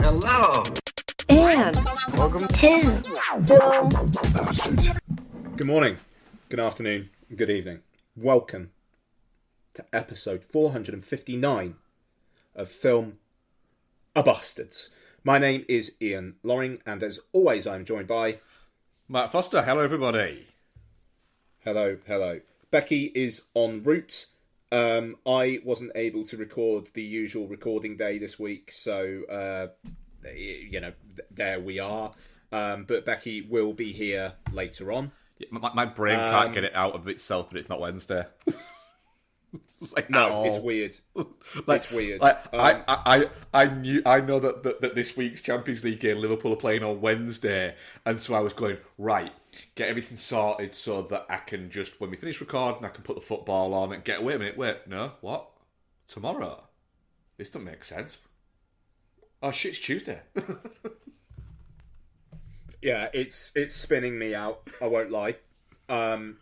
Hello. And welcome to Film Bastards. Good morning, good afternoon, and good evening. Welcome to episode 459 of Film Bastards. My name is Ian Loring, and as always, I'm joined by Matt Foster. Hello, everybody. Hello. Becky is en route. I wasn't able to record the usual recording day this week, so there we are. But Becky will be here later on. Yeah, my brain can't get it out of itself that it's not Wednesday. It's weird. It's weird. I know that this week's Champions League game, Liverpool are playing on Wednesday, and so I was going, right, get everything sorted so that I can just, when we finish recording, I can put the football on and get, wait a minute, no, what? Tomorrow? This doesn't make sense. Oh shit, it's Tuesday. Yeah, it's spinning me out, I won't lie. And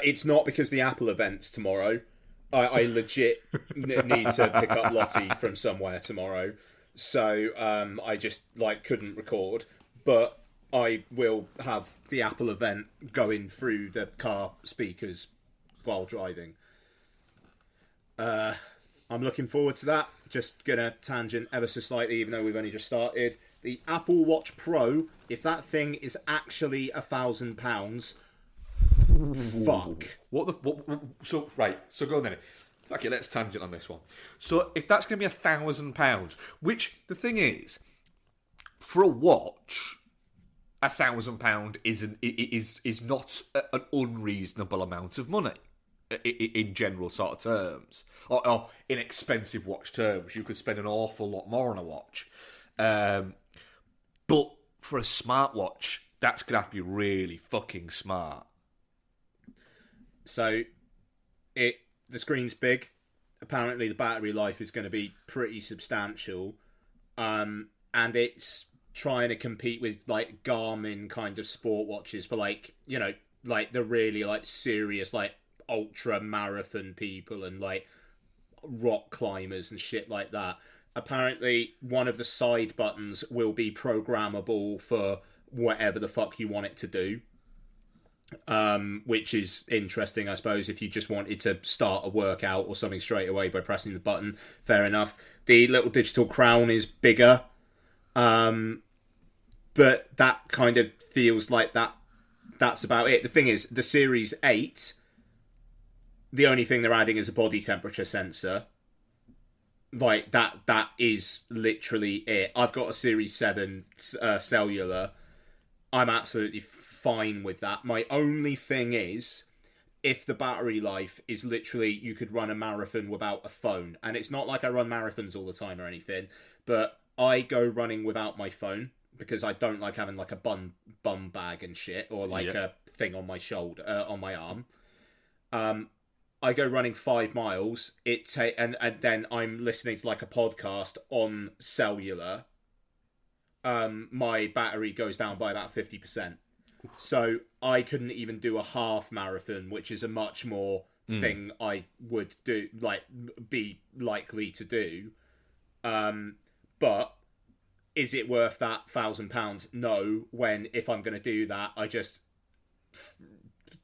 it's not because the Apple event's tomorrow. I legit need to pick up Lottie from somewhere tomorrow. So I just couldn't record. But I will have the Apple event going through the car speakers while driving. I'm looking forward to that. Just gonna tangent ever so slightly, even though we've only just started. The Apple Watch Pro, if that thing is actually £1,000, fuck. So go on then. Okay, let's tangent on this one. So if that's going to be £1,000, which the thing is, for a watch, £1,000 is not an unreasonable amount of money in general sort of terms, or in expensive watch terms. You could spend an awful lot more on a watch, but for a smartwatch, that's going to have to be really fucking smart. So, the screen's big. Apparently, the battery life is going to be pretty substantial, and it's trying to compete with Garmin kind of sport watches for the really serious ultra marathon people and rock climbers and shit like that. Apparently, one of the side buttons will be programmable for whatever the fuck you want it to do. Which is interesting, I suppose, if you just wanted to start a workout or something straight away by pressing the button. Fair enough. The little digital crown is bigger, but that kind of feels like that's about it. The thing is, the Series 8, the only thing they're adding is a body temperature sensor. That is literally it. I've got a Series 7 cellular. I'm absolutely fine with that. My only thing is, if the battery life is literally, you could run a marathon without a phone. And it's not like I run marathons all the time or anything, but I go running without my phone because I don't like having a bum bag and shit, or a thing on my shoulder, on my arm. I go running 5 miles. And then I'm listening to a podcast on cellular. My battery goes down by about 50%. So I couldn't even do a half marathon, which is a much more thing I would do, be likely to do. But is it worth that £1,000? No. If I'm going to do that, I just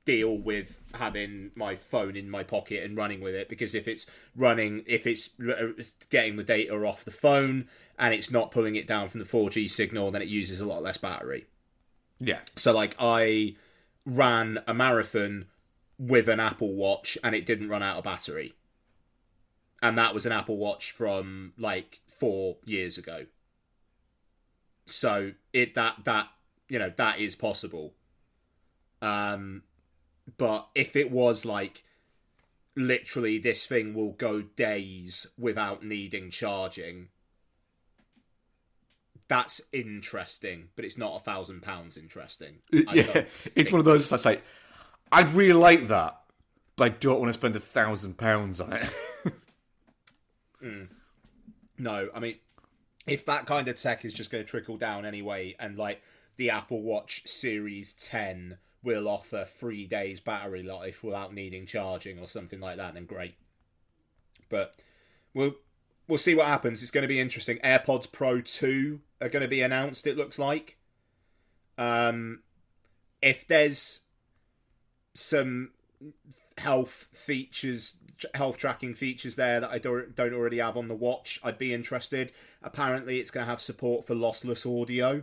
deal with having my phone in my pocket and running with it, because if it's getting the data off the phone and it's not pulling it down from the 4G signal, then it uses a lot less battery. Yeah. So I ran a marathon with an Apple Watch and it didn't run out of battery. And that was an Apple Watch from 4 years ago. So that is possible. But if it was literally this thing will go days without needing charging, that's interesting, but it's not £1,000 interesting. It's one of those that's I'd really like that, but I don't want to spend £1,000 on it. No, I mean, if that kind of tech is just going to trickle down anyway, and the Apple Watch Series 10 will offer 3 days battery life without needing charging or something like that, then great. But we'll see what happens. It's going to be interesting. AirPods Pro 2 are going to be announced, it looks like. If there's some health tracking features there that I don't already have on the watch, I'd be interested. Apparently it's going to have support for lossless audio,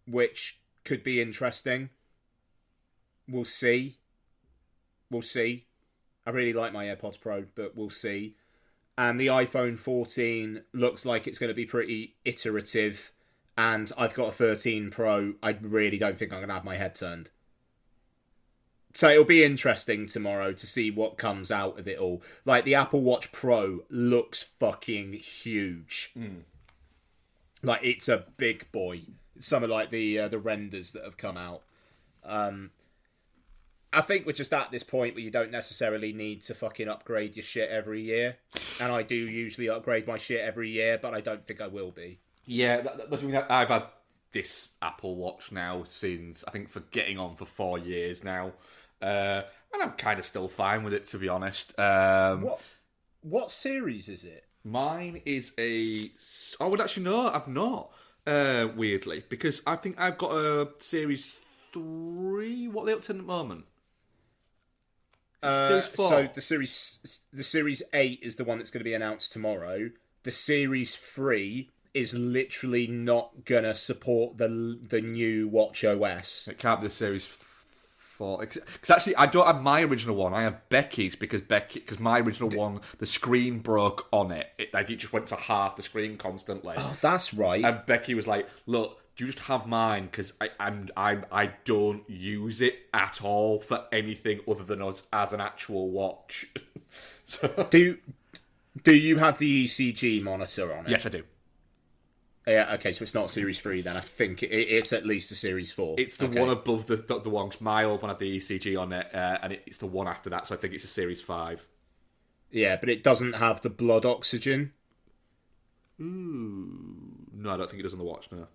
which could be interesting. We'll see. I really like my AirPods Pro, but we'll see. And the iPhone 14 looks like it's going to be pretty iterative. And I've got a 13 Pro. I really don't think I'm going to have my head turned. So it'll be interesting tomorrow to see what comes out of it all. Like, the Apple Watch Pro looks fucking huge. Like, it's a big boy. Some of, like, the renders that have come out. I think we're just at this point where you don't necessarily need to fucking upgrade your shit every year. And I do usually upgrade my shit every year, but I don't think I will be. Yeah, I've had this Apple Watch now since, I think, for getting on for 4 years now. And I'm kind of still fine with it, to be honest. What series is it? Mine is a... I would actually know, I've not, weirdly, because I think I've got a Series 3. What are they up to at the moment? Series 4. So the Series 8 is the one that's going to be announced tomorrow. The Series 3 is literally not going to support the new Watch OS. It can't be the Series 4. Because actually, I don't have my original one. I have Becky's because my original one, the screen broke on it. It just went to half the screen constantly. Oh, that's right. And Becky was like, "Look, do you just have mine? Because I don't use it at all for anything other than as an actual watch." So, do you have the ECG monitor on it? yes, I do. Yeah, okay, so it's not Series 3 then. I think it's at least a Series 4. It's the one above the one. My old one had the ECG on it, and it's the one after that, so I think it's a Series 5. Yeah, but it doesn't have the blood oxygen. Ooh. No, I don't think it does on the watch, no.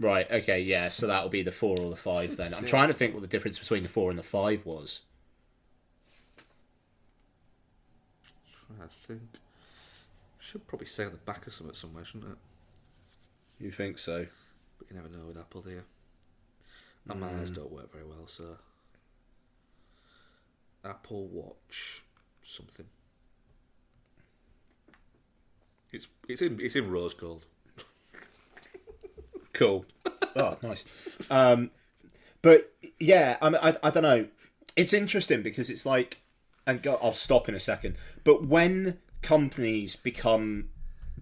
Right, okay, yeah, so that'll be the 4 or the 5 then. I'm trying to think what the difference between the 4 and the 5 was. I think. Should probably say on the back of something somewhere, shouldn't it? You think so? But you never know with Apple, do you? And my eyes don't work very well, so... Apple Watch something. It's in rose gold. Cool. Oh, nice. But yeah, I don't know. It's interesting because it's like, and I'll stop in a second. But when companies become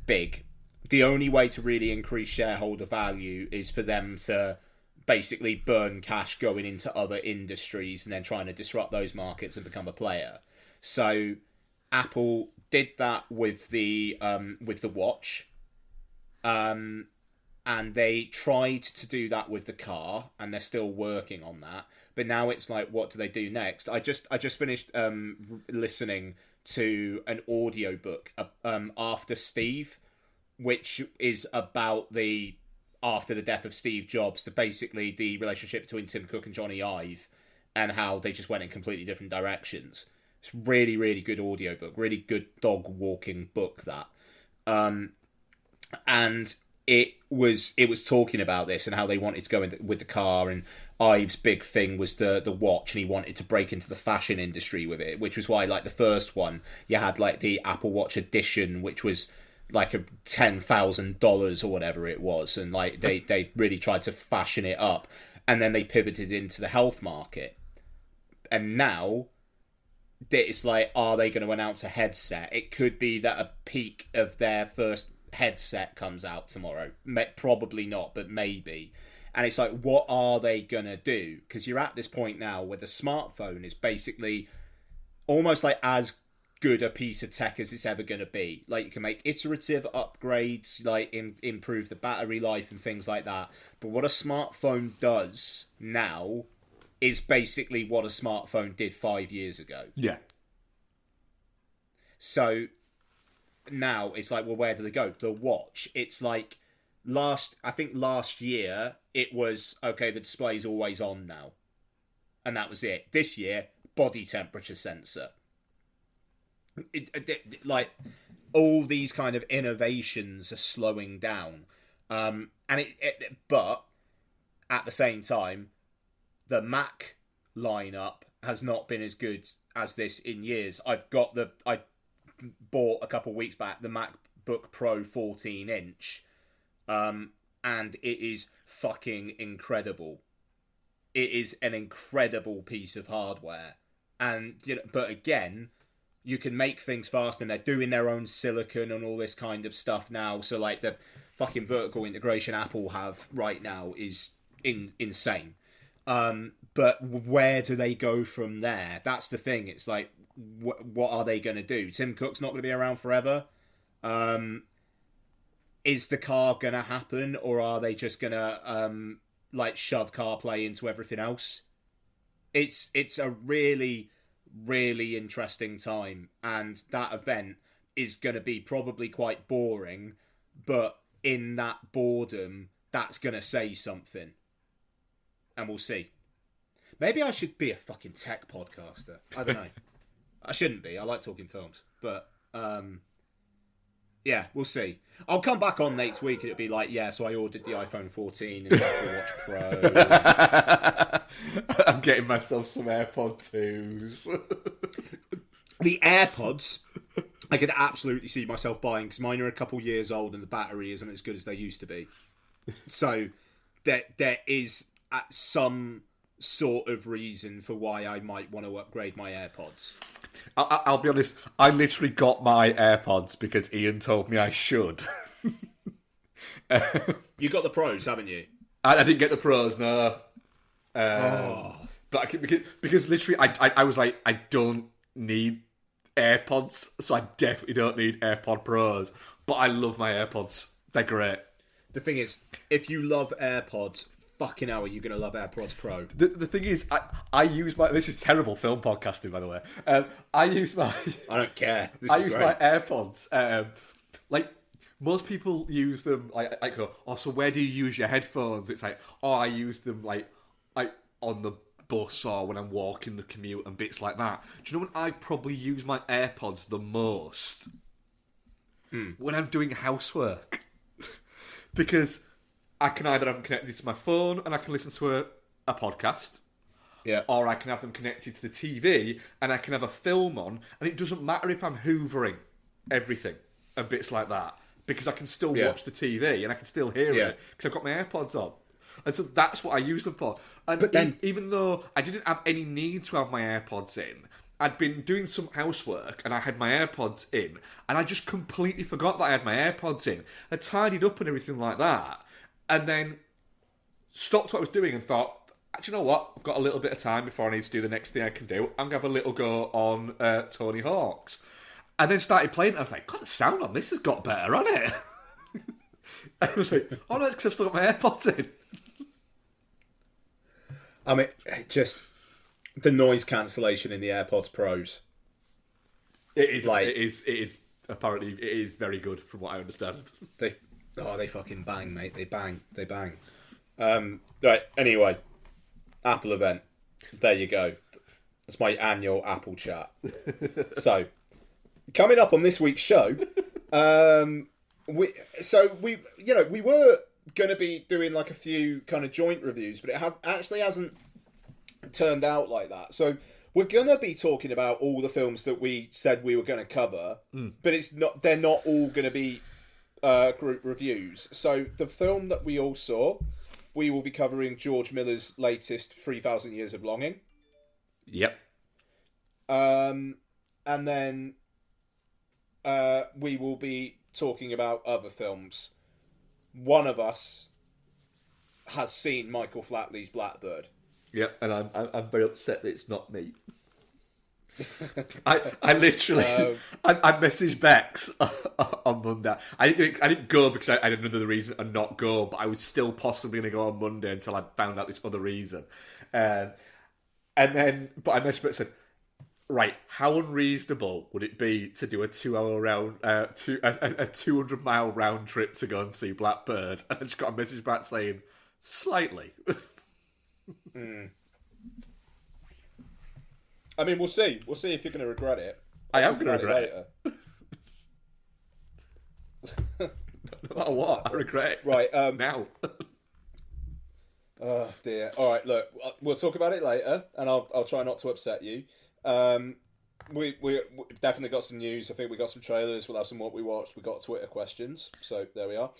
big, the only way to really increase shareholder value is for them to basically burn cash going into other industries and then trying to disrupt those markets and become a player. So Apple did that with the watch, and they tried to do that with the car, and they're still working on that. But now it's like, what do they do next? I just finished listening to an audiobook After Steve, which is about after the death of Steve Jobs, basically the relationship between Tim Cook and Johnny Ive, and how they just went in completely different directions. It's really, really good audiobook, really good dog walking book, that. And it was talking about this and how they wanted to go with the car, and Ive's big thing was the watch, and he wanted to break into the fashion industry with it, which was why, like, the first one, you had like the Apple Watch Edition, which was like a $10,000 or whatever it was, and like they really tried to fashion it up, and then they pivoted into the health market, and now it's like, are they going to announce a headset? It could be that a peak of their first headset comes out tomorrow. Probably not, but maybe. And it's like, what are they going to do? Because you're at this point now where the smartphone is basically almost like as good a piece of tech as it's ever going to be. Like, you can make iterative upgrades, like improve the battery life and things like that. But what a smartphone does now is basically what a smartphone did 5 years ago. Yeah. So now it's like, well, where do they go? The watch. It's like I think last year it was, okay, the display's always on now, and that was it. This year, body temperature sensor. Like, all these kind of innovations are slowing down. But at the same time, the Mac lineup has not been as good as this in years. I bought a couple of weeks back the MacBook Pro 14-inch, and it is fucking incredible. It is an incredible piece of hardware, and but again, you can make things fast, and they're doing their own silicon and all this kind of stuff now. So like the fucking vertical integration Apple have right now is insane. But where do they go from there? That's the thing. It's like, what are they going to do? Tim Cook's not going to be around forever. Is the car going to happen, or are they just going to like shove CarPlay into everything else? It's a really, really interesting time, and that event is going to be probably quite boring, but in that boredom, that's going to say something. And we'll see. Maybe I should be a fucking tech podcaster. I don't know. I shouldn't be. I like talking films. But, yeah, we'll see. I'll come back on next week and it'll be like, yeah, so I ordered the iPhone 14 and the Apple Watch Pro. I'm getting myself some AirPod 2s. The AirPods, I could absolutely see myself buying, because mine are a couple years old and the battery isn't as good as they used to be. So there is some sort of reason for why I might want to upgrade my AirPods. I'll be honest, I literally got my AirPods because Ian told me I should. You got the Pros, haven't you? I didn't get the Pros, no. But because literally I was like, I don't need AirPods, so I definitely don't need AirPod Pros. But I love my AirPods. They're great. The thing is, if you love AirPods, fucking hell, are you going to love AirPods Pro? The thing is, I use my... This is terrible film podcasting, by the way. I use my... I don't care. I use my AirPods. Like, most people use them, like go, oh, so where do you use your headphones? It's like, oh, I use them, like on the bus or when I'm walking the commute and bits like that. Do you know when I probably use my AirPods the most? When I'm doing housework. Because I can either have them connected to my phone and I can listen to a podcast, or I can have them connected to the TV and I can have a film on, and it doesn't matter if I'm hoovering everything and bits like that, because I can still watch the TV and I can still hear it because I've got my AirPods on. And so that's what I use them for. And but then, even though I didn't have any need to have my AirPods in, I'd been doing some housework and I had my AirPods in, and I just completely forgot that I had my AirPods in. I tidied up and everything like that, and then stopped what I was doing and thought, actually, you know what? I've got a little bit of time before I need to do the next thing I can do. I'm going to have a little go on Tony Hawk's. And then started playing it. I was like, God, the sound on this has got better, hasn't it? I was like, oh no, it's because I've still got my AirPods in. I mean, just the noise cancellation in the AirPods Pros. It is apparently it is very good from what I understand. They fucking bang, mate. They bang. Right, anyway. Apple event. There you go. That's my annual Apple chat. So, coming up on this week's show, we were going to be doing like a few kind of joint reviews, but it hasn't turned out like that. So we're going to be talking about all the films that we said we were going to cover, but they're not all going to be group reviews. So the film that we all saw, we will be covering George Miller's latest 3,000 Years of Longing. Yep. And then we will be talking about other films. One of us has seen Michael Flatley's Blackbird. Yep, and I'm very upset that it's not me. I literally I messaged Bex on Monday. I didn't go because I had another reason to not go, but I was still possibly going to go on Monday until I found out this other reason. But I messaged Bex and said, right, how unreasonable would it be to do a 2-hour round, a 200-mile round trip to go and see Blackbird? And I just got a message back saying, slightly. I mean, we'll see. We'll see if you're going to regret it. I am going to regret it. No matter what, I regret it. Right. Now. Oh dear. All right. Look, we'll talk about it later, and I'll try not to upset you. We definitely got some news. I think we got some trailers. We'll have some what we watched. We got Twitter questions. So there we are.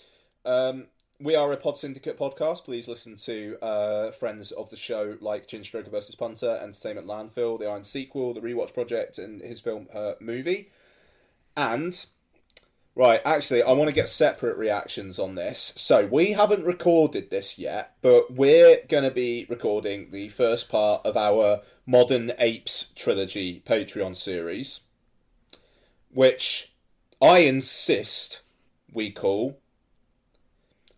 We are a Pod Syndicate podcast. Please listen to friends of the show like Chin Stroker vs. Punter, Entertainment Landfill, The Iron Sequel, The Rewatch Project, and his film Her Movie. And, right, actually, I want to get separate reactions on this. So, we haven't recorded this yet, but we're going to be recording the first part of our Modern Apes trilogy Patreon series, which I insist we call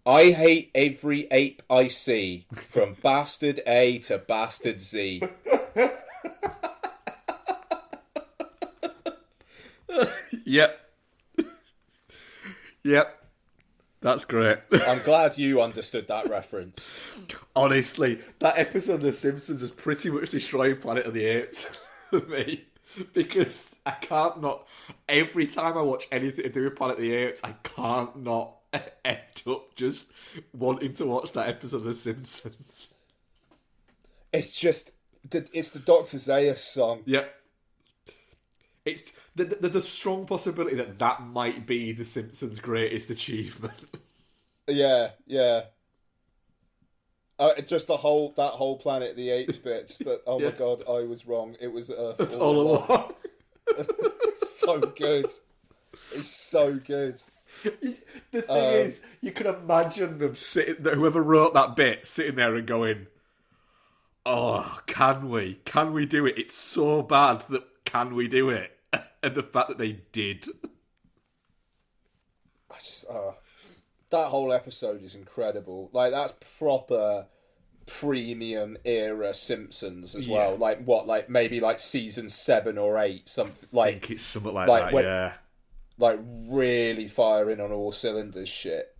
I Hate Every Ape I See, from Bastard A to Bastard Z. Yep. Yep. That's great. I'm glad you understood that reference. Honestly, that episode of The Simpsons has pretty much destroyed Planet of the Apes for me. Because I can't not... Every time I watch anything to do with Planet of the Apes, I can't not end up just wanting to watch that episode of The Simpsons. It's just... It's the Dr. Zayas song. Yep. It's the strong possibility that might be The Simpsons' greatest achievement. Yeah. Just that whole Planet of the Apes bit. Just that, oh my god, I was wrong. It was Earth all along. So good. It's so good. The thing is, you can imagine them whoever wrote that bit, sitting there and going, "Oh, can we? Can we do it? It's so bad that can we do it?" And the fact that they did. That whole episode is incredible. Like, that's proper premium era Simpsons as well. Like maybe like season 7 or 8, something like. I think it's something like that. Yeah. Like really firing on all cylinders, shit.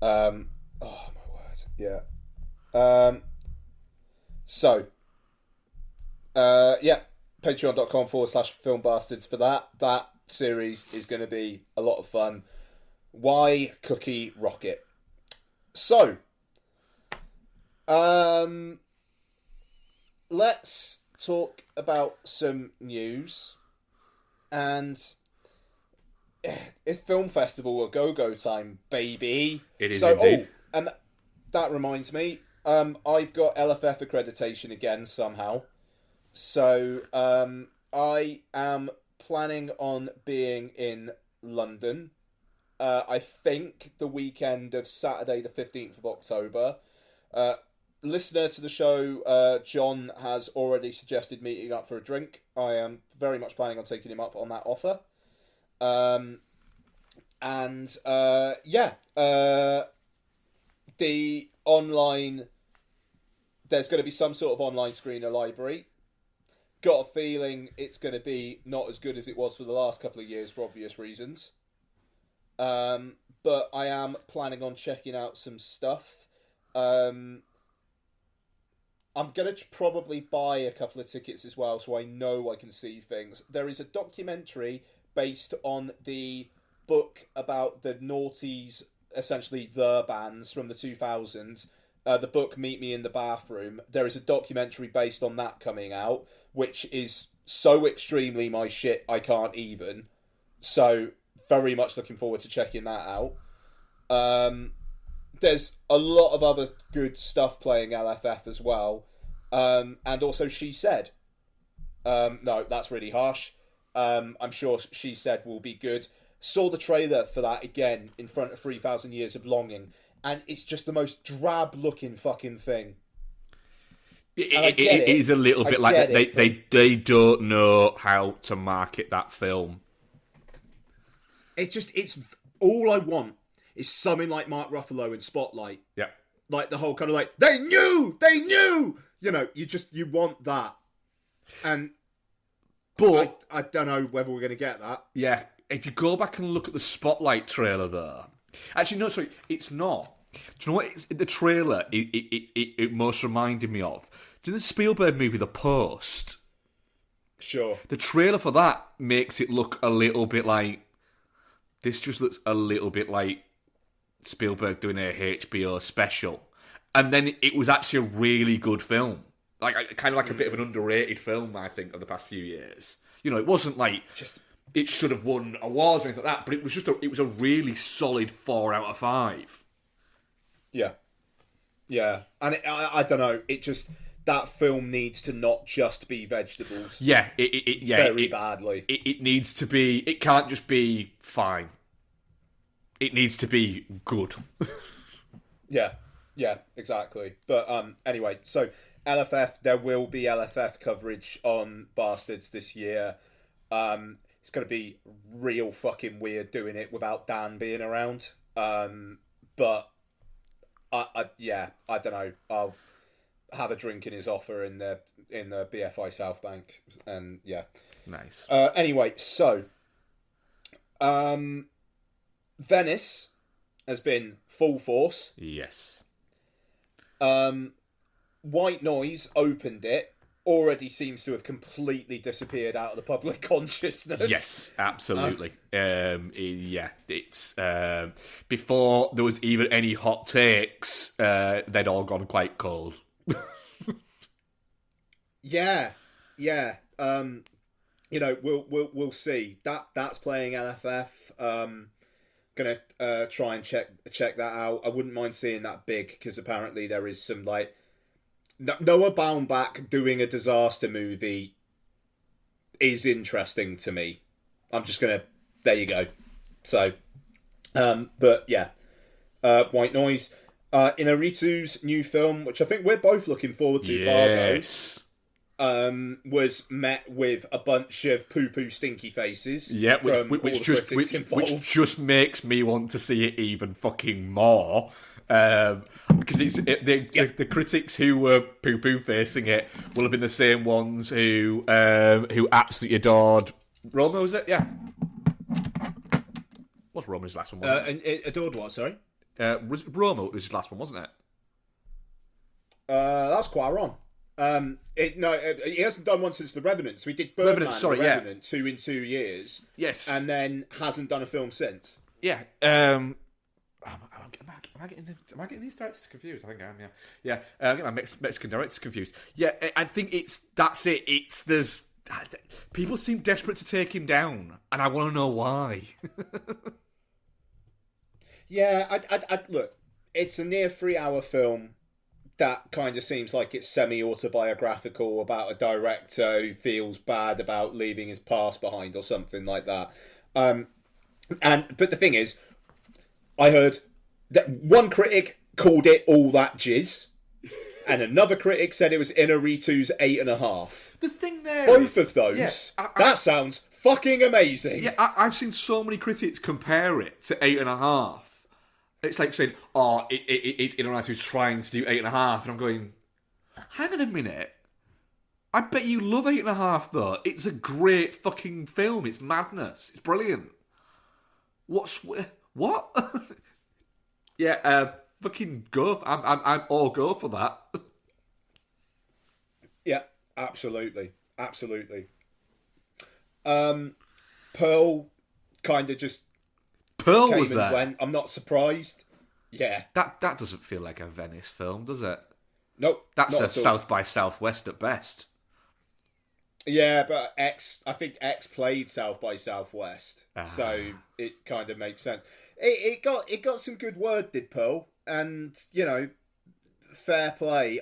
Oh my word, yeah. Patreon.com/filmbastards for that. That series is going to be a lot of fun. Why Cookie Rocket? So, let's talk about some news. And it's film festival or go-go time, baby. It is indeed. And that reminds me, I've got LFF accreditation again somehow. So, I am planning on being in London. I think the weekend of Saturday the 15th of October. Listener to the show, John, has already suggested meeting up for a drink. I am very much planning on taking him up on that offer. The online... There's going to be some sort of online screener library. Got a feeling it's going to be not as good as it was for the last couple of years for obvious reasons. But I am planning on checking out some stuff. I'm going to probably buy a couple of tickets as well, so I know I can see things. There is a documentary based on the book about the noughties, essentially the bands from the 2000s. The book Meet Me in the Bathroom. There is a documentary based on that coming out, which is so extremely my shit I can't even. So, very much looking forward to checking that out. There's a lot of other good stuff playing LFF as well. And also She Said. No, that's really harsh. I'm sure She Said will be good. Saw the trailer for that again in front of 3,000 Years of Longing. And it's just the most drab-looking fucking thing. It is a little bit like that. They don't know how to market that film. It's all I want is something like Mark Ruffalo in Spotlight. Yeah. Like the whole kind of like, they knew! You know, you want that. But I don't know whether we're going to get that. Yeah. If you go back and look at the Spotlight trailer though. Actually, no, sorry, it's not. Do you know what the trailer it most reminded me of? Do you know the Spielberg movie The Post? Sure. The trailer for that makes it look a little bit like this just looks a little bit like Spielberg doing a HBO special. And then it was actually a really good film. Like, kind of like a bit of an underrated film, I think, of the past few years. You know, it wasn't like it should have won awards or anything like that, but it was a really solid 4 out of 5. Yeah. Yeah. And I don't know, that film needs to not just be vegetables. Yeah, very badly. It needs to be. It can't just be fine. It needs to be good. Yeah, exactly. But anyway, so LFF, there will be LFF coverage on Bastards this year. It's going to be real fucking weird doing it without Dan being around. But I don't know. I'll have a drink in his offer in the BFI South Bank, and yeah, nice. Anyway, so Venice has been full force. Yes. White Noise opened it, already seems to have completely disappeared out of the public consciousness. Yes, absolutely. It's before there was even any hot takes, they'd all gone quite cold. Yeah. We'll see. That's playing LFF. Gonna try and check that out. I wouldn't mind seeing that big, because apparently there is some like Noah Baumbach doing a disaster movie is interesting to me. I'm just gonna there you go. So but yeah. White Noise. Inarritu's new film, which I think we're both looking forward to, yes. Was met with a bunch of poo-poo stinky faces. Yeah, which just makes me want to see it even fucking more. Because the critics who were poo-poo facing it will have been the same ones who absolutely adored Roma, was it? Yeah. What's Roma's last one? And it adored what? Sorry. Roma was his last one, wasn't it? That's Quaron. He hasn't done one since The Revenant. So he did Birdman, Revenant 2 in 2 years. Yes, and then hasn't done a film since. Yeah. Am I getting these directors confused? I think I am. Yeah. I'm getting my Mexican directors confused. Yeah, I think that's it. There's people seem desperate to take him down, and I want to know why. Yeah, I look. It's a near 3-hour film that kind of seems like it's semi-autobiographical about a director who feels bad about leaving his past behind or something like that. But the thing is, I heard that one critic called it all that jizz, and another critic said it was Inarritu's 8.5. The thing there, both of those, that sounds fucking amazing. Yeah, I've seen so many critics compare it to 8.5. It's like saying, it's Inarritu who's trying to do 8.5, and I'm going, hang on a minute. I bet you love 8.5 though. It's a great fucking film. It's madness. It's brilliant. What? Yeah, fucking go. I'm all go for that. Yeah, absolutely. Pearl kind of just Pearl was there. Went. I'm not surprised. Yeah, that doesn't feel like a Venice film, does it? Nope. That's a South by Southwest at best. Yeah, but I think X played South by Southwest, so it kind of makes sense. It got some good word, did Pearl, and fair play.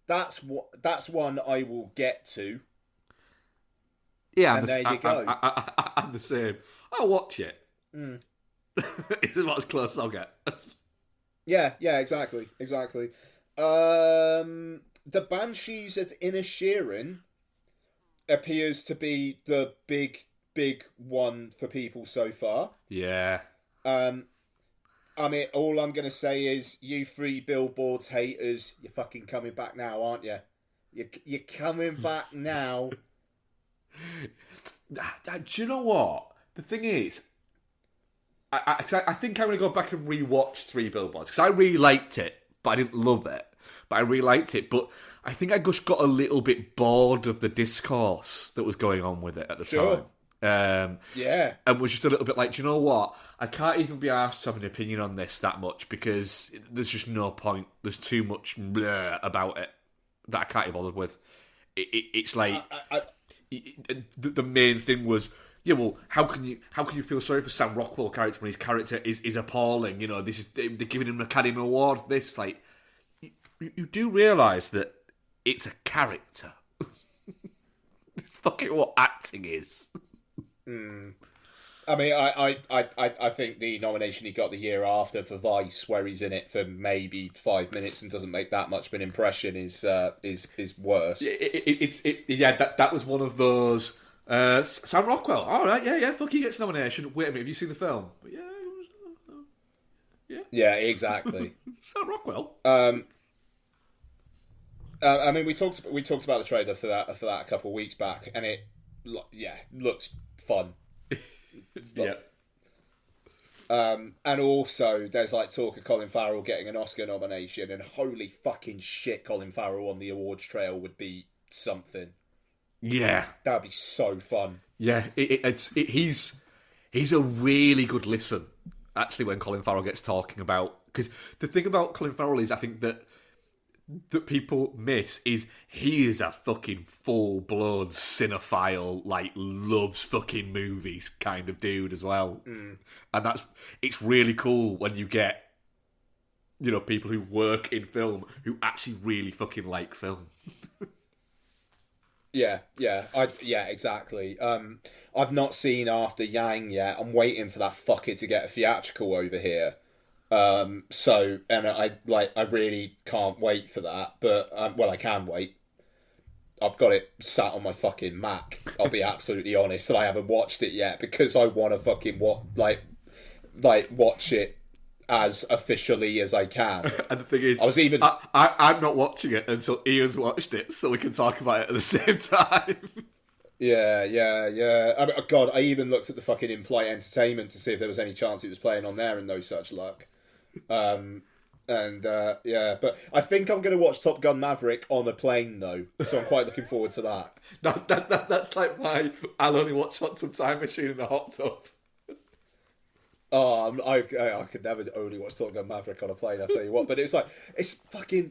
That's one I will get to. Yeah, and there you go. I'm the same. I'll watch it. It's about as close as I'll get. Yeah, exactly. The Banshees of Inisherin appears to be the big one for people so far. Yeah. I mean, all I'm going to say is, you 3 Billboards haters, you're fucking coming back now, aren't you? You're coming back now. Do you know what? The thing is, I think I'm going to go back and rewatch 3 Billboards, because I really liked it, but I didn't love it. But I really liked it, but I think I just got a little bit bored of the discourse that was going on with it at the time. Yeah. And was just a little bit like, do you know what? I can't even be asked to have an opinion on this that much because there's just no point. There's too much blur about it that I can't be bothered with. It's like the main thing was, yeah, well, how can you feel sorry for Sam Rockwell character when his character is appalling? You know, they're giving him an Academy Award for this. Like, you do realise that it's a character. It's fucking what acting is. I mean, I think the nomination he got the year after for Vice, where he's in it for maybe 5 minutes and doesn't make that much of an impression, is worse. That was one of those. Sam Rockwell. All right, yeah, fuck, he gets nomination. Wait a minute, have you seen the film? Yeah, exactly. Sam Rockwell. I mean, we talked about the trailer for that a couple of weeks back, and it looks fun. Yeah. And also, there's like talk of Colin Farrell getting an Oscar nomination, and holy fucking shit, Colin Farrell on the awards trail would be something. Yeah, that'd be so fun. Yeah, he's a really good listen. Actually, when Colin Farrell gets talking about, because the thing about Colin Farrell is, I think that people miss is he is a fucking full-blown cinephile, like loves fucking movies kind of dude as well. And it's really cool when you get, you know, people who work in film who actually really fucking like film. Yeah, exactly. I've not seen After Yang yet. I'm waiting for that fucker to get a theatrical over here. I really can't wait for that, but I can wait. I've got it sat on my fucking Mac. I'll be absolutely honest, and I haven't watched it yet because I want to fucking watch it as officially as I can. And the thing is, I'm not watching it until Ian's watched it, so we can talk about it at the same time. Yeah. I mean, God, I even looked at the fucking in-flight entertainment to see if there was any chance it was playing on there, and no such luck. But I think I'm going to watch Top Gun Maverick on a plane though, so I'm quite looking forward to that. That's like I'll only watch Hot Tub Time Machine in the hot tub. Oh, I could never only watch Top Gun Maverick on a plane, I'll tell you what. But it's fucking,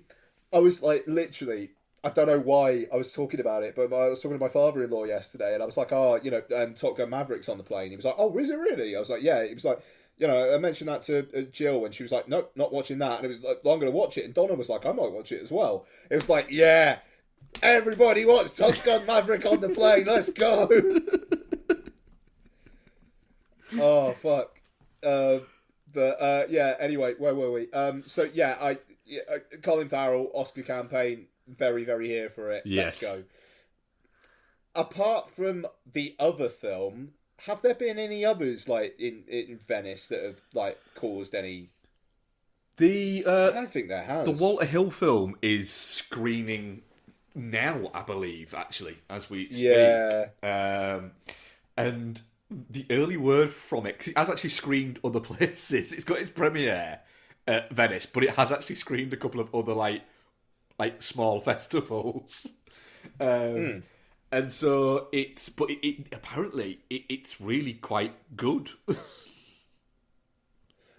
I was like, literally, I don't know why I was talking about it, but I was talking to my father-in-law yesterday, and I was like, Top Gun Maverick's on the plane. He was like, oh, is it really? I was like, yeah. He was like, you know, I mentioned that to Jill, and she was like, nope, not watching that. And it was like, well, I'm going to watch it. And Donna was like, I might watch it as well. It was like, yeah, everybody watch Top Gun Maverick on the plane. Let's go. Oh, fuck. Anyway, where were we? Colin Farrell, Oscar campaign, very, very here for it. Yes. Let's go. Apart from the other film, have there been any others like in Venice that have like caused any? I don't think there has. The Walter Hill film is screening now, I believe, actually, as we speak. Yeah. And the early word from it, 'cause it has actually screened other places. It's got its premiere at Venice, but it has actually screened a couple of other like small festivals. And so apparently it's really quite good.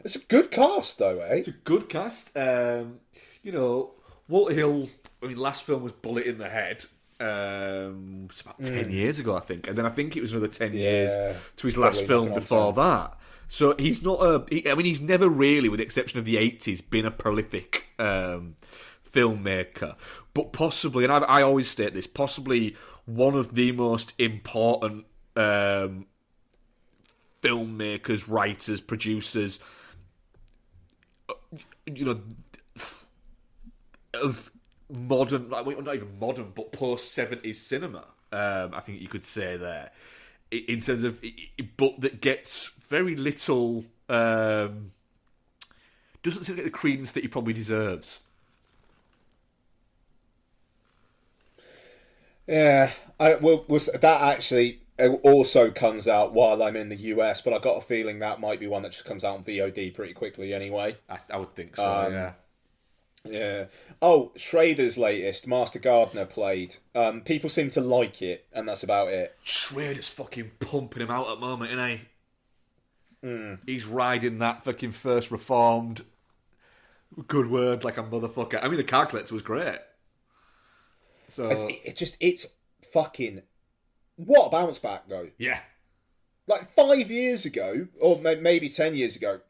It's a good cast, though, eh? It's a good cast. You know, Walter Hill. I mean, last film was Bullet in the Head. It's about 10 years ago, I think, and then I think it was another 10 years to his last film before that. So he's not he's never really, with the exception of the 80s, been a prolific filmmaker. But possibly, and I always state this, possibly one of the most important filmmakers, writers, producers, you know, of modern, not even modern, but post-70s cinema, I think you could say there, in terms of, but that gets very little, doesn't seem to get the credence that he probably deserves. Yeah, that actually also comes out while I'm in the US, but I got a feeling that might be one that just comes out on VOD pretty quickly anyway. I would think so, yeah. Yeah. Oh, Schrader's latest, Master Gardener, played. People seem to like it, and that's about it. Schrader's fucking pumping him out at the moment, isn't he? He's riding that fucking first reformed good word like a motherfucker. I mean, the Card Collector was great. So It's fucking... What a bounce back, though. yeah. Like 5 years ago, or maybe 10 years ago,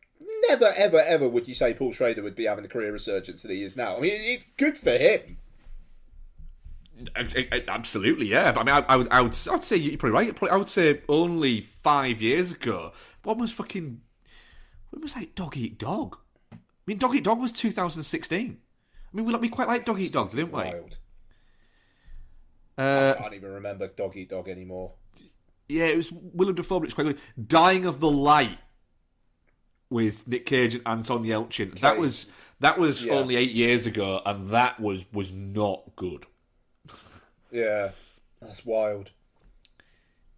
never, ever, ever would you say Paul Schrader would be having the career resurgence that he is now. I mean, it's good for him. Absolutely, yeah. But I mean, I'd say you're probably right. I would say only 5 years ago, when was like Dog Eat Dog? I mean, Dog Eat Dog was 2016. I mean, we quite like Dog Eat Dog, didn't we? Wild. I can't even remember Dog Eat Dog anymore. Yeah, it was Willem Dafoe, but it's quite good. Dying of the Light with Nick Cage and Anton Yelchin. Cage. That was Yeah. only 8 years ago, and that was not good. Yeah, that's wild.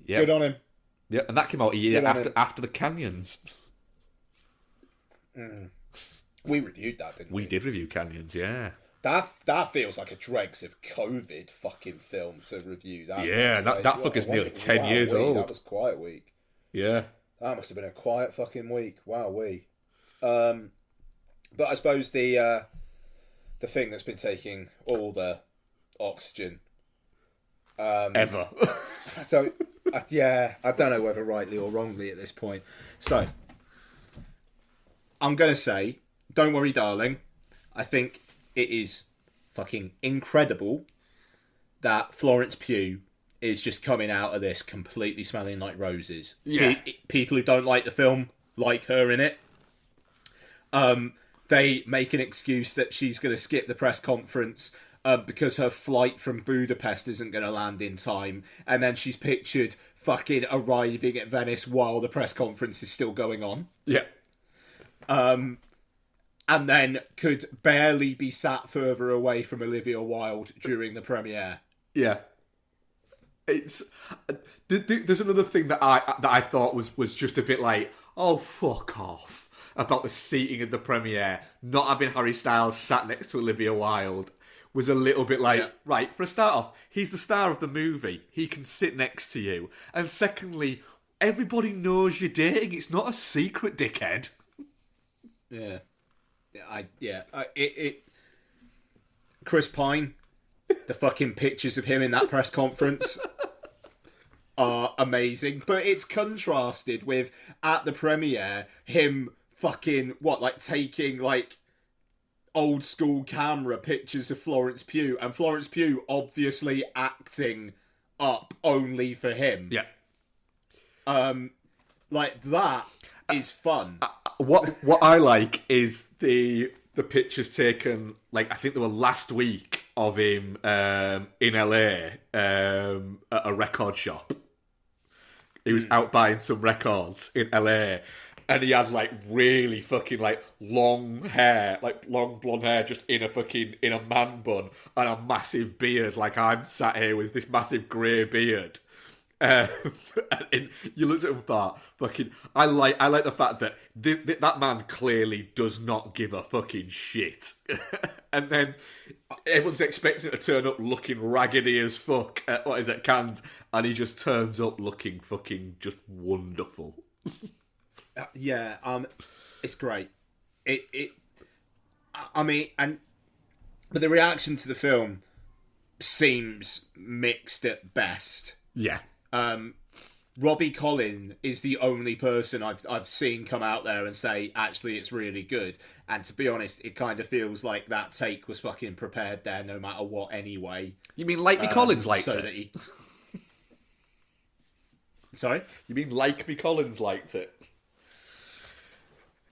Yeah, Good on him. yeah, and that came out a year Good on him. after the Canyons. We reviewed that, didn't we? We did review Canyons, yeah. That feels like a dregs of COVID fucking film to review. That Yeah, It's that fucker's nearly 10 years wee, old. That was quite a week. Yeah. That must have been a quiet fucking week. Wow, but I suppose the thing that's been taking all the oxygen. Ever. I don't know whether rightly or wrongly at this point. So, I'm going to say, don't worry, darling. I think it is fucking incredible that Florence Pugh is just coming out of this completely smelling like roses. Yeah. People who don't like the film like her in it. They make an excuse that she's going to skip the press conference because her flight from Budapest isn't going to land in time. And then she's pictured fucking arriving at Venice while the press conference is still going on. Yeah. And then could barely be sat further away from Olivia Wilde during the premiere. Yeah. It's there's another thing that I thought was just a bit like, oh, fuck off, about the seating of the premiere. Not having Harry Styles sat next to Olivia Wilde was a little bit like, right, for a start off, he's the star of the movie. He can sit next to you. And secondly, everybody knows you're dating. It's not a secret, dickhead. Yeah. Chris Pine, the fucking pictures of him in that press conference are amazing, but it's contrasted with at the premiere him fucking taking old school camera pictures of Florence Pugh, and Florence Pugh obviously acting up only for him. Yeah. That is fun. What I like is the pictures taken, I think they were last week, of him in LA at a record shop. He was out buying some records in LA, and he had really fucking long hair, long blonde hair, just in a man bun, and a massive beard. I'm sat here with this massive grey beard. And you looked at him and thought, fucking, I like the fact that that man clearly does not give a fucking shit. And then everyone's expecting to turn up looking raggedy as fuck at Cannes, and he just turns up looking fucking just wonderful. It's great. But the reaction to the film seems mixed at best. Yeah. Robbie Collin is the only person I've seen come out there and say, actually, it's really good. And to be honest, it kind of feels like that take was fucking prepared there no matter what anyway. You mean Like Me Collins liked so it? That he... Sorry? You mean Like Me Collins liked it?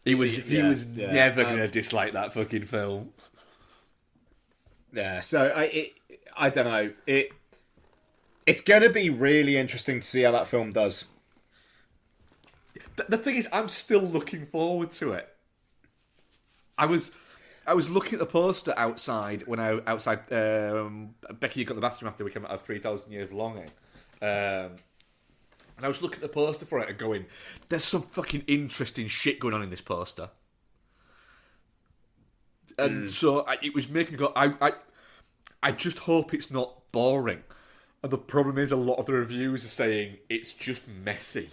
He was never going to dislike that fucking film. Yeah, so I don't know. It's going to be really interesting to see how that film does. The thing is, I'm still looking forward to it. I was looking at the poster outside when Becky got the bathroom after we came out of 3,000 Years of Longing. And I was looking at the poster for it and going, there's some fucking interesting shit going on in this poster. And so it was making me go, I just hope it's not boring. And the problem is, a lot of the reviews are saying it's just messy.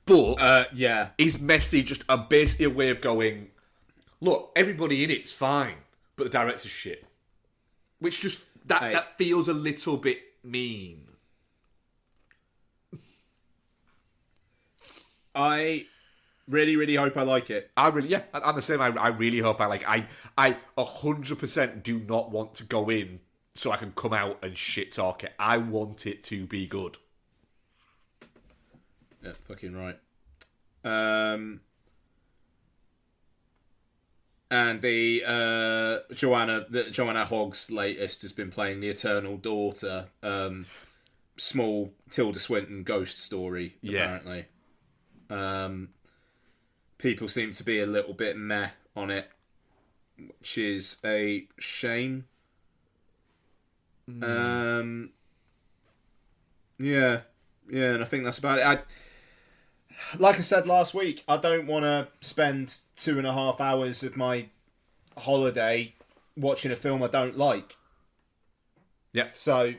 But is messy just basically a way of going, look, everybody in it's fine, but the director's shit. Which just, that feels a little bit mean. I really, really hope I like it. I'm the same. I really hope I like it. I 100% do not want to go in so I can come out and shit talk it. I want it to be good. Yeah, fucking right. And the Joanna Hogg's latest has been playing The Eternal Daughter, small Tilda Swinton ghost story, apparently. People seem to be a little bit meh on it, which is a shame. And I think that's about it. Like I said last week, I don't want to spend 2.5 hours of my holiday watching a film I don't like. Yeah. So,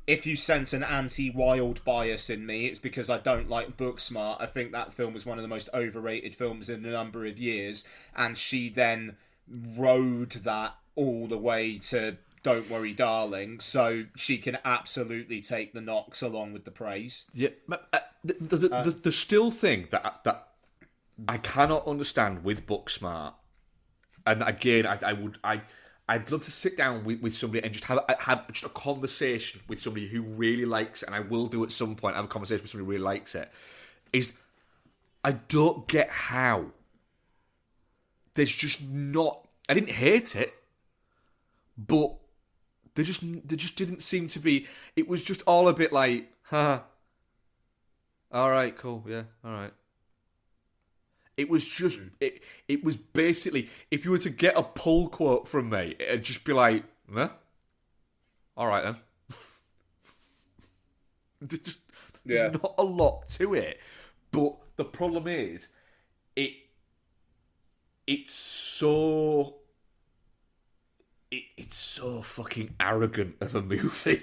if you sense an anti-Wild bias in me, it's because I don't like Booksmart. I think that film was one of the most overrated films in a number of years, and she then rode that all the way to Don't Worry Darling, so she can absolutely take the knocks along with the praise. Yeah, the still thing that I cannot understand with Booksmart, and again, I'd love to sit down with somebody and just have just a conversation with somebody who really likes it, and I will do at some point, have a conversation with somebody who really likes it, is I don't get how there's just not... I didn't hate it, but there just didn't seem to be... It was just all a bit like, all right, cool, yeah, all right. It was just... It was basically... If you were to get a pull quote from me, it'd just be like, all right then. There's not a lot to it. But the problem is, it's so... It's so fucking arrogant of a movie.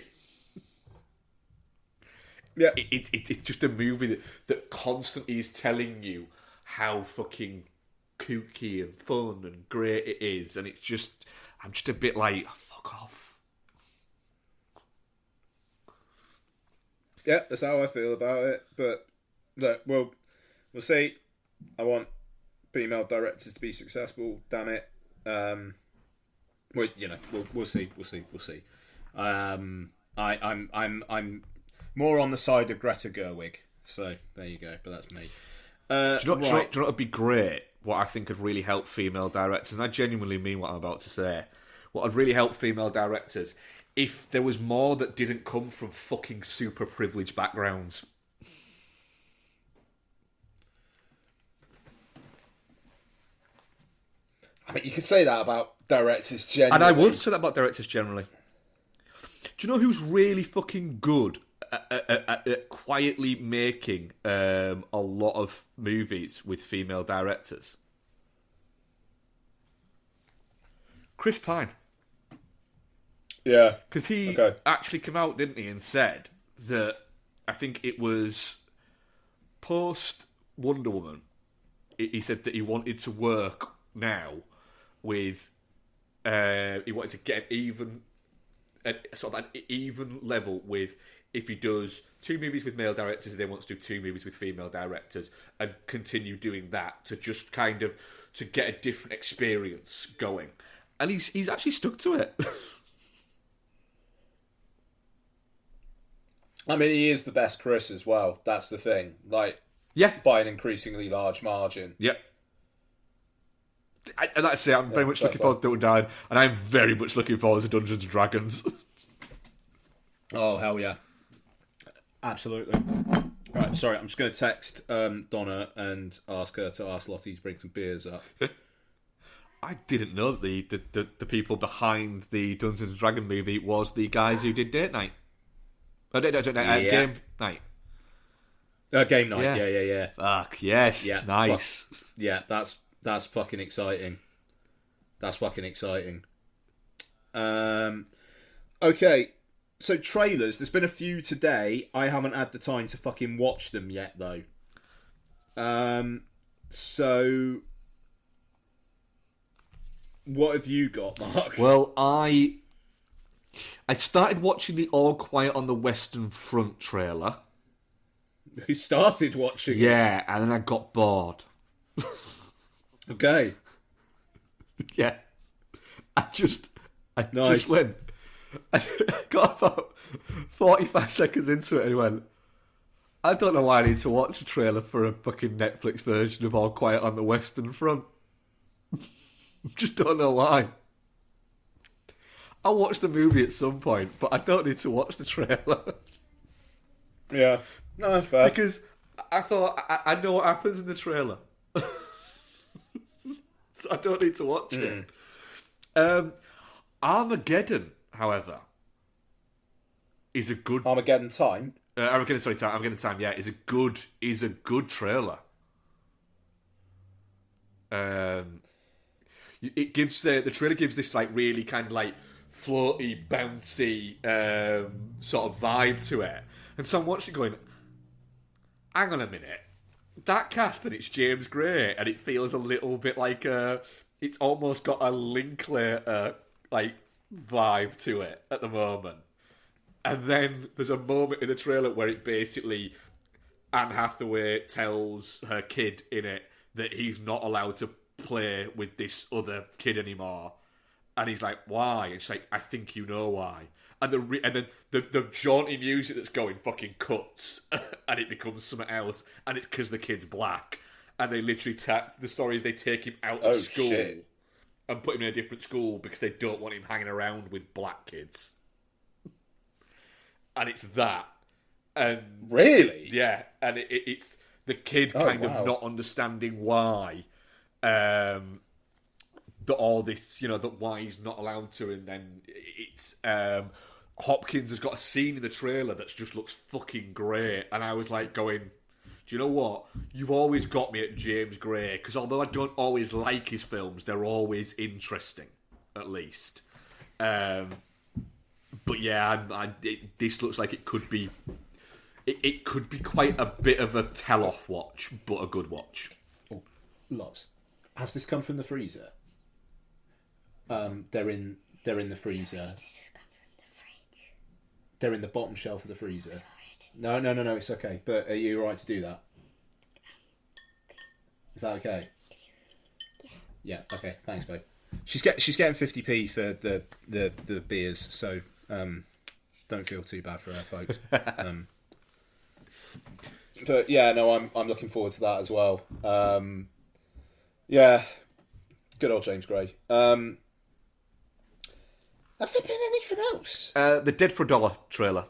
Yeah. It's just a movie that constantly is telling you how fucking kooky and fun and great it is, and it's just... I'm just a bit like, fuck off. Yeah, that's how I feel about it. But look, we'll see. I want female directors to be successful. Damn it. Well, we'll see. I'm more on the side of Greta Gerwig. So there you go. But that's me. Do you know what would be great? What I think could really help female directors, and I genuinely mean what I'm about to say. What would really help female directors if there was more that didn't come from fucking super privileged backgrounds. I mean, you could say that about directors generally. And I would say that about directors generally. Do you know who's really fucking good at quietly making a lot of movies with female directors? Chris Pine. Yeah. Because he actually came out, didn't he, and said that, I think it was post Wonder Woman, he said that he wanted to work now with, he wanted to get sort of an even level with, if he does 2 movies with male directors, he then wants to do 2 movies with female directors, and continue doing that to just kind of, to get a different experience going. And he's actually stuck to it. I mean, he is the best Chris as well. That's the thing. Like, by an increasingly large margin. Yep. And like I say, I'm very much looking forward to Don't Die, and I'm very much looking forward to Dungeons & Dragons. Oh, hell yeah. Absolutely. Right, sorry, I'm just going to text Donna and ask her to ask Lottie to bring some beers up. I didn't know that the people behind the Dungeons & Dragons movie was the guys who did Date Night. Game Night. Game night. Yeah. Fuck yes. Yeah. Nice. Yeah, that's fucking exciting. That's fucking exciting. Okay, so trailers. There's been a few today. I haven't had the time to fucking watch them yet, though. So what have you got, Mark? Well, I started watching the All Quiet on the Western Front trailer. Who started watching it? Yeah, and then I got bored. Okay. Yeah. I just Nice. went. I got about 45 seconds into it and went, I don't know why I need to watch a trailer for a fucking Netflix version of All Quiet on the Western Front. Just don't know why. I'll watch the movie at some point, but I don't need to watch the trailer. Yeah. No, that's fair. Because I thought, I know what happens in the trailer. So I don't need to watch it. Armageddon, however, is a good... Armageddon Time? Armageddon Time, yeah, is a good trailer. It gives the trailer gives this like really kind of like floaty, bouncy sort of vibe to it, and so I'm watching it going, hang on a minute, that cast and it's James Gray, and it feels a little bit like it's almost got a Linklater like vibe to it at the moment. And then there's a moment in the trailer where it basically, Anne Hathaway tells her kid in it that he's not allowed to play with this other kid anymore. And he's like, why? And she's like, I think you know why. And then the jaunty music that's going fucking cuts and it becomes something else. And it's because the kid's black. And they literally the story is they take him out of school shit. and put him in a different school because they don't want him hanging around with black kids. And it's that. And Really? yeah, and it's the kid kind of not understanding why that all this, that why he's not allowed to, and then it's Hopkins has got a scene in the trailer that just looks fucking great, and I was like going, do you know what? You've always got me at James Gray, because although I don't always like his films, they're always interesting, at least. But yeah, this looks like it could be. It could be quite a bit of a tell-off watch, but a good watch. Oh, lots. Has this come from the freezer? They're in the freezer. This has come from the fridge. They're in the bottom shelf of the freezer. Sorry, I didn't. No, it's okay. But are you alright to do that? Is that okay? Yeah. Okay. Thanks, babe. She's getting 50p for the beers, so don't feel too bad for her, folks. But yeah, no, I'm looking forward to that as well. Yeah, good old James Gray. Has there been anything else? The Dead for a Dollar trailer.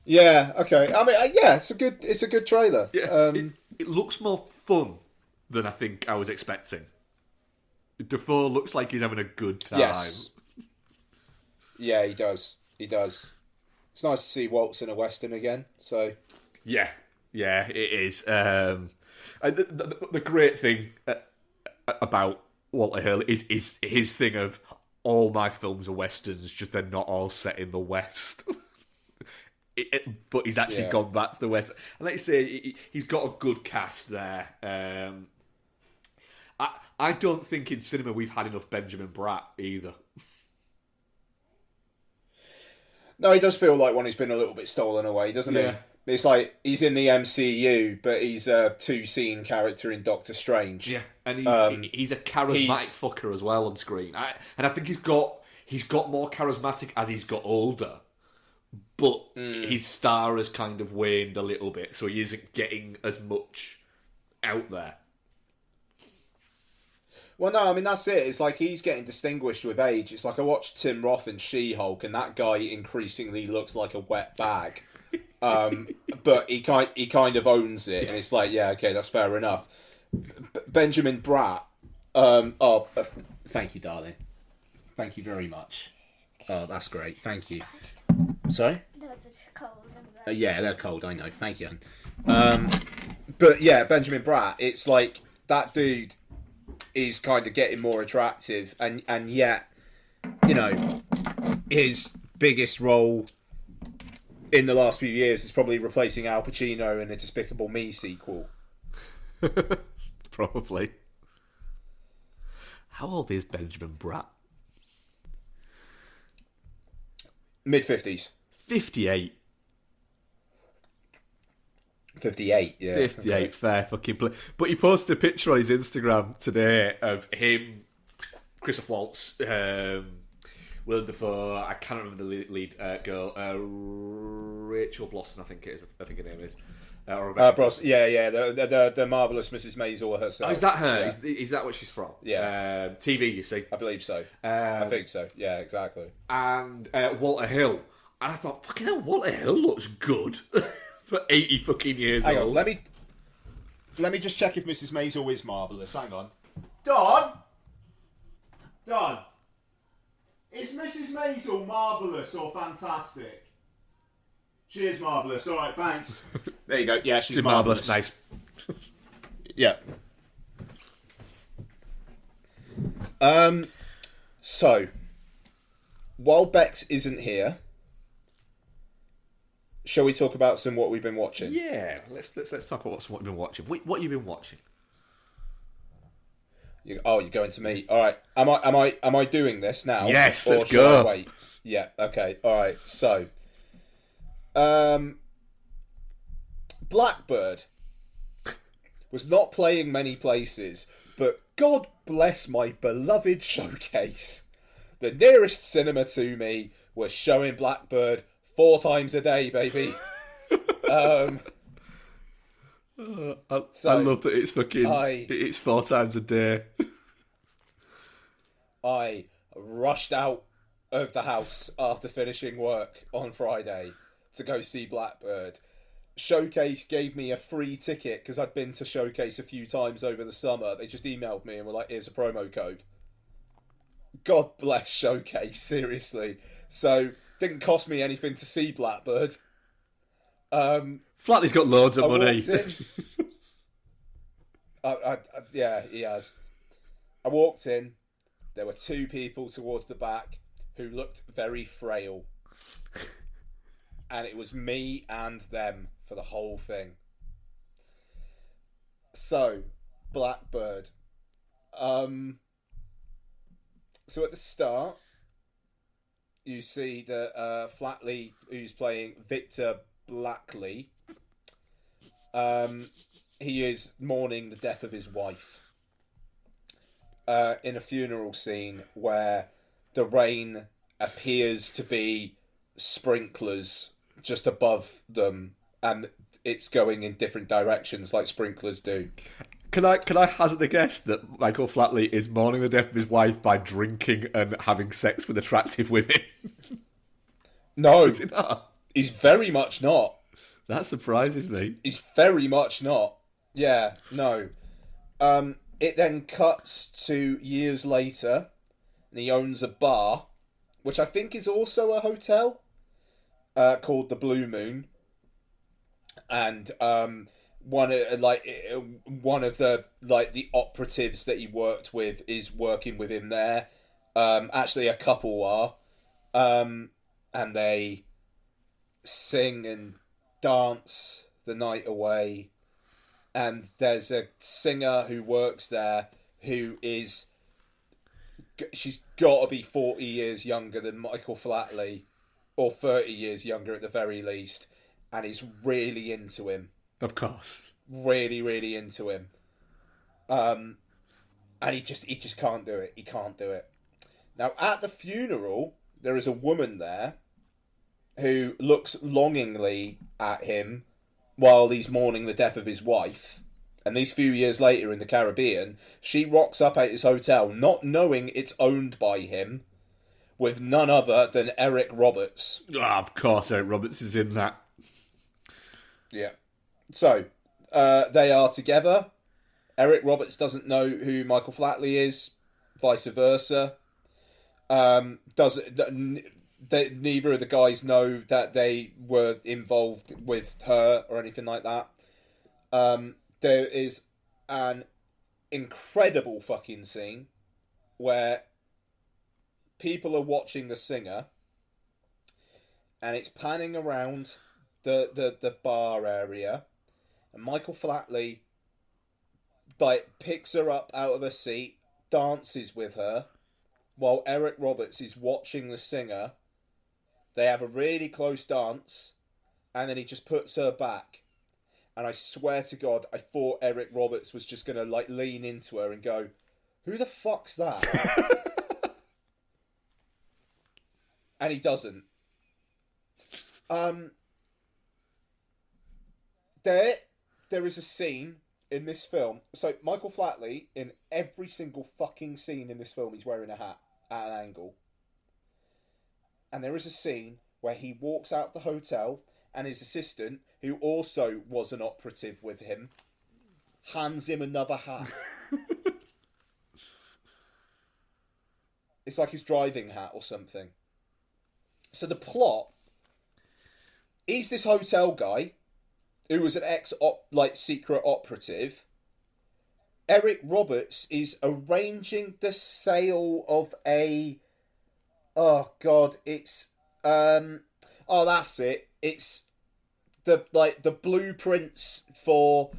Yeah. Okay. I mean, yeah, it's a good trailer. Yeah, it looks more fun than I think I was expecting. Defoe looks like he's having a good time. Yes. Yeah, he does. It's nice to see Waltz in a Western again. So. Yeah, it is. The great thing about Walter Hill is his thing of all my films are Westerns, just they're not all set in the West. But he's actually gone back to the West. And like you say, he's got a good cast there. I don't think in cinema we've had enough Benjamin Bratt either. No, he does feel like one who's been a little bit stolen away, doesn't he? It's like he's in the MCU, but he's a two-scene character in Doctor Strange. Yeah, and he's a charismatic fucker as well on screen. And I think he's got more charismatic as he's got older, but his star has kind of waned a little bit, so he isn't getting as much out there. Well, no, I mean, that's it. It's like he's getting distinguished with age. It's like I watched Tim Roth in She-Hulk, and that guy increasingly looks like a wet bag. But he kind of owns it, and it's like, yeah, okay, that's fair enough. Benjamin Bratt. Thank you, darling. Thank you very much. Oh, that's great. Thank you. Sorry? No, it's just cold. I'm Yeah, they're cold. I know. Thank you. But yeah, Benjamin Bratt. It's like that dude is kind of getting more attractive, and yet, you know, his biggest role in the last few years is probably replacing Al Pacino in a Despicable Me sequel. Probably. How old is Benjamin Bratt? Mid-50s. 58. 58, yeah. 58, Okay. fair fucking play. But he posted a picture on his Instagram today of him, Christoph Waltz, Willem Dafoe, I can't remember the lead girl, Rachel Blossom, I think her name is. Or Rebecca. Bros, yeah, the marvellous Mrs. Maisel herself. Oh, is that her? Yeah. Is that what she's from? Yeah. TV, you see. I believe so. I think so. Yeah, exactly. And Walter Hill. And I thought, fucking hell, Walter Hill looks good for 80 fucking years Hang old. on, let me just check if Mrs. Maisel is marvellous. Hang on. Don, is Mrs. Maisel marvellous or fantastic? She is marvellous. All right, thanks. There you go. Yeah, she's marvellous. Nice. Yeah. So, while Bex isn't here, shall we talk about what we've been watching? Yeah, let's talk about what you've been watching. What you've been watching? You're going to me. All right. Am I doing this now? Yes, or let's shall go. I wait. Yeah. Okay. All right. So, Blackbird was not playing many places, but God bless my beloved Showcase. The nearest cinema to me was showing Blackbird 4 times a day, baby. I love that it's fucking. It's 4 times a day. I rushed out of the house after finishing work on Friday to go see Blackbird. Showcase gave me a free ticket because I'd been to Showcase a few times over the summer. They just emailed me and were like, here's a promo code. God bless Showcase, seriously. So, didn't cost me anything to see Blackbird. Flatley's got loads of money. Yeah, he has. I walked in. There were 2 people towards the back who looked very frail. And it was me and them for the whole thing. So, Blackbird. So at the start, you see that Flatley, who's playing Victor Blackley, he is mourning the death of his wife. In a funeral scene where the rain appears to be sprinklers just above them, and it's going in different directions like sprinklers do. Can I hazard a guess that Michael Flatley is mourning the death of his wife by drinking and having sex with attractive women? No, Is he not? he's very much not. That surprises me. He's very much not. Yeah, no. It then cuts to years later, and he owns a bar, which I think is also a hotel, called the Blue Moon. And one of the operatives that he worked with is working with him there. Actually, a couple are, and they sing and dance the night away. And there's a singer who works there who is... She's got to be 40 years younger than Michael Flatley, or 30 years younger at the very least, and is really into him. Of course. Really, really into him. And he just can't do it. He can't do it. Now, at the funeral, there is a woman there who looks longingly at him while he's mourning the death of his wife. And these few years later in the Caribbean, she rocks up at his hotel, not knowing it's owned by him, with none other than Eric Roberts. Of course, Eric Roberts is in that. Yeah. So, they are together. Eric Roberts doesn't know who Michael Flatley is, vice versa. neither of the guys know that they were involved with her or anything like that. There is an incredible fucking scene where people are watching the singer, and it's panning around the bar area, and Michael Flatley picks her up out of her seat, dances with her, while Eric Roberts is watching the singer. They have a really close dance, and then he just puts her back. And I swear to God, I thought Eric Roberts was just going to lean into her and go, "Who the fuck's that?" And he doesn't. There is a scene in this film. So Michael Flatley, in every single fucking scene in this film, he's wearing a hat at an angle. And there is a scene where he walks out of the hotel, and his assistant, who also was an operative with him, hands him another hat. It's like his driving hat or something. So the plot is this hotel guy who was an secret operative. Eric Roberts is arranging the sale of a... Oh God, it's that's it. It's the blueprints for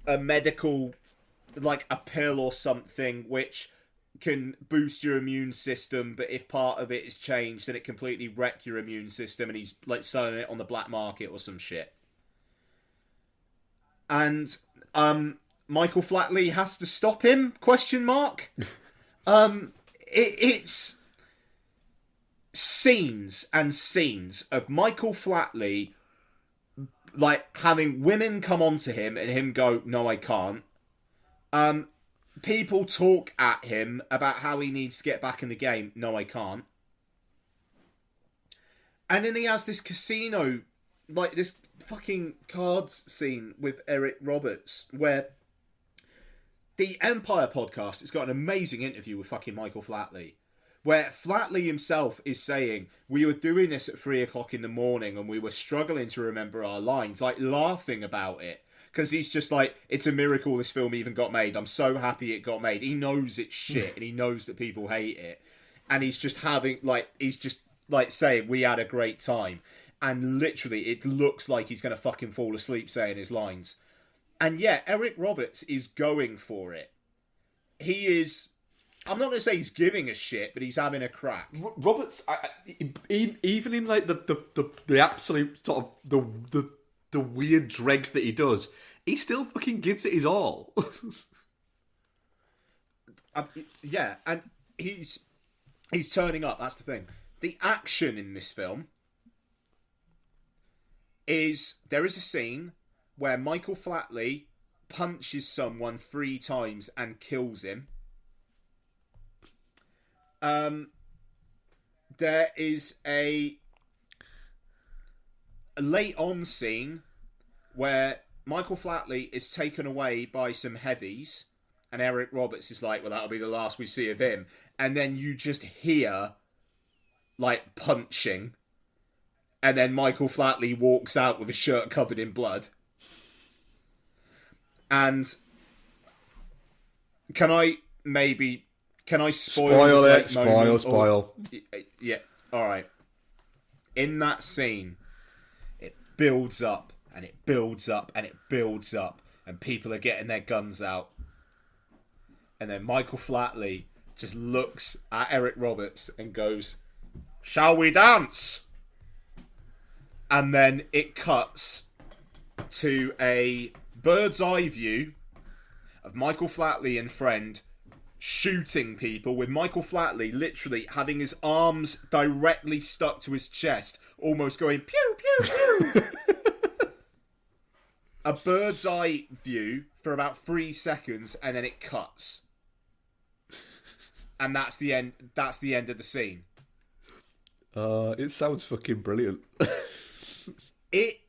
a medical, a pill or something, which can boost your immune system, but if part of it is changed, then it completely wreck your immune system, and he's selling it on the black market or some shit. And Michael Flatley has to stop him? ? It's scenes and scenes of Michael Flatley having women come onto him and him go, "No, I can't." People talk at him about how he needs to get back in the game. "No, I can't." And then he has this casino, this fucking cards scene with Eric Roberts, where the Empire podcast has got an amazing interview with fucking Michael Flatley, where Flatley himself is saying, "We were doing this at 3 o'clock in the morning and we were struggling to remember our lines," laughing about it. Because he's just it's a miracle this film even got made. I'm so happy it got made. He knows it's shit and he knows that people hate it. And he's just having, saying, "We had a great time." And literally, it looks like he's going to fucking fall asleep saying his lines. And yeah, Eric Roberts is going for it. He is... I'm not going to say he's giving a shit, but he's having a crack. Roberts, even in the absolute sort of the weird dregs that he does, he still fucking gives it his all. Yeah, and he's turning up. That's the thing. The action in this film is there is a scene where Michael Flatley punches someone 3 times and kills him. There is a late on scene where Michael Flatley is taken away by some heavies, and Eric Roberts is like, "Well, that'll be the last we see of him." And then you just hear punching, and then Michael Flatley walks out with his shirt covered in blood. And can I spoil it? Spoil. Yeah, alright. In that scene, it builds up, and it builds up, and it builds up, and people are getting their guns out. And then Michael Flatley just looks at Eric Roberts and goes, "Shall we dance?" And then it cuts to a bird's eye view of Michael Flatley and friend shooting people, with Michael Flatley literally having his arms directly stuck to his chest, almost going pew pew pew. A bird's eye view for about 3 seconds, and then it cuts, and that's the end. That's the end of the scene. It sounds fucking brilliant. The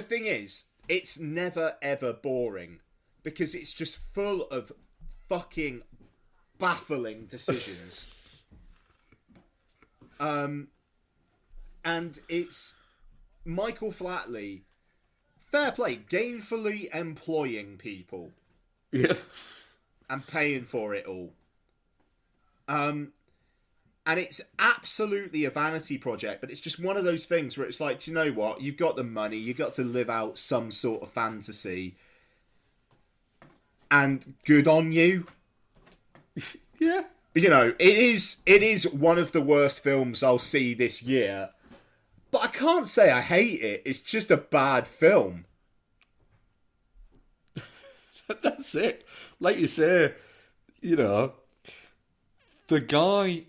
thing is, it's never ever boring, because it's just full of fucking baffling decisions. and it's Michael Flatley, fair play, gainfully employing people. Yeah. And paying for it all. And it's absolutely a vanity project, but it's just one of those things where it's like, do you know what? You've got the money, you've got to live out some sort of fantasy. And good on you. Yeah. You know, it is one of the worst films I'll see this year. But I can't say I hate it. It's just a bad film. That's it. Like you say, you know, the guy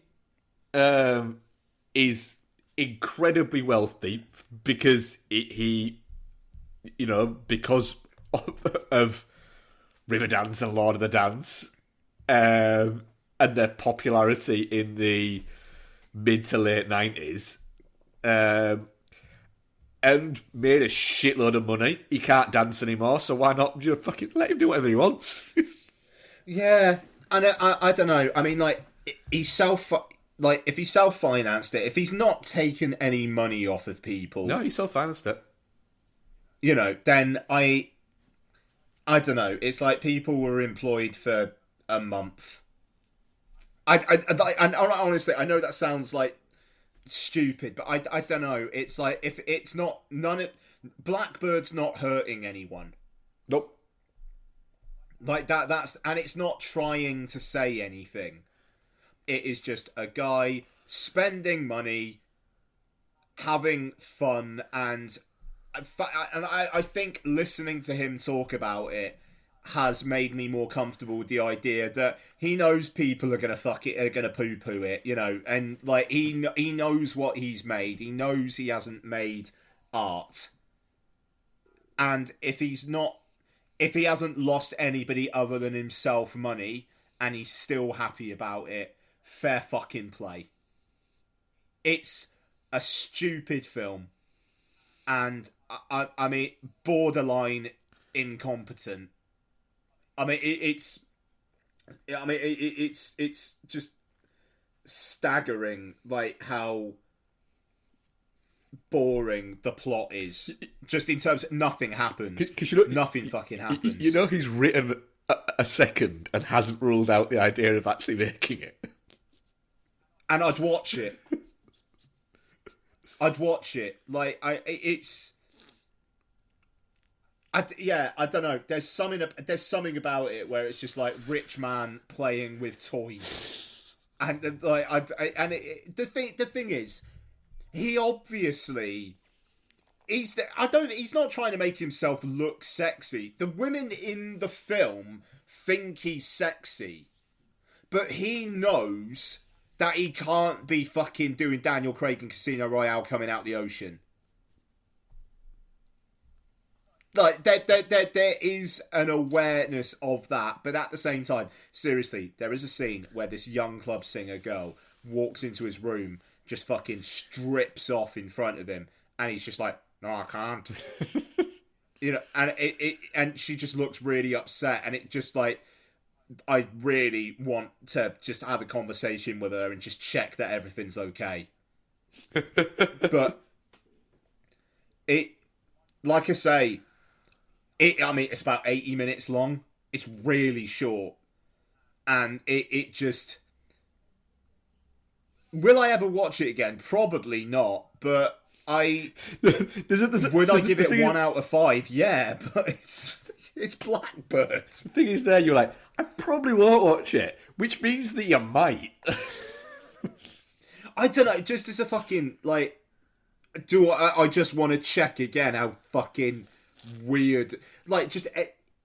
is incredibly wealthy because he, you know, because of Riverdance and Lord of the Dance, and their popularity in the mid to late 90s, and made a shitload of money. He can't dance anymore, so why not just fucking let him do whatever he wants? Yeah, and I don't know. I mean, like, if he self-financed it, if he's not taken any money off of people, No, he self-financed it. you know, then I don't know. It's like people were employed for a month. And honestly, I know that sounds like stupid, but I don't know. It's like, if it's not, Blackbird's not hurting anyone. Nope. Like that's, and it's not trying to say anything. It is just a guy spending money, having fun, and I think listening to him talk about it has made me more comfortable with the idea that he knows people are gonna fuck it, are gonna poo-poo it, you know, and like he knows what he's made. He knows he hasn't made art, and if he hasn't lost anybody other than himself money, and he's still happy about it, fair fucking play. It's a stupid film, and I mean, borderline incompetent. I mean, it's just staggering, like, how boring the plot is. Just in terms of nothing happens. 'Cause you know, nothing fucking happens. You know he's written a second and hasn't ruled out the idea of actually making it. And I'd watch it. I'd watch it. Like, I don't know. There's something about it where it's just like rich man playing with toys, and like the thing is, he obviously he's not trying to make himself look sexy. The women in the film think he's sexy, but he knows that he can't be fucking doing Daniel Craig in Casino Royale coming out the ocean. Like, there is an awareness of that, but at the same time, seriously, there is a scene where this young club singer girl walks into his room, just fucking strips off in front of him, and he's just like, no, I can't. You know, and and she just looks really upset, and it just like, I really want to just have a conversation with her and just check that everything's okay. But like I say, it's about 80 minutes long. It's really short. And it just... Will I ever watch it again? Probably not. But would I give it 1 out of 5? Yeah, but it's Blackbird. The thing is there, you're like, I probably won't watch it, which means that you might. I don't know, just as a fucking, like... I just want to check again how fucking weird, like, just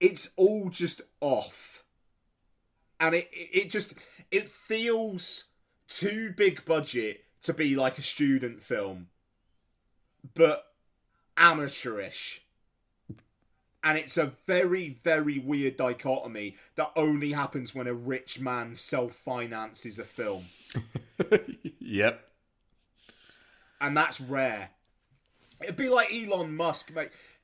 it's all just off, and it feels too big budget to be like a student film, but amateurish, and it's a very, very weird dichotomy that only happens when a rich man self-finances a film. Yep. And that's rare. It'd be like Elon Musk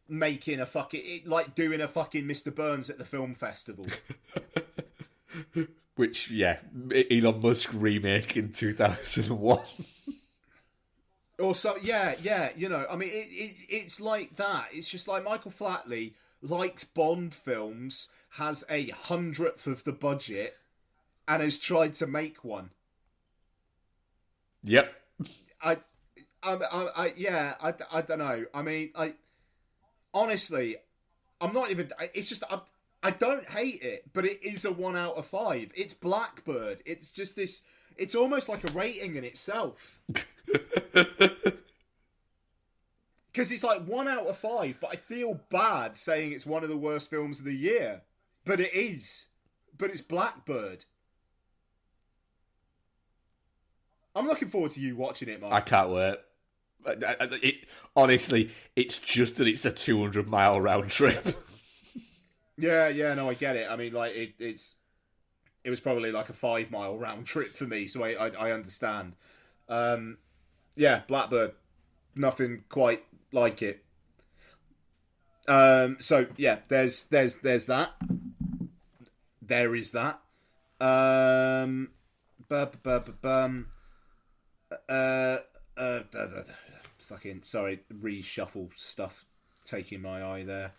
making a fucking... like doing a fucking Mr. Burns at the film festival. Which, yeah, Elon Musk remake in 2001. Or so, yeah. You know, I mean, it's like that. It's just like Michael Flatley likes Bond films, has 100th of the budget, and has tried to make one. Yep. I don't know. I mean, honestly, I'm not even. It's just I don't hate it, but it is a 1 out of 5. It's Blackbird. It's just this. It's almost like a rating in itself. Because it's like 1 out of 5, but I feel bad saying it's one of the worst films of the year. But it is. But it's Blackbird. I'm looking forward to you watching it, Mark. I can't wait. Honestly, it's just that it's a 200-mile round trip. Yeah, no, I get it. I mean, like, it was probably like a 5-mile round trip for me, so I understand. Yeah, Blackbird. Nothing quite like it. So yeah, there's that. There is that. Fucking sorry, reshuffle stuff taking my eye there.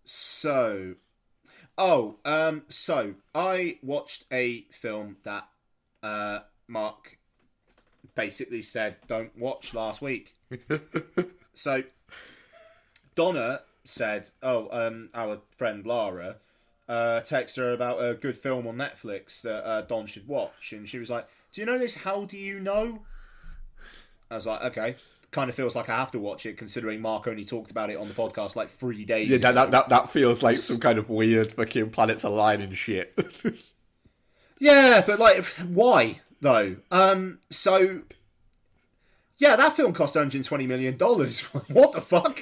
So I watched a film that Mark basically said don't watch last week. So Donna said, our friend Lara texted her about a good film on Netflix that Don should watch, and she was like, do you know this? How do you know? I was like, okay. Kind of feels like I have to watch it, considering Mark only talked about it on the podcast like 3 days ago. That feels like some kind of weird fucking planets aligning shit. Yeah, but like, why though? So yeah, that film cost $120 million. What the fuck?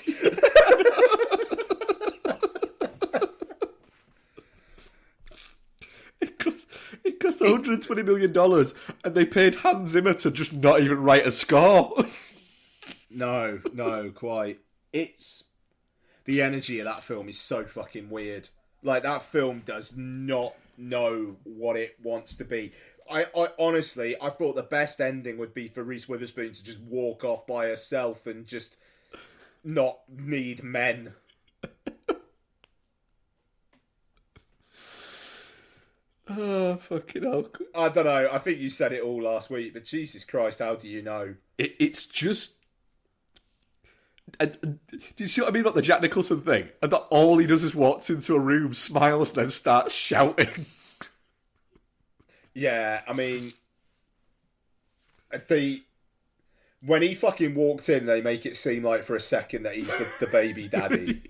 It cost $120 million, and they paid Hans Zimmer to just not even write a score. No, quite. It's the energy of that film is so fucking weird. Like, that film does not know what it wants to be. I honestly, I thought the best ending would be for Reese Witherspoon to just walk off by herself and just not need men. Oh, fucking hell. I don't know. I think you said it all last week, but Jesus Christ, how do you know? It's just... do you see what I mean about the Jack Nicholson thing? And that all he does is walks into a room, smiles, and then starts shouting. Yeah, I mean, when he fucking walked in, they make it seem like for a second that he's the baby daddy.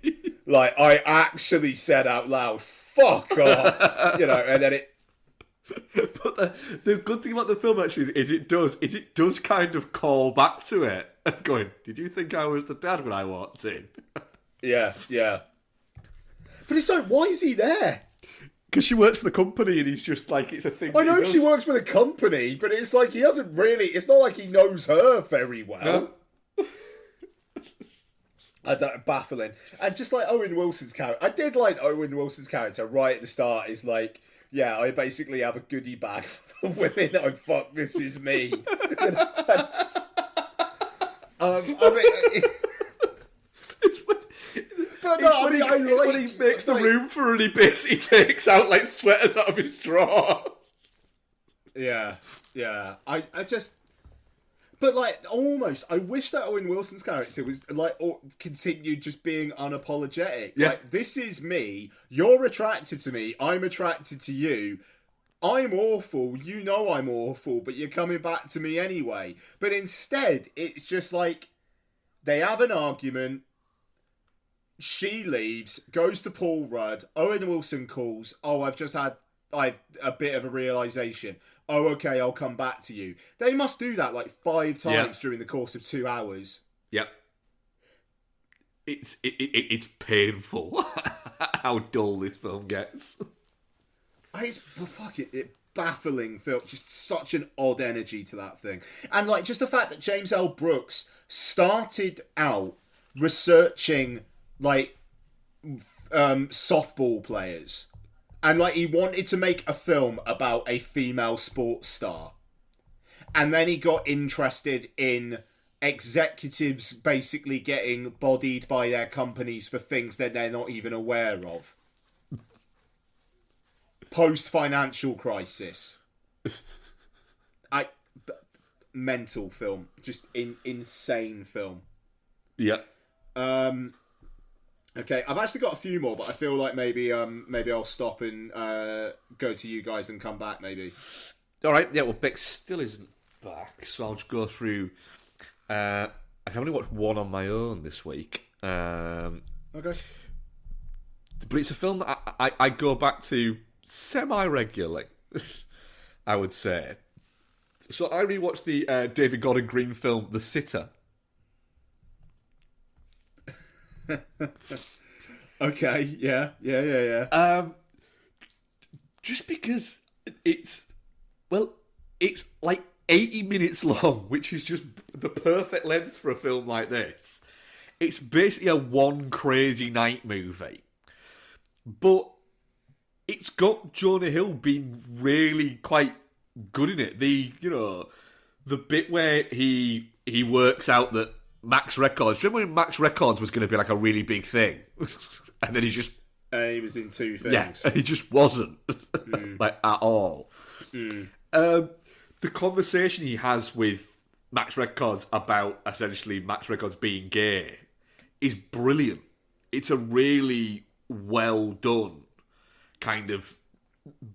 Like, I actually said out loud, "Fuck off," you know, and then it. But the good thing about the film actually is it does kind of call back to it and going, "Did you think I was the dad when I walked in?" Yeah. But it's like, why is he there? Because she works for the company and he's just like, it's a thing. I know she works for the company, but it's like he doesn't really. It's not like he knows her very well. No? Baffling. And just like Owen Wilson's character, I did like Owen Wilson's character right at the start. Is like, yeah, I basically have a goodie bag for the women I fuck. This is me. I mean. But no, when he makes the room for any piss, he takes out like sweaters out of his drawer. Yeah. I just, but like almost, I wish that Owen Wilson's character was like or continued just being unapologetic. Yeah. Like, this is me. You're attracted to me. I'm attracted to you. I'm awful. You know I'm awful, but you're coming back to me anyway. But instead, it's just like they have an argument. She leaves, goes to Paul Rudd. Owen Wilson calls. Oh, I've a bit of a realisation. Oh, okay, I'll come back to you. They must do that like 5 times during the course of 2 hours. Yep. It's painful how dull this film gets. It's baffling film. Just such an odd energy to that thing. And like just the fact that James L. Brooks started out researching like softball players, and like he wanted to make a film about a female sports star, and then he got interested in executives basically getting bodied by their companies for things that they're not even aware of. Post-financial crisis. Mental film. Just insane film. Yeah. Okay, I've actually got a few more, but I feel like maybe I'll stop and go to you guys and come back, maybe. All right, yeah, well, Beck still isn't back, so I'll just go through... I can only watch one on my own this week. Okay. But it's a film that I go back to semi-regularly, I would say. So I rewatched the David Gordon Green film, The Sitter. Okay, yeah. Just because it's like 80 minutes long, which is just the perfect length for a film like this. It's basically a one crazy night movie. But it's got Jonah Hill being really quite good in it. The bit where he works out that Max Records... Do you remember when Max Records was going to be like a really big thing? And then he just... he was in two things. Yeah, and he just wasn't. Like, at all. The conversation he has with Max Records about essentially Max Records being gay is brilliant. It's a really well done kind of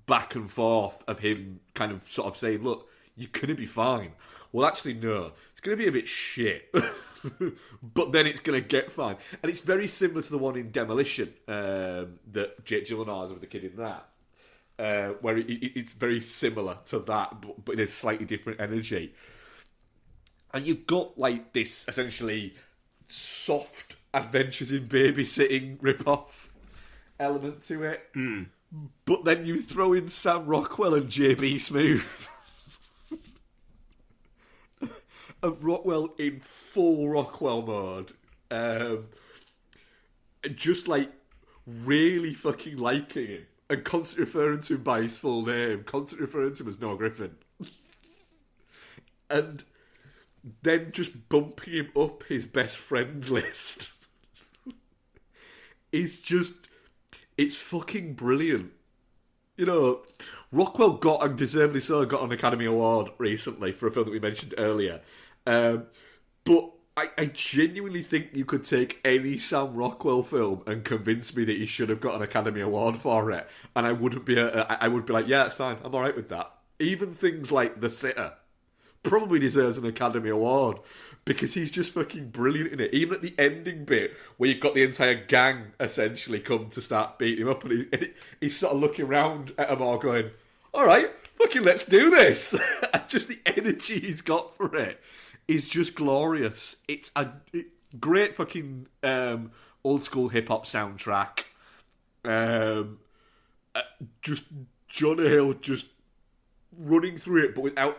back and forth of him kind of sort of saying, look, you're going to be fine. Well, actually, no. It's going to be a bit shit. But then it's going to get fine. And it's very similar to the one in Demolition that Jake Gyllenhaal has with the kid in that. Where it's very similar to that, but in a slightly different energy. And you've got like this essentially soft Adventures in Babysitting rip-off element to it. But then you throw in Sam Rockwell and JB Smooth. Of Rockwell in full Rockwell mode. Just like really fucking liking him. And constantly referring to him by his full name. Constantly referring to him as Noah Griffin. And then just bumping him up his best friend list. It's fucking brilliant. You know, Rockwell got, and deservedly so, got an Academy Award recently for a film that we mentioned earlier. But I genuinely think you could take any Sam Rockwell film and convince me that he should have got an Academy Award for it, and I would be like, yeah, it's fine, I'm alright with that. Even things like The Sitter probably deserves an Academy Award because he's just fucking brilliant in it. Even at the ending bit where you've got the entire gang essentially come to start beating him up, and he's sort of looking around at them all going, alright, fucking let's do this. And just the energy he's got for it is just glorious. It's a great fucking old school hip hop soundtrack. Just Jonah Hill just running through it, but without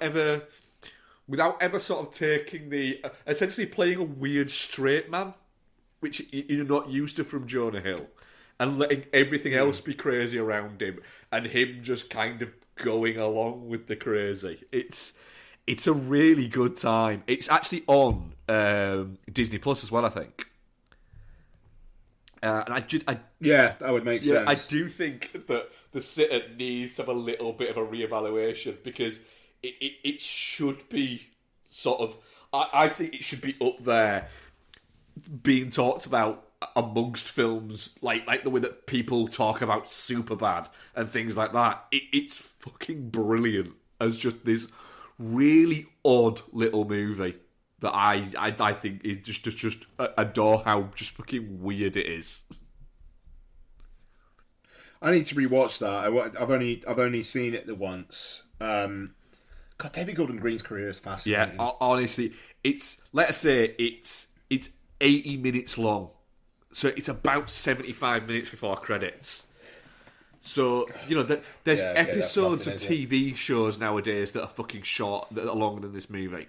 ever sort of taking the essentially playing a weird straight man, which you're not used to from Jonah Hill, and letting everything else be crazy around him, and him just kind of going along with the crazy. It's a really good time. It's actually on Disney Plus as well, I think. And yeah, that would make sense. I do think that The Sitter needs to have a little bit of a reevaluation because it should be sort of... I think it should be up there being talked about amongst films like the way that people talk about Superbad and things like that. It's fucking brilliant as just this really odd little movie that I think is just adore how just fucking weird it is. I need to rewatch that. I've only seen it the once. God, David Gordon Green's career is fascinating. Yeah, honestly, it's 80 minutes long, so it's about 75 minutes before credits. So there's episodes of TV shows nowadays that are fucking short, that are longer than this movie.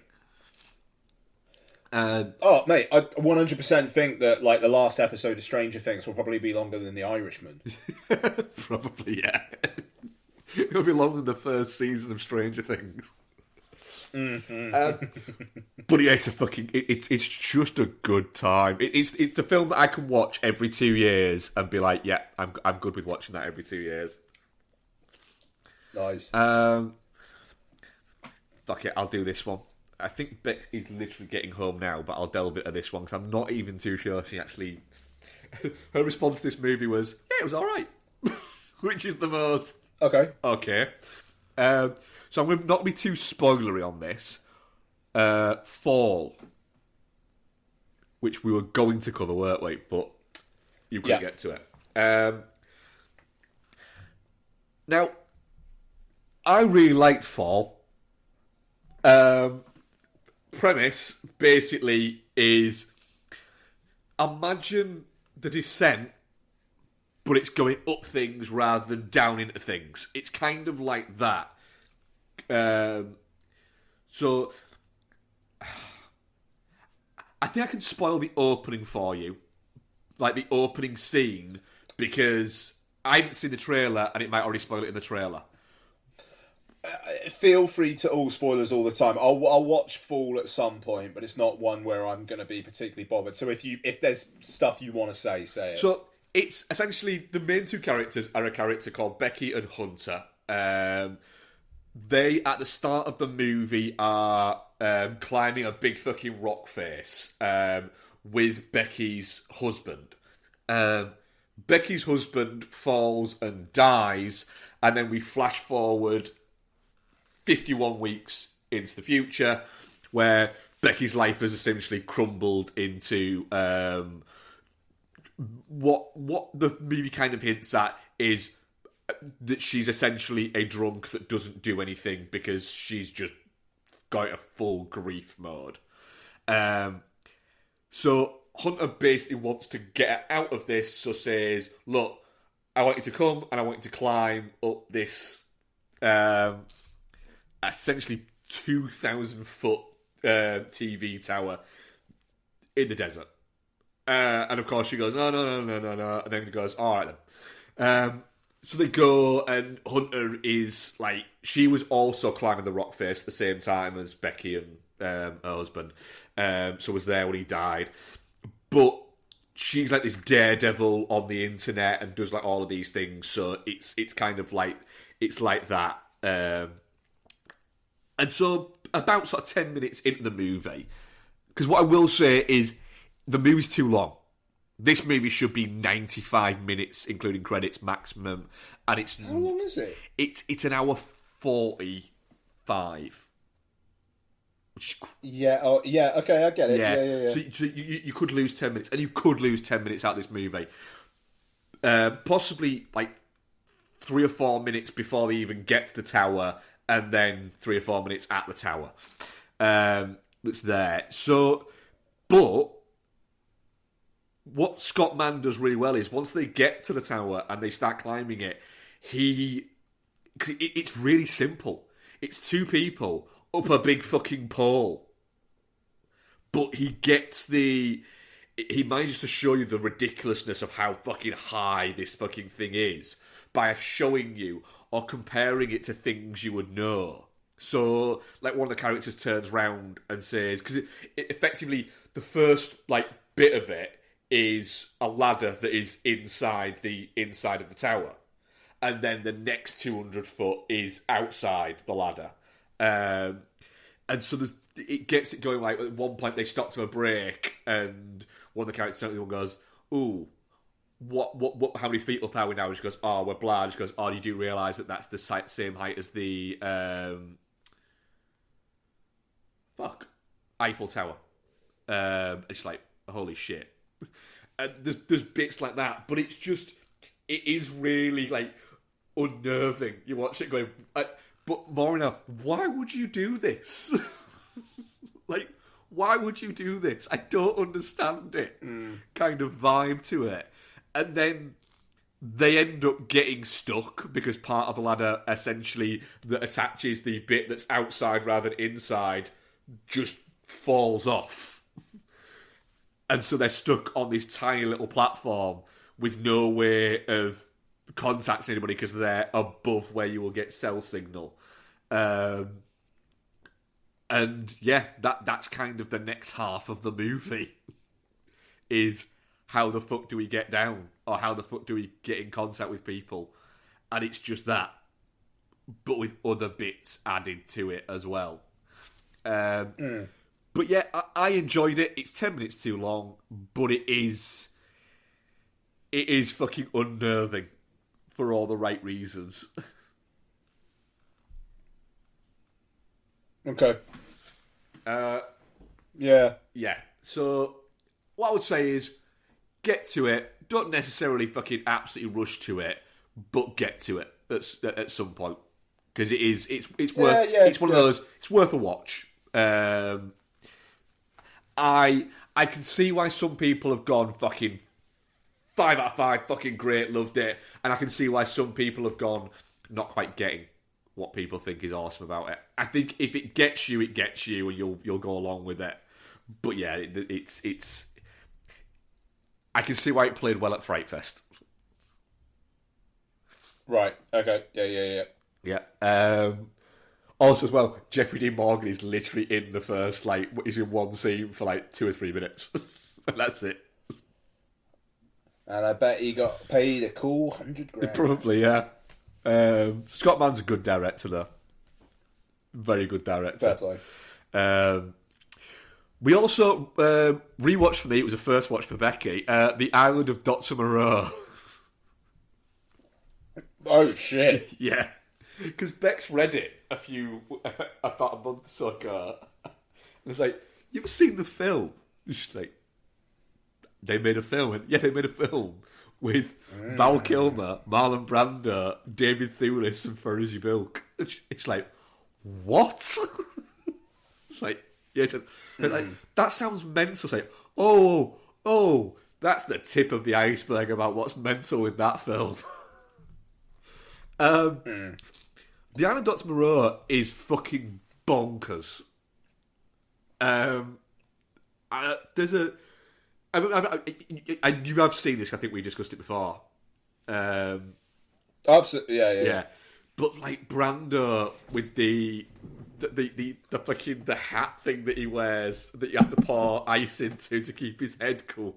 Oh, mate, I 100% think that like the last episode of Stranger Things will probably be longer than The Irishman. Probably, yeah. It'll be longer than the first season of Stranger Things. But yeah, it's a fucking. It's just a good time. It's the film that I can watch every 2 years and be like, yeah, I'm good with watching that every 2 years. Nice. Fuck it, I'll do this one. I think Beck is literally getting home now, but I'll delve into this one because I'm not even too sure she actually. Her response to this movie was, "Yeah, it was all right," which is the most. Okay. So I'm going to not be too spoilery on this. Fall, which we were going to cover, weren't we? But you've got to get to it. Now, I really liked Fall. Premise basically is imagine The Descent, but it's going up things rather than down into things. It's kind of like that. So I think I can spoil the opening for you, like the opening scene, because I haven't seen the trailer and it might already spoil it in the trailer. Feel free to all spoilers all the time. I'll watch Fall at some point, but it's not one where I'm going to be particularly bothered. So if there's stuff you want to say it. So it's essentially the main two characters are a character called Becky and Hunter. They at the start of the movie are climbing a big fucking rock face with Becky's husband. Becky's husband falls and dies, and then we flash forward 51 weeks into the future, where Becky's life has essentially crumbled into what the movie kind of hints at is that she's essentially a drunk that doesn't do anything because she's just got a full grief mode. So Hunter basically wants to get her out of this, so says, look, I want you to come and I want you to climb up this essentially 2,000 foot TV tower in the desert. And of course she goes, no. And then he goes, all right then. So they go, and Hunter is like, she was also climbing the rock face at the same time as Becky and her husband. So was there when he died. But she's like this daredevil on the internet and does like all of these things. So it's kind of like, it's like that. And so about sort of 10 minutes into the movie, because what I will say is the movie's too long. This movie should be 95 minutes, including credits maximum, and it's how long is it? It's an hour 45. Yeah. Oh, yeah. Okay, I get it. Yeah. So you could lose 10 minutes, and you could lose 10 minutes out of this movie. Possibly like 3 or 4 minutes before they even get to the tower, and then 3 or 4 minutes at the tower. That's there. So, but what Scott Mann does really well is once they get to the tower and they start climbing it, it's really simple. It's two people up a big fucking pole. But he manages to show you the ridiculousness of how fucking high this fucking thing is by showing you or comparing it to things you would know. So, like, one of the characters turns round and says, because it effectively, the first, like, bit of it is a ladder that is inside of the tower. And then the next 200 foot is outside the ladder. And so it gets it going, like, at one point they stop to a break, and one of the characters goes, ooh, what, how many feet up are we now? And she goes, oh, we're blah. And she goes, oh, you do realise that that's the same height as the, Eiffel Tower. And she's like, holy shit. And there's bits like that, but it is really, like, unnerving. You watch it going, but Morena, why would you do this? Like, why would you do this? I don't understand it. Kind of vibe to it. And then they end up getting stuck because part of the ladder, essentially, that attaches the bit that's outside rather than inside, just falls off. And so they're stuck on this tiny little platform with no way of contacting anybody because they're above where you will get cell signal. And And yeah, that's kind of the next half of the movie. Is how the fuck do we get down? Or how the fuck do we get in contact with people? And it's just that, but with other bits added to it as well. But yeah, I enjoyed it. It's 10 minutes too long, but it is fucking unnerving for all the right reasons. Okay. Yeah. So what I would say is get to it. Don't necessarily fucking absolutely rush to it, but get to it at some point because it's worth it's one of those. It's worth a watch. I can see why some people have gone fucking 5 out of 5, fucking great, loved it, and I can see why some people have gone not quite getting what people think is awesome about it. I think if it gets you, and you'll go along with it. But yeah, it's. I can see why it played well at Fright Fest. Right. Okay. Yeah. Also, as well, Jeffrey Dean Morgan is literally in the first, he's in one scene for 2 or 3 minutes. And that's it. And I bet he got paid a cool $100,000. Probably, yeah. Scott Mann's a good director, though. Very good director. Fair play. We also rewatched for me. It was a first watch for Becky. The Island of Dr. Moreau. Oh shit! Yeah, because Bex read it about a month or so ago, and it's like, "You ever seen the film?" And she's like, "They made a film." And, yeah, they made a film with Val Kilmer, Marlon Brando, David Thewlis, and Feruzi Bilk. It's like, what? It's like, yeah, that sounds mental. It's like, oh, that's the tip of the iceberg about what's mental with that film. The Island of Dr. Moreau is fucking bonkers. There's a... you have seen this, I think we discussed it before. Absolutely, yeah. But Brando with the fucking the hat thing that he wears that you have to pour ice into to keep his head cool.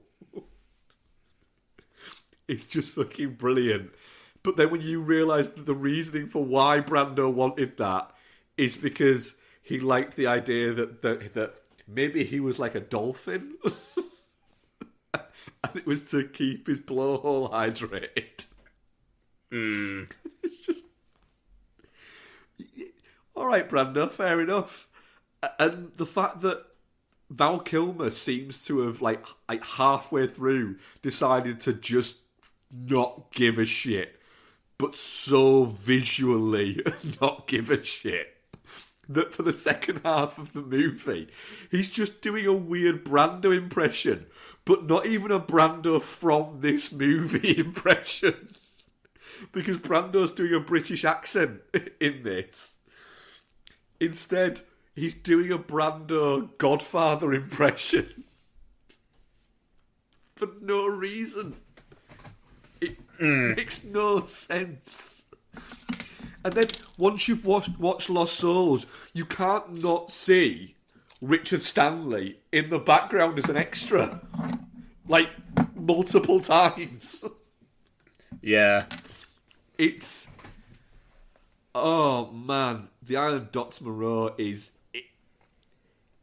It's just fucking brilliant. But then when you realise that the reasoning for why Brando wanted that is because he liked the idea that maybe he was like a dolphin. And it was to keep his blowhole hydrated. It's just... Alright, Brando, fair enough. And the fact that Val Kilmer seems to have, halfway through, decided to just not give a shit, but so visually not give a shit, that for the second half of the movie, he's just doing a weird Brando impression, but not even a Brando from this movie impression. Because Brando's doing a British accent in this. Instead, he's doing a Brando Godfather impression. For no reason. It makes no sense. And then, once you've watched Lost Souls, you can't not see Richard Stanley in the background as an extra. Multiple times. Yeah. It's... Oh, man. The Island of Dr. Moreau is...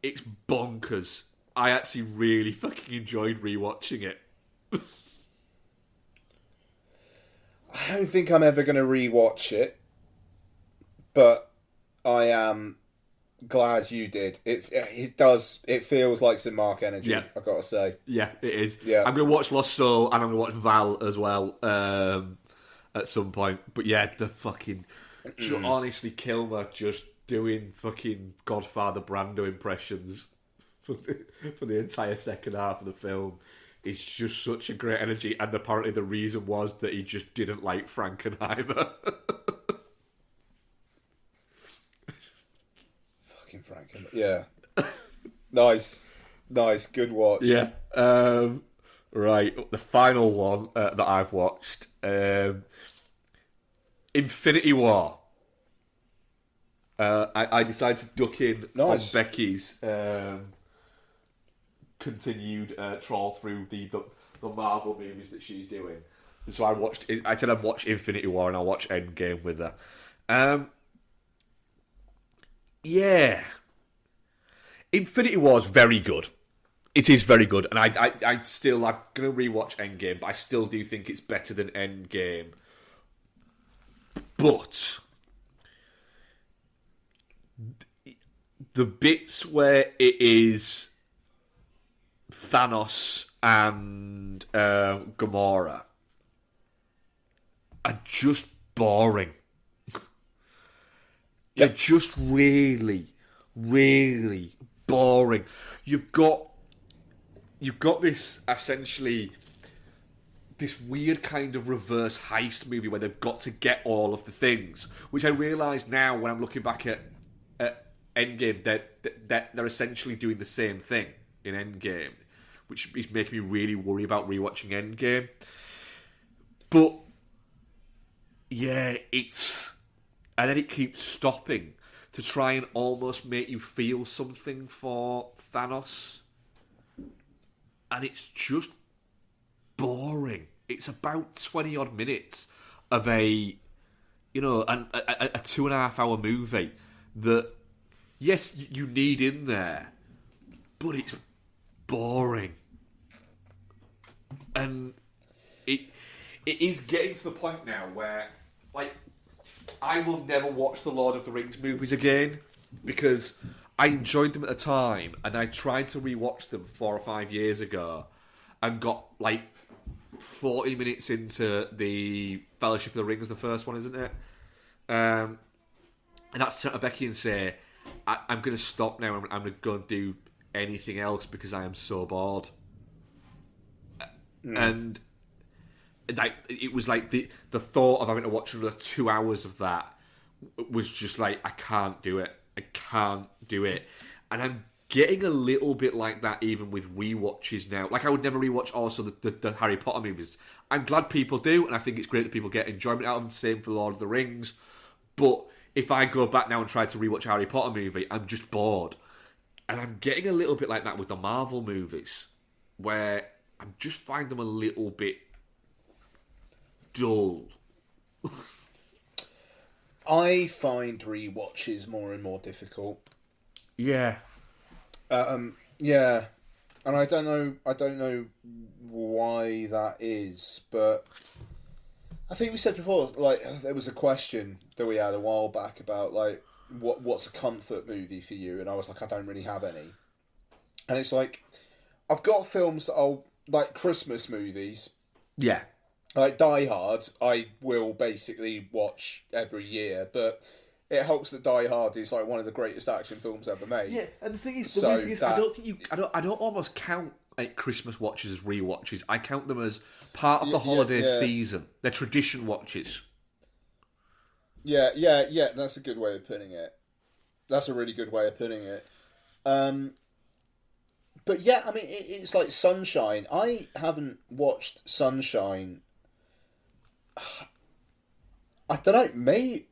It's bonkers. I actually really fucking enjoyed rewatching it. I don't think I'm ever going to rewatch it, but I am glad you did. It does. It feels like St. Mark energy. Yeah. I've got to say. Yeah, it is. Yeah. I'm going to watch Lost Soul and I'm going to watch Val as well at some point. But yeah, the fucking... honestly, Kilmer just doing fucking Godfather Brando impressions for the entire second half of the film is just such a great energy. And apparently the reason was that he just didn't like Frankenheimer. Fucking Frankenheimer. Yeah. Nice. Good watch. Yeah. Right. The final one that I've watched. Infinity War. I decided to duck in Nice. on Becky's continued trawl through the Marvel movies that she's doing. So I said I'd watch Infinity War and I'll watch Endgame with her. Yeah. Infinity War is very good. It is very good, and I'm going to rewatch Endgame, but I still do think it's better than Endgame. But the bits where it is Thanos and Gamora are just boring. They're just really, really boring. You've got this essentially this weird kind of reverse heist movie where they've got to get all of the things, which I realise now when I'm looking back at Endgame that they're essentially doing the same thing in Endgame, which is making me really worry about rewatching Endgame. But yeah, and then it keeps stopping to try and almost make you feel something for Thanos. And it's just boring. It's about 20 odd minutes of a 2.5 hour movie that, yes, you need in there, but it's boring. And it is getting to the point now where, like, I will never watch the Lord of the Rings movies again because I enjoyed them at the time, and I tried to rewatch them 4 or 5 years ago, and got like 40 minutes into the Fellowship of the Ring, is the first one, isn't it? And that's to Becky and say, I'm going to stop now. I'm going to go and do anything else because I am so bored. And like it was like the thought of having to watch another 2 hours of that was just like, I can't do it. I can't do it. And I'm getting a little bit like that even with rewatches now. Like, I would never rewatch also the Harry Potter movies. I'm glad people do, and I think it's great that people get enjoyment out of them. Same for Lord of the Rings. But if I go back now and try to rewatch a Harry Potter movie, I'm just bored. And I'm getting a little bit like that with the Marvel movies, where I just find them a little bit dull. I find rewatches more and more difficult. Yeah. Yeah, and I don't know why that is, but I think we said before, like, there was a question that we had a while back about, like, what's a comfort movie for you, and I was like, I don't really have any. And it's like, I've got films that I'll, like, Christmas movies. Yeah. Like Die Hard, I will basically watch every year, but it helps that Die Hard is like one of the greatest action films ever made. Yeah, and the thing is, I don't almost count like Christmas watches as rewatches. I count them as part of the holiday season. They're tradition watches. Yeah. That's a good way of putting it. That's a really good way of putting it. But yeah, I mean, it's like Sunshine. I haven't watched Sunshine. I don't know, maybe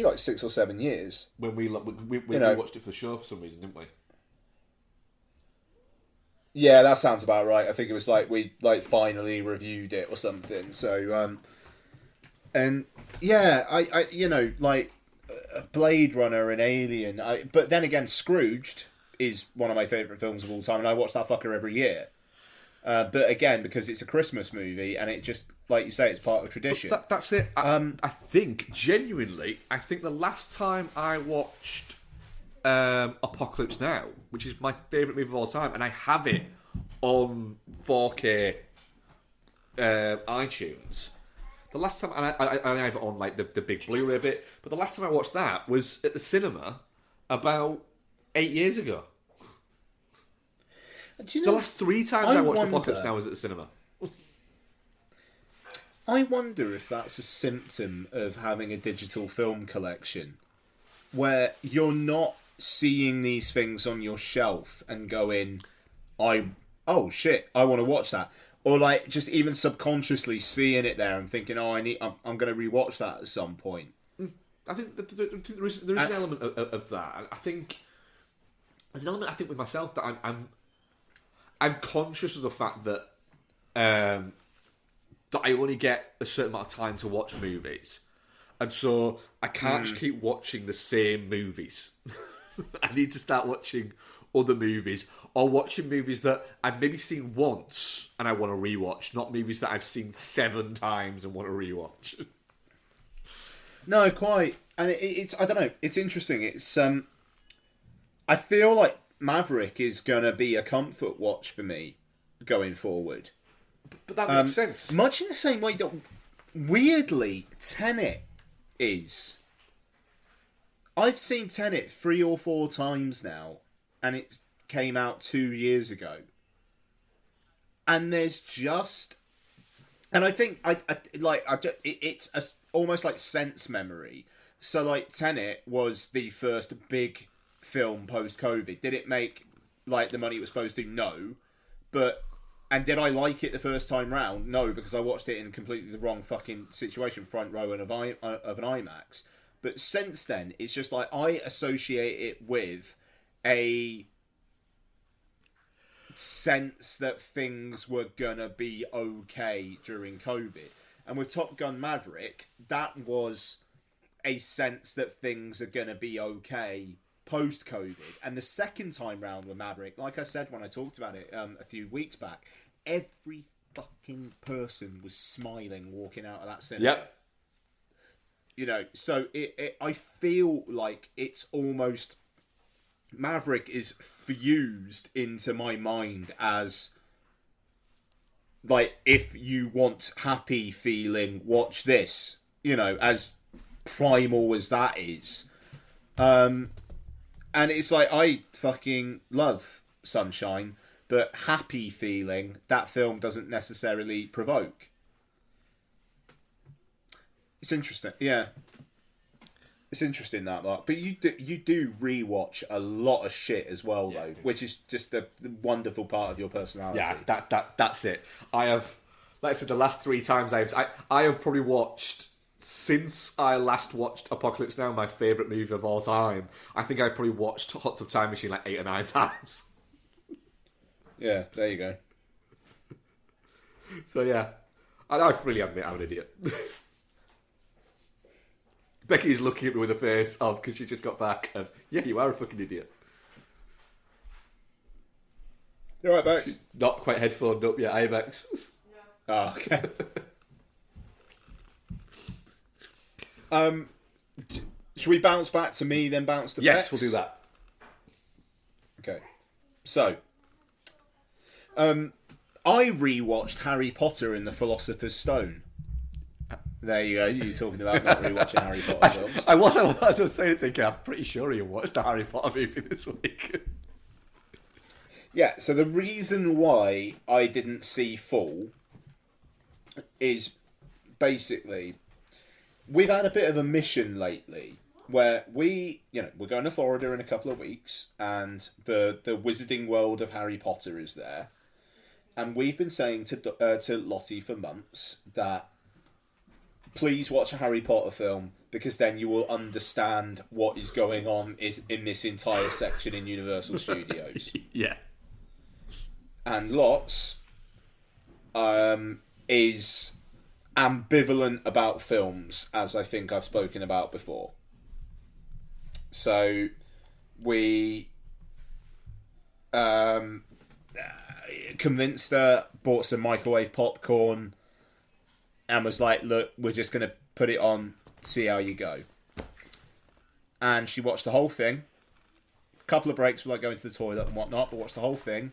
like 6 or 7 years. When we watched it for the show for some reason, didn't we? Yeah, that sounds about right. I think it was like we like finally reviewed it or something. So, and yeah, I like Blade Runner and Alien. But then again, Scrooged is one of my favourite films of all time, and I watch that fucker every year. But again, because it's a Christmas movie, and it just, like you say, it's part of tradition. That's it. I think, genuinely, the last time I watched Apocalypse Now, which is my favourite movie of all time, and I have it on 4K iTunes. The last time, and I have it on like the big Blu-ray bit, but the last time I watched that was at the cinema about 8 years ago. Do you know, the last 3 times I watched Apocalypse Now was at the cinema. I wonder if that's a symptom of having a digital film collection, where you're not seeing these things on your shelf and going, oh shit, I want to watch that. Or like just even subconsciously seeing it there and thinking, I'm going to rewatch that at some point. I think there is an element of that. I think there's an element. I think with myself that I'm conscious of the fact that that I only get a certain amount of time to watch movies, and so I can't just keep watching the same movies. I need to start watching other movies, or watching movies that I've maybe seen once and I want to rewatch, not movies that I've seen 7 times and want to rewatch. No, quite. And it's I don't know. It's interesting. It's I feel like Maverick is gonna be a comfort watch for me going forward. But that makes sense. Much in the same way that, weirdly, Tenet is. I've seen Tenet 3 or 4 times now, and it came out 2 years ago. And there's just, and I think it's almost like sense memory. So like Tenet was the first big film post COVID. Did it make like the money it was supposed to? No, but. And did I like it the first time round? No, because I watched it in completely the wrong fucking situation, front row of an IMAX. But since then, it's just like I associate it with a sense that things were gonna be okay during COVID. And with Top Gun Maverick, that was a sense that things are gonna be okay post-COVID. And the second time round with Maverick, like I said when I talked about it a few weeks back, every fucking person was smiling walking out of that cinema. Yep. You know, so I feel like it's almost... Maverick is fused into my mind as... like, if you want happy feeling, watch this. You know, as primal as that is. And it's like, I fucking love Sunshine, but happy feeling, that film doesn't necessarily provoke. It's interesting, yeah. It's interesting, that, Mark. But you do rewatch a lot of shit as well, though, which is just the wonderful part of your personality. Yeah, that's it. I have, like I said, the last 3 times I have probably watched... Since I last watched Apocalypse Now, my favourite movie of all time, I think I've probably watched Hot Tub Time Machine like 8 or 9 times. Yeah, there you go. So yeah, I freely admit I'm an idiot. Becky's looking at me with a face of, because she's just got back, of, yeah, you are a fucking idiot. You alright, Bex? She's not quite headphoned up yet, Bex? No. Oh, okay. Should we bounce back to me, then bounce to Yes, Bex? we'll do that. Okay. So, I rewatched Harry Potter and the Philosopher's Stone. There you go. You're talking about not rewatching Harry Potter films. I was saying, thinking, I'm pretty sure you watched a Harry Potter movie this week. Yeah, so the reason why I didn't see full is basically... We've had a bit of a mission lately where we're going to Florida in a couple of weeks, and the Wizarding World of Harry Potter is there. And we've been saying to Lottie for months that please watch a Harry Potter film, because then you will understand what is going on in this entire section in Universal Studios. Yeah. And Lots is... ambivalent about films, as I think I've spoken about before. So we convinced her, bought some microwave popcorn, and was like, look, we're just going to put it on, see how you go. And she watched the whole thing. A couple of breaks were like going to the toilet and whatnot, but watched the whole thing.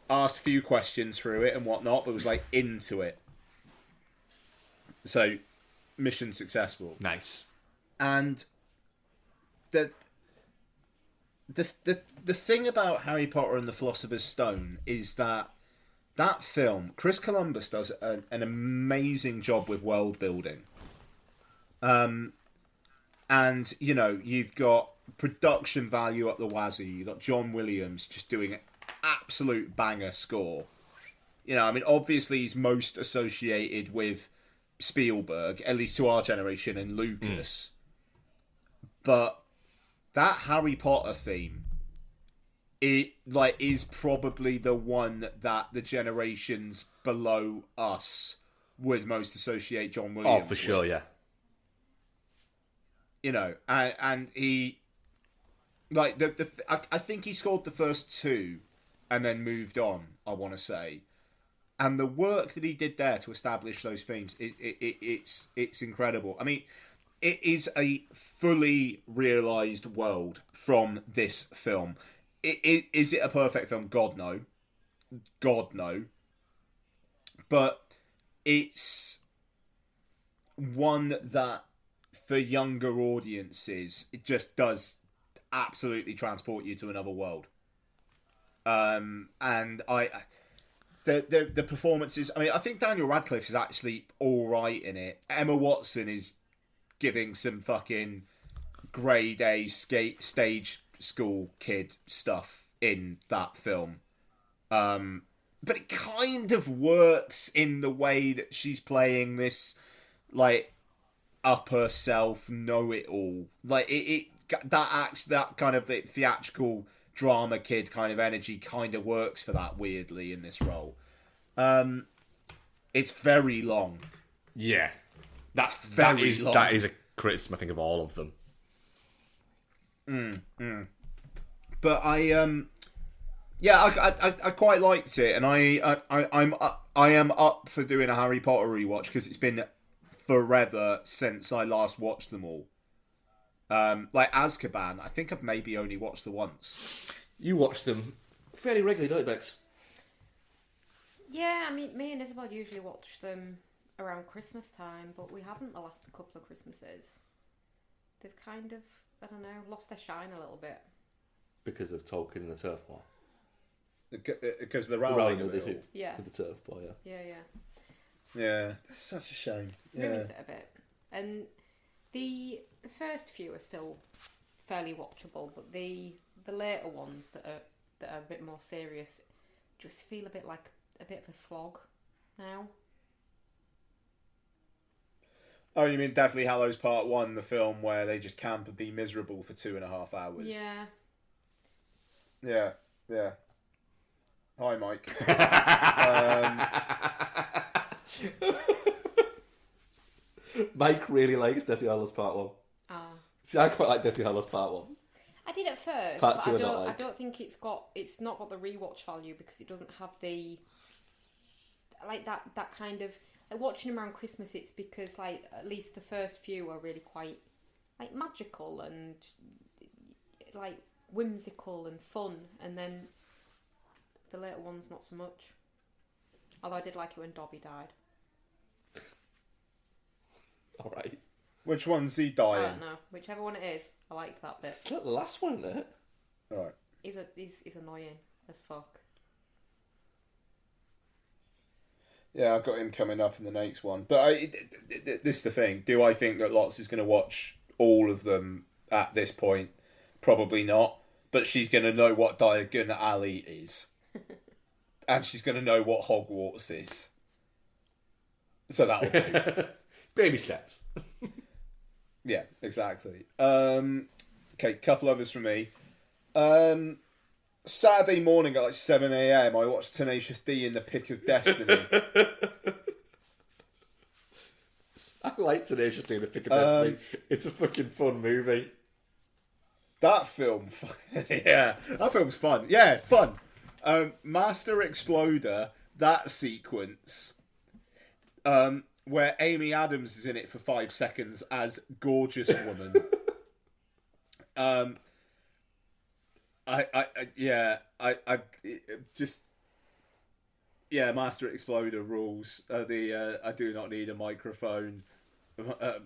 Asked a few questions through it and whatnot, but was like into it. So, mission successful. Nice. And the thing about Harry Potter and the Philosopher's Stone is that film, Chris Columbus does an amazing job with world building. And, you know, you've got production value up the wazoo. You've got John Williams just doing an absolute banger score. You know, I mean, obviously he's most associated with Spielberg, at least to our generation, and Lucas. But that Harry Potter theme, it is probably the one that the generations below us would most associate John Williams. Oh, for sure, with. yeah. You know, and he, like I think he scored the first two, and then moved on. I want to say, and the work that he did there to establish those themes, it's incredible. I mean, it is a fully realised world from this film. Is it a perfect film? God no, God no. But it's one that, for younger audiences, it just does absolutely transport you to another world. And the performances. I mean, I think Daniel Radcliffe is actually all right in it. Emma Watson is giving some fucking grade A stage school kid stuff in that film. But it kind of works in the way that she's playing this, like, upper self know-it-all. Like, that kind of the theatrical drama kid kind of energy kind of works for that weirdly in this role. It's very long. Yeah. That's very long. That is a criticism, I think, of all of them. But I quite liked it, and I am up for doing a Harry Potter rewatch because it's been forever since I last watched them all. Like Azkaban, I think I've maybe only watched the once. You watch them fairly regularly, don't you, Bex? Yeah, I mean, me and Isabel usually watch them around Christmas time, but we haven't the last couple of Christmases. They've kind of, I don't know, lost their shine a little bit. Because of Tolkien and the Turf War. Because the Rowling of it all. Yeah. With the Turf War, yeah. Yeah, that's such a shame. Ruins it a bit. And the first few are still fairly watchable, but the later ones that are a bit more serious just feel a bit like a bit of a slog now. Oh, you mean Deathly Hallows Part 1, the film where they just camp and be miserable for 2.5 hours? Yeah. Yeah. Hi, Mike. Mike really likes Deathly Hallows Part 1. See, I quite like Deathly Hallows Part 1. I did at first, Part but two I don't think it's not got the rewatch value because it doesn't have the that kind of like watching them around Christmas. It's because like at least the first few are really quite like magical and like whimsical and fun, and then the later ones not so much. Although I did like it when Dobby died. All right. Which one's he I dying? don't know, whichever one it is. I like that bit. It's not the last one, isn't it? All right. He's annoying as fuck. Yeah, I've got him coming up in the next one. But this is the thing. Do I think that Lots is going to watch all of them at this point? Probably not. But she's going to know what Diagon Alley is. And she's going to know what Hogwarts is. So that'll do. Baby steps. Yeah, exactly. Okay, couple others from me. Saturday morning at like 7 a.m. I watched Tenacious D in the Pick of Destiny. I like Tenacious D in the Pick of Destiny. It's a fucking fun movie. That film, yeah, that film's fun. Yeah, fun. Master Exploder, that sequence, where Amy Adams is in it for 5 seconds as gorgeous woman. Master Exploder rules. I do not need a microphone.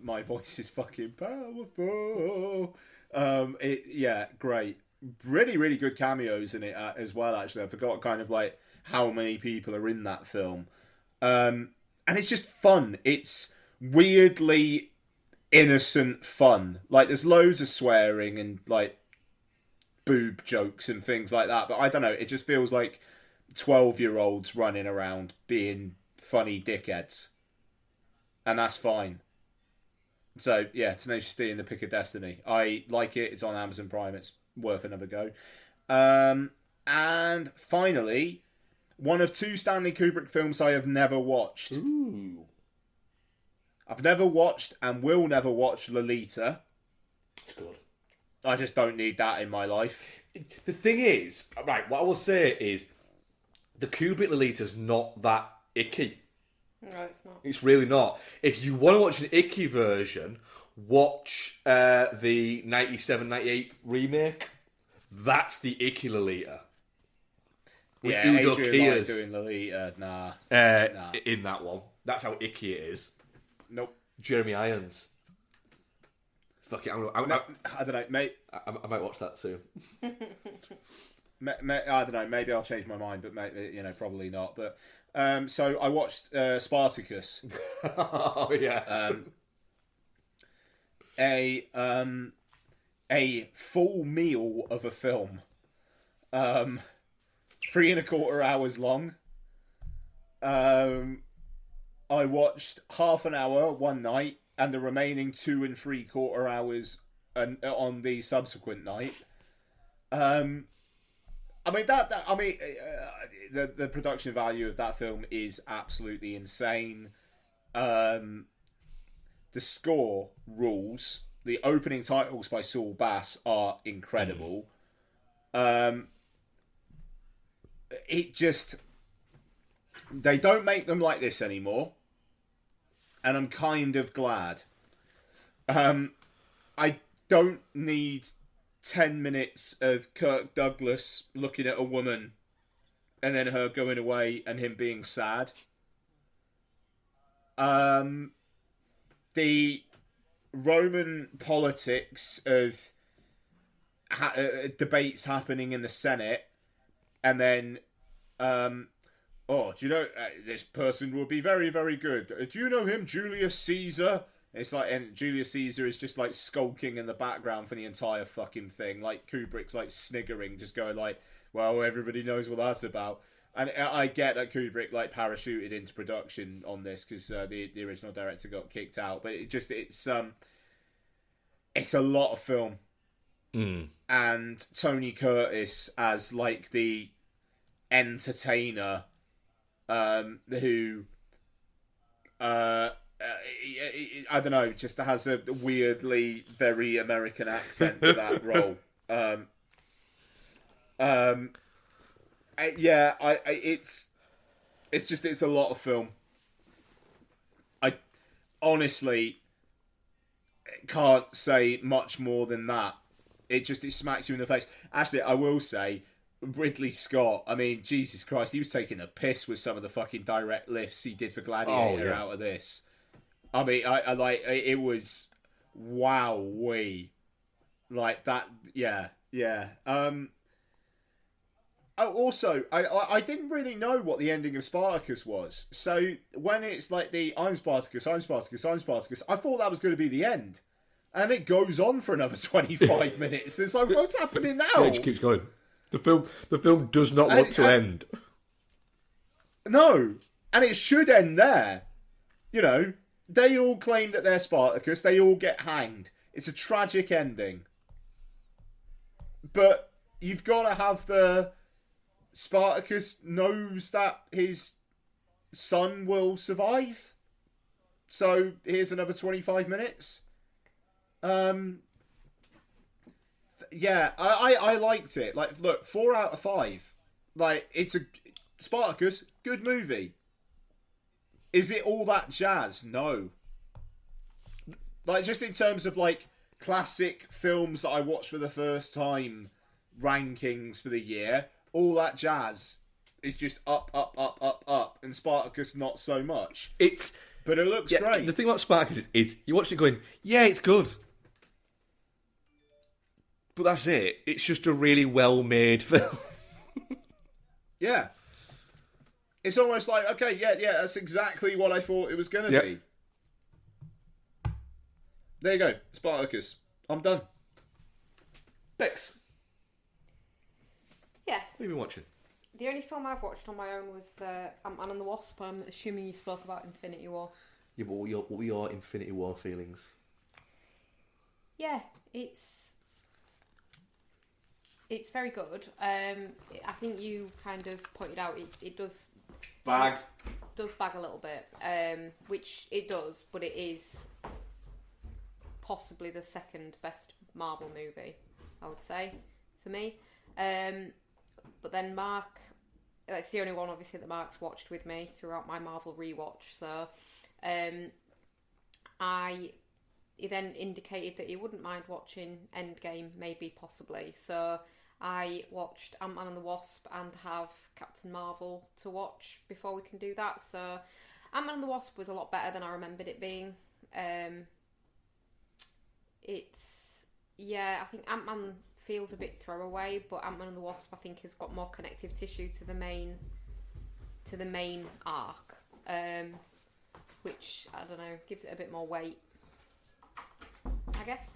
My voice is fucking powerful. Great. Really, really good cameos in it as well, actually. I forgot kind of like how many people are in that film. And it's just fun. It's weirdly innocent fun. Like, there's loads of swearing and, like, boob jokes and things like that. But I don't know, it just feels like 12-year-olds running around being funny dickheads. and that's fine. So yeah, Tenacious D and the Pick of Destiny. I like it. It's on Amazon Prime. It's worth another go. And finally, one of 2 Stanley Kubrick films I have never watched. Ooh. I've never watched and will never watch Lolita. It's good. I just don't need that in my life. The thing is, right, what I will say is the Kubrick Lolita's not that icky. No, it's not. It's really not. If you want to watch an icky version, watch the 97-98 remake. That's the icky Lolita. With Yeah, Udo Adrian Lyne Kiers doing Lolita. Nah. in that one. That's how icky it is. Nope. Jeremy Irons. Fuck it, I don't know, mate. I might watch that soon. I don't know. Maybe I'll change my mind, but maybe, probably not. But so I watched Spartacus. Oh yeah. A full meal of a film. 3.25 hours long. I watched half an hour one night and the remaining 2.75 hours on the subsequent night. The production value of that film is absolutely insane. The score rules. The opening titles by Saul Bass are incredible. They don't make them like this anymore, and I'm kind of glad. I don't need 10 minutes of Kirk Douglas looking at a woman and then her going away and him being sad. The Roman politics of debates happening in the Senate, and then do you know this person will be very, very good? Do you know him, Julius Caesar? It's like, and Julius Caesar is just like skulking in the background for the entire fucking thing. Like Kubrick's like sniggering, just going like, "Well, everybody knows what that's about." And I get that Kubrick like parachuted into production on this because the original director got kicked out, but it's a lot of film. And Tony Curtis as like the entertainer, who I don't know, just has a weirdly very American accent to that role. It's a lot of film. I honestly can't say much more than that. It smacks you in the face. Actually, I will say, Ridley Scott, I mean, Jesus Christ, he was taking a piss with some of the fucking direct lifts he did for Gladiator out of this. I mean, I like, it was, wowee. Like that, yeah. Also, I didn't really know what the ending of Spartacus was. So when it's like the I'm Spartacus, I thought that was going to be the end. And it goes on for another 25 minutes. It's like, what's happening now? Yeah, it just keeps going. The film does not want to end. No. And it should end there. You know, they all claim that they're Spartacus. They all get hanged. It's a tragic ending. But you've got to have the Spartacus knows that his son will survive. So here's another 25 minutes. Yeah, I liked it. Like, look, 4 out of 5. Like, it's a Spartacus, good movie. Is it all that jazz? No. Like, just in terms of like classic films that I watched for the first time, rankings for the year, all that jazz is just up, and Spartacus not so much. But it looks great. The thing about Spartacus is you watch it going, yeah, it's good. But that's it. It's just a really well-made film. Yeah. It's almost like, okay, yeah, that's exactly what I thought it was going to be. There you go. Spartacus. I'm done. Bex, Yes. what have you been watching? The only film I've watched on my own was Ant-Man and the Wasp. I'm assuming you spoke about Infinity War. Yeah, but what were your Infinity War feelings? Yeah, it's very good. I think you kind of pointed out it does bag a little bit, which it does, but it is possibly the second best Marvel movie, I would say, for me. But then Mark, that's the only one obviously that Mark's watched with me throughout my Marvel rewatch, so he then indicated that he wouldn't mind watching Endgame, maybe, possibly. So I watched Ant-Man and the Wasp and have Captain Marvel to watch before we can do that. So Ant-Man and the Wasp was a lot better than I remembered it being. I think Ant-Man feels a bit throwaway, but Ant-Man and the Wasp I think has got more connective tissue to the main arc, which, I don't know, gives it a bit more weight, I guess.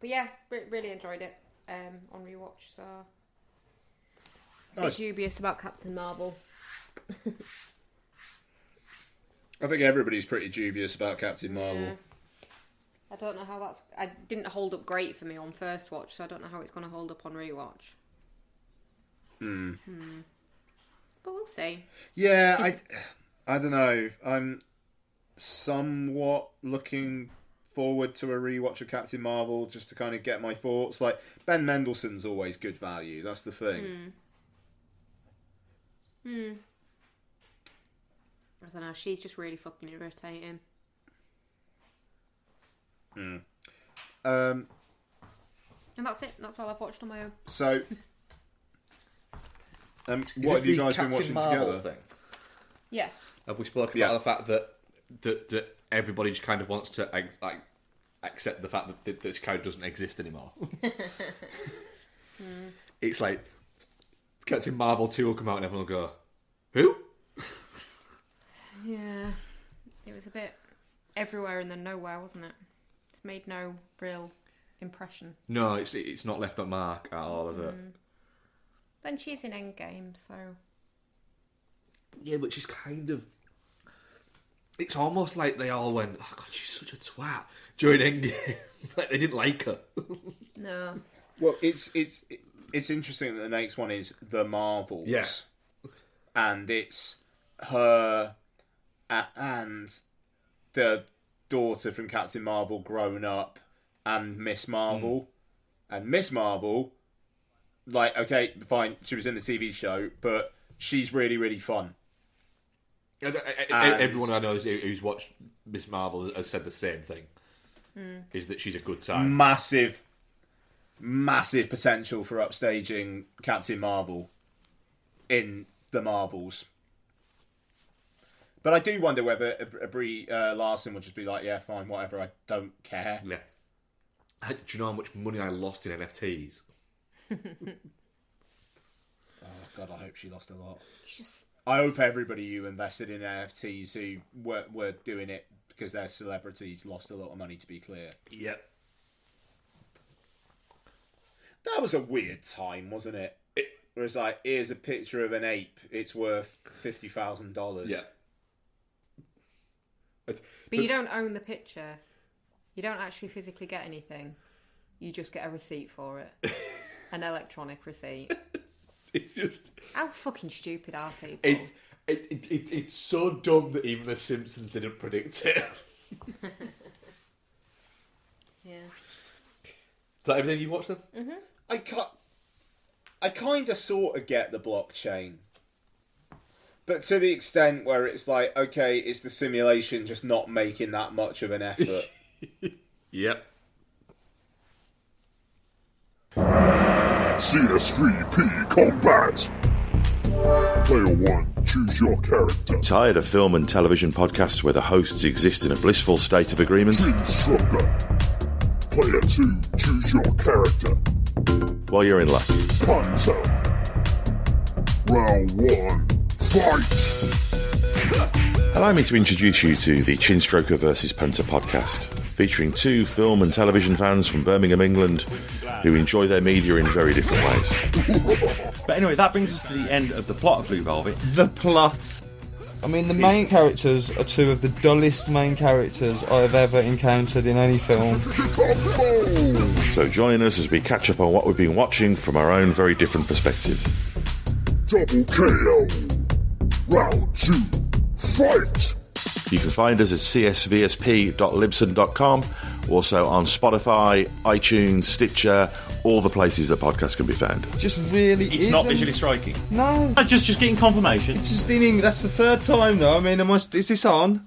But yeah, really enjoyed it on rewatch. So a bit dubious about Captain Marvel. I think everybody's pretty dubious about Captain Marvel. Yeah. I don't know how I didn't hold up great for me on first watch, so I don't know how it's going to hold up on rewatch. But we'll see. Yeah, I don't know. I'm somewhat looking forward to a rewatch of Captain Marvel just to kind of get my thoughts. Like, Ben Mendelsohn's always good value. That's the thing. I don't know. She's just really fucking irritating. And that's it. That's all I've watched on my own. So, what have you guys been watching together? Thing? Yeah. Have we spoken about the fact that everybody just kind of wants to accept the fact that this character doesn't exist anymore? It's like Captain Marvel 2 will come out and everyone will go, who? Yeah. It was a bit everywhere and then nowhere, wasn't it? It's made no real impression. No, it's not left on mark at all, is it? Then she's in Endgame, so... Yeah, but she's kind of... It's almost like they all went, oh God, she's such a twat during Endgame. Like, they didn't like her. No. Well, it's interesting that the next one is The Marvels. Yeah. And it's her and the daughter from Captain Marvel grown up and Miss Marvel. And Miss Marvel, like, okay, fine, she was in the TV show, but she's really, really fun. Everyone I know who's watched Miss Marvel has said the same thing. Is that she's a good time. Massive potential for upstaging Captain Marvel in the Marvels. But I do wonder whether Brie Larson would just be like, yeah, fine, whatever, I don't care. Yeah. Do you know how much money I lost in NFTs? Oh, God, I hope she lost a lot. Just... I hope everybody who invested in NFTs who were doing it because they're celebrities lost a lot of money, to be clear. Yep. That was a weird time, wasn't it? Where it's like, here's a picture of an ape, it's worth $50,000. Yeah. But you don't own the picture. You don't actually physically get anything. You just get a receipt for it. An electronic receipt. It's just... How fucking stupid are people? It's so dumb that even The Simpsons didn't predict it. Yeah. Is that everything you watched then? Mm-hmm. I kind of sort of get the blockchain. But to the extent where it's like, okay, it's the simulation just not making that much of an effort. Yep. CS3P Combat. Player 1, choose your character. Tired of film and television podcasts where the hosts exist in a blissful state of agreement? Stroker. Player 2, choose your character. Well, you're in luck. Punter. Round 1, fight! Allow me to introduce you to the Chinstroker vs Punter podcast, featuring two film and television fans from Birmingham, England, who enjoy their media in very different ways. But anyway, that brings us to the end of the plot of Blue Velvet. The plot. I mean, the main characters are two of the dullest main characters I've ever encountered in any film. So join us as we catch up on what we've been watching from our own very different perspectives. Double KO. Round 2. Fight! You can find us at csvsp.libsyn.com, also on Spotify, iTunes, Stitcher, all the places that podcasts can be found. Just really It's not visually striking. No. Just getting confirmation. It's just in. That's the third time though. I mean, is this on?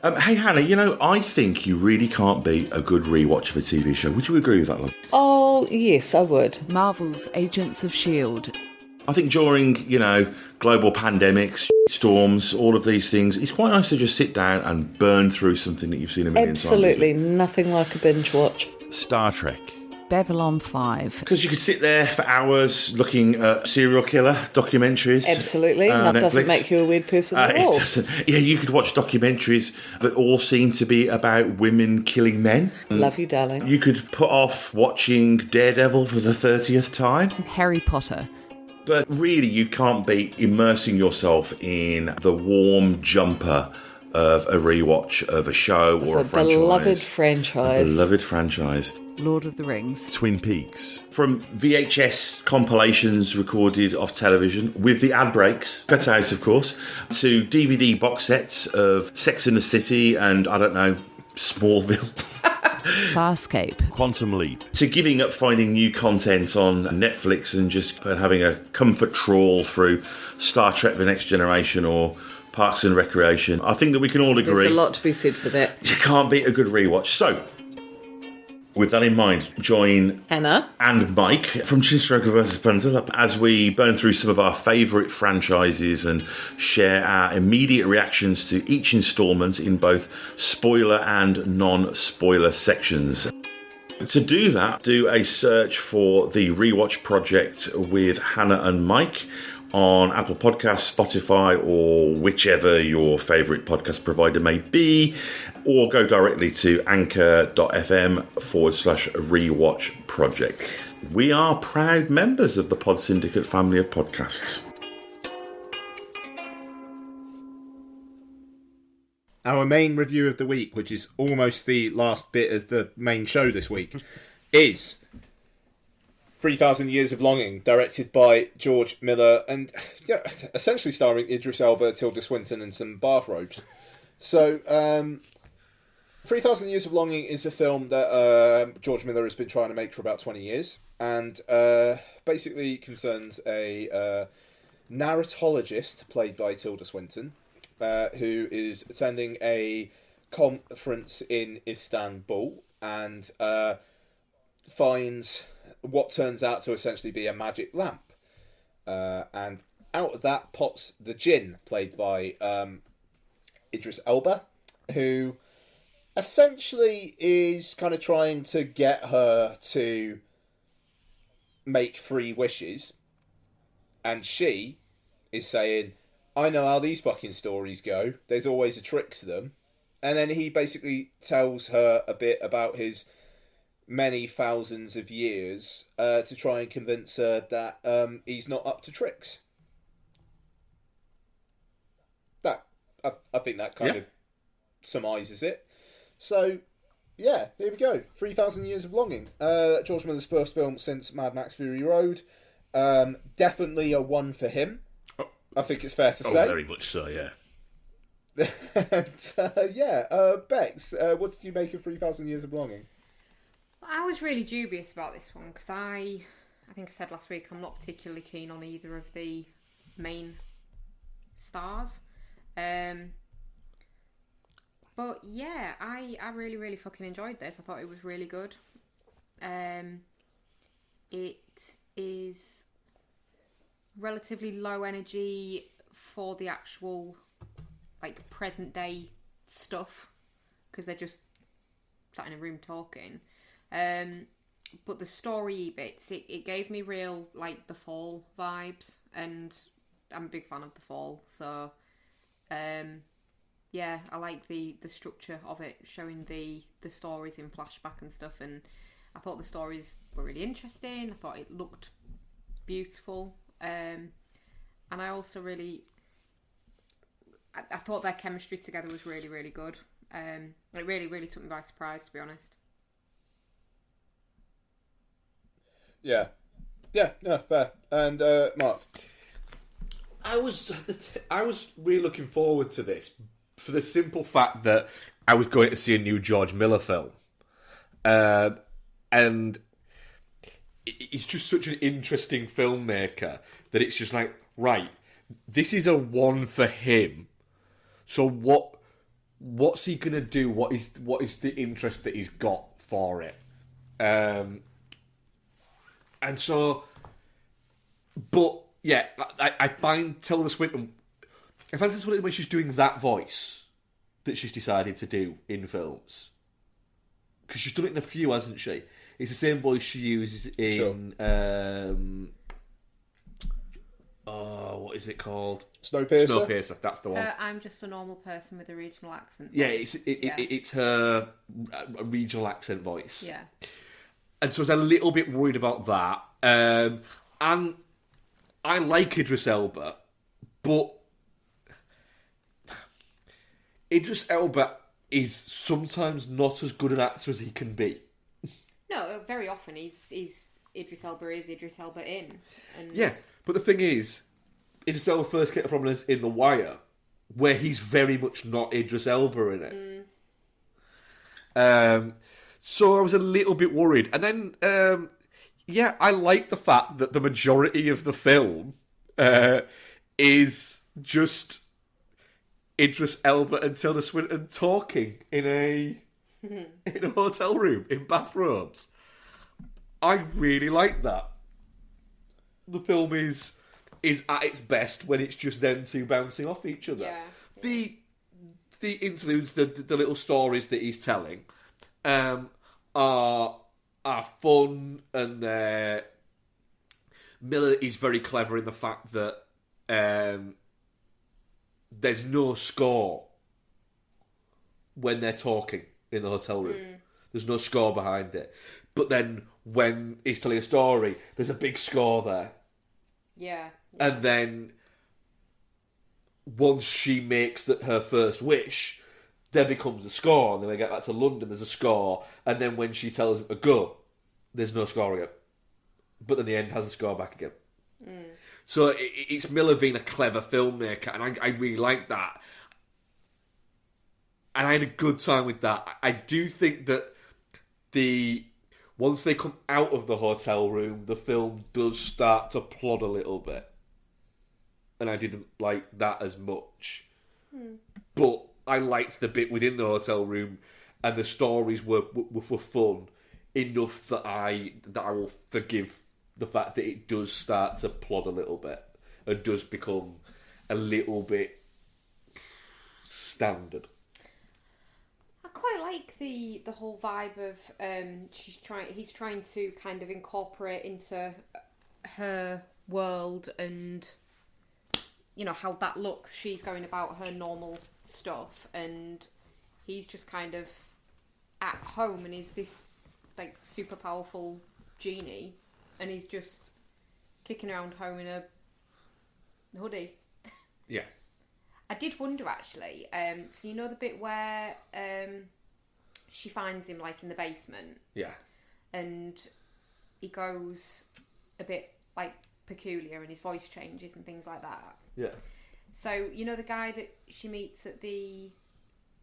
Hey Hannah, I think you really can't beat a good rewatch of a TV show. Would you agree with that, love? Oh, yes, I would. Marvel's Agents of S.H.I.E.L.D. I think during, global pandemics, storms, all of these things, it's quite nice to just sit down and burn through something that you've seen a million times. Absolutely, nothing like a binge watch. Star Trek. Babylon 5. Because you could sit there for hours looking at serial killer documentaries. Absolutely, that doesn't Netflix. make you a weird person at all. It doesn't. Yeah, you could watch documentaries that all seem to be about women killing men. Love you, darling. You could put off watching Daredevil for the 30th time. Harry Potter. But really, you can't beat immersing yourself in the warm jumper of a rewatch of a show or a franchise. Beloved franchise. A beloved franchise. Lord of the Rings. Twin Peaks. From VHS compilations recorded off television, with the ad breaks, cut out of course, to DVD box sets of Sex and the City and, I don't know, Smallville. Farscape. Quantum Leap. To giving up finding new content on Netflix and just having a comfort trawl through Star Trek The Next Generation or Parks and Recreation. I think that we can all agree. There's a lot to be said for that. You can't beat a good rewatch. So, with that in mind, join Anna and Mike from Chinstroker vs. Punter as we burn through some of our favourite franchises and share our immediate reactions to each instalment in both spoiler and non-spoiler sections. To do that, do a search for the Rewatch Project with Hannah and Mike on Apple Podcasts, Spotify, or whichever your favourite podcast provider may be, or go directly to anchor.fm/rewatch project. We are proud members of the Pod Syndicate family of podcasts. Our main review of the week, which is almost the last bit of the main show this week, is 3,000 Years of Longing, directed by George Miller, and essentially starring Idris Elba, Tilda Swinton, and some bathrobes. So, 3,000 Years of Longing is a film that George Miller has been trying to make for about 20 years, and basically concerns a narratologist, played by Tilda Swinton, who is attending a conference in Istanbul, and finds what turns out to essentially be a magic lamp. And out of that pops the djinn, played by Idris Elba, who essentially is kind of trying to get her to make 3 wishes. And she is saying, I know how these fucking stories go. There's always a trick to them. And then he basically tells her a bit about his many thousands of years to try and convince her that he's not up to tricks. That I think that kind of surmises it. So, yeah, here we go. 3,000 Years of Longing. George Miller's first film since Mad Max Fury Road. Definitely a 1 for him. I think it's fair to say. Very much so, yeah. And, Bex, what did you make of 3,000 Years of Longing? I was really dubious about this one because I think I said last week I'm not particularly keen on either of the main stars. But yeah, I really, really fucking enjoyed this. I thought it was really good. It is relatively low energy for the actual present day stuff because they're just sat in a room talking. But the story bits, it gave me real The Fall vibes, and I'm a big fan of The Fall, so I like the structure of it, showing the stories in flashback and stuff, and I thought the stories were really interesting. I thought it looked beautiful, and I also really, I thought their chemistry together was really, really good. It really, really took me by surprise, to be honest. Yeah, fair. And Mark, I was really looking forward to this for the simple fact that I was going to see a new George Miller film, and he's just such an interesting filmmaker that it's just like, right, this is a one for him. So what's he gonna do? What is the interest that he's got for it? And so, but yeah, I find Tilda Swinton. I find Tilda Swinton when she's doing that voice that she's decided to do in films, because she's done it in a few, hasn't she? It's the same voice she uses in. What is it called? Snowpiercer. Snowpiercer. That's the one. I'm just a normal person with a regional accent. Yeah, it's her regional accent voice. Yeah. And so I was a little bit worried about that. And I like Idris Elba, but Idris Elba is sometimes not as good an actor as he can be. No, very often he's Idris Elba in. And Yeah, but the thing is, Idris Elba first came to prominence in The Wire, where he's very much not Idris Elba in it. So I was a little bit worried. And then, I like the fact that the majority of the film is just Idris Elba and Tilda Swinton talking in a hotel room in bathrobes. I really like that. The film is at its best when it's just them two bouncing off each other. Yeah. The interludes, the little stories that he's telling, are fun, and Miller is very clever in the fact that there's no score when they're talking in the hotel room. There's no score behind it. But then when he's telling a story, there's a big score there. Yeah. And then once she makes her first wish, there becomes a score. And then they get back to London, there's a score. And then when she tells him to go, there's no score again. But then the end has a score back again. So it's Miller being a clever filmmaker, and I really like that. And I had a good time with that. I do think that once they come out of the hotel room, the film does start to plod a little bit. And I didn't like that as much. But I liked the bit within the hotel room, and the stories were fun enough that I will forgive the fact that it does start to plod a little bit and does become a little bit standard. I quite like the whole vibe of he's trying to kind of incorporate into her world, and you know how that looks. She's going about her normal stuff, and he's just kind of at home, and he's this like super powerful genie, and he's just kicking around home in a hoodie. Yeah. I did wonder actually. So you know the bit where she finds him like in the basement. Yeah. And he goes a bit like peculiar, and his voice changes and things like that. Yeah. So you know the guy that she meets at the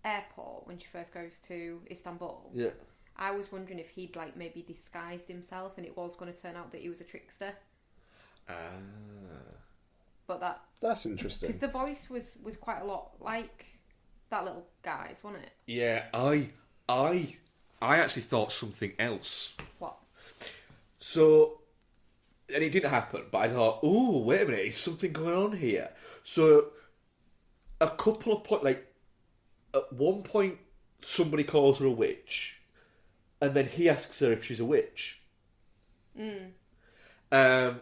airport when she first goes to Istanbul. Yeah. I was wondering if he'd like maybe disguised himself, and it was going to turn out that he was a trickster. But that's interesting. because the voice was quite a lot like that little guy's, wasn't it? Yeah, I actually thought something else. What? So, and it didn't happen, but I thought, ooh, wait a minute, is something going on here? So, a couple of points, like, at one point, somebody calls her a witch, and then he asks her if she's a witch. And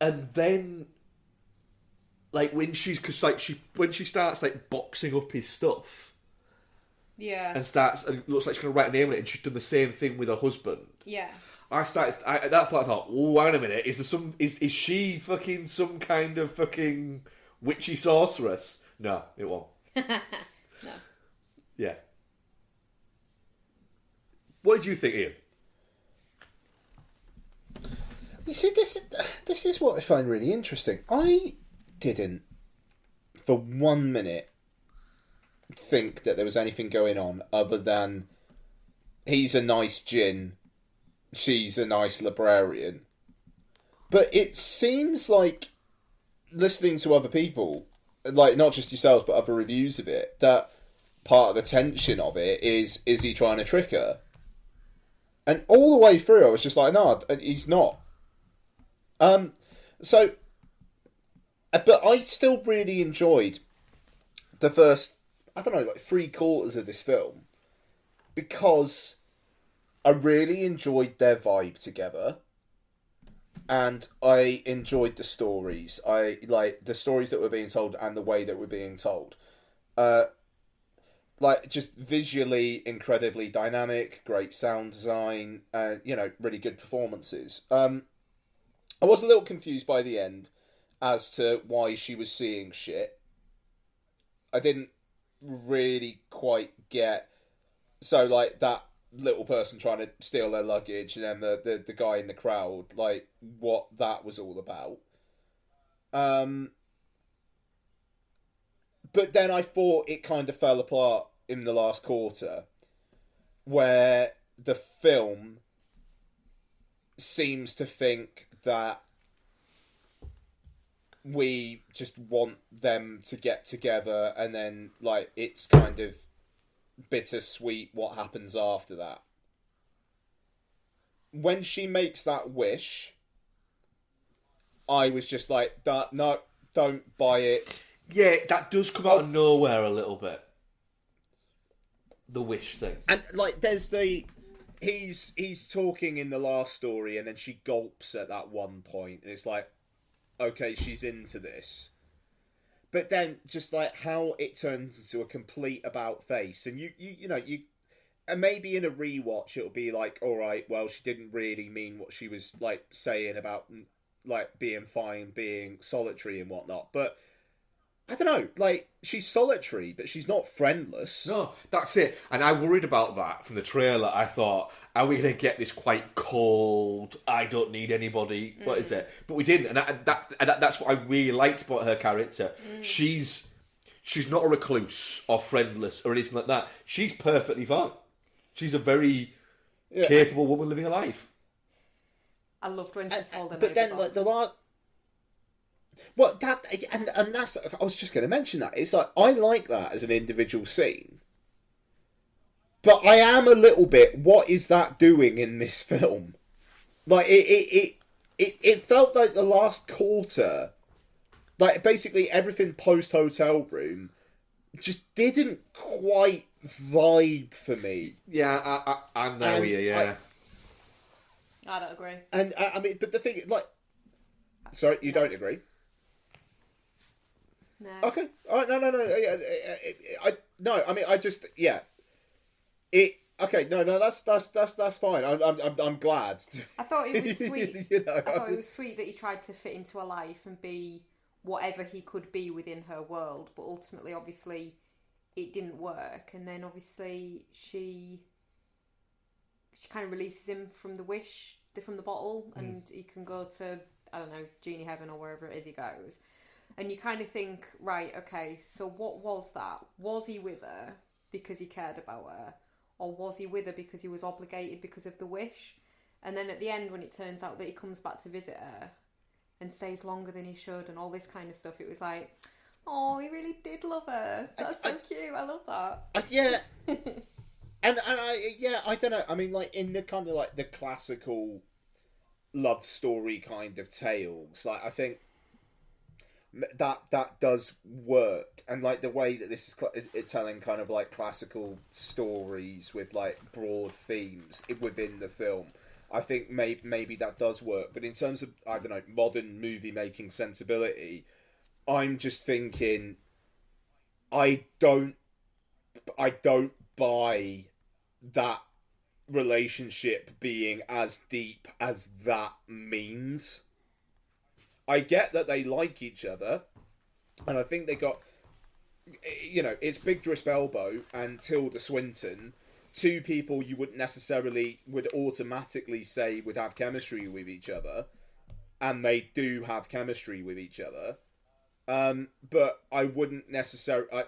then, like, when she starts, like, boxing up his stuff, Yeah. and looks like she's going to write a name on it, and she's done the same thing with her husband. Yeah. At that point I thought, oh, wait a minute, is she fucking some kind of fucking witchy sorceress? No, it won't. No. Yeah. What did you think, Ian? You see, this is what I find really interesting. I didn't, for 1 minute, think that there was anything going on other than he's a nice djinn, she's a nice librarian. But it seems like, listening to other people, like not just yourselves but other reviews of it, that part of the tension of it is he trying to trick her? And all the way through I was just like, no, he's not. So, but I still really enjoyed the first, I don't know, like 3/4 of this film, because I really enjoyed their vibe together, and I enjoyed the stories. I like the stories that were being told and the way that were being told. Like, just visually incredibly dynamic, great sound design, and, really good performances. I was a little confused by the end as to why she was seeing shit. I didn't really quite get... So, like, that little person trying to steal their luggage, and then the guy in the crowd, like, what that was all about. But then I thought it kind of fell apart in the last quarter, where the film seems to think that we just want them to get together, and then, like, it's kind of bittersweet what happens after that. When she makes that wish, I was just like, no, don't buy it. Yeah, that does come out of nowhere a little bit. The wish thing. And, like, there's he's talking in the last story, and then she gulps at that one point, and it's like, okay, she's into this. But then, just like how it turns into a complete about face, and you and maybe in a rewatch it'll be like, all right, well, she didn't really mean what she was like saying about like being fine, being solitary and whatnot. But I don't know, like, she's solitary, but she's not friendless. No, that's it. And I worried about that from the trailer. I thought, are we going to get this quite cold, I don't need anybody, what is it? But we didn't. And that's what I really liked about her character. She's not a recluse or friendless or anything like that. She's perfectly fine. She's a very capable woman living a life. I loved when she told her. But then, like, the last... Well, that and that's... I was just going to mention that. It's like, I like that as an individual scene. But I am a little bit, what is that doing in this film? Like, it felt like the last quarter, like, basically everything post-hotel room just didn't quite vibe for me. Yeah, I'm there with you, yeah. I don't agree. And, I mean, but the thing, like... Sorry, you don't agree? No. Okay. All right. No. I mean, I just, yeah. Okay. No. That's fine. I'm glad. I thought it was sweet. I thought it was sweet that he tried to fit into her life and be whatever he could be within her world, but ultimately, obviously, it didn't work. And then, obviously, she kind of releases him from the bottle, and he can go to, I don't know, genie heaven or wherever it is he goes. And you kind of think, right, okay, so what was that? Was he with her because he cared about her? Or was he with her because he was obligated because of the wish? And then at the end, when it turns out that he comes back to visit her and stays longer than he should and all this kind of stuff, it was like, oh, he really did love her. That's so cute. I love that. Yeah. and I don't know. I mean, like, in the kind of, like, the classical love story kind of tales, like, I think that does work, and like the way that this is it's telling kind of like classical stories with like broad themes within the film, I think maybe that does work. But in terms of, I don't know, modern movie making sensibility, I'm just thinking I don't buy that relationship being as deep as that means. I get that they like each other, and I think they got, it's Big Drisp Elbow and Tilda Swinton, two people you wouldn't necessarily would automatically say would have chemistry with each other, and they do have chemistry with each other. But I wouldn't necessarily.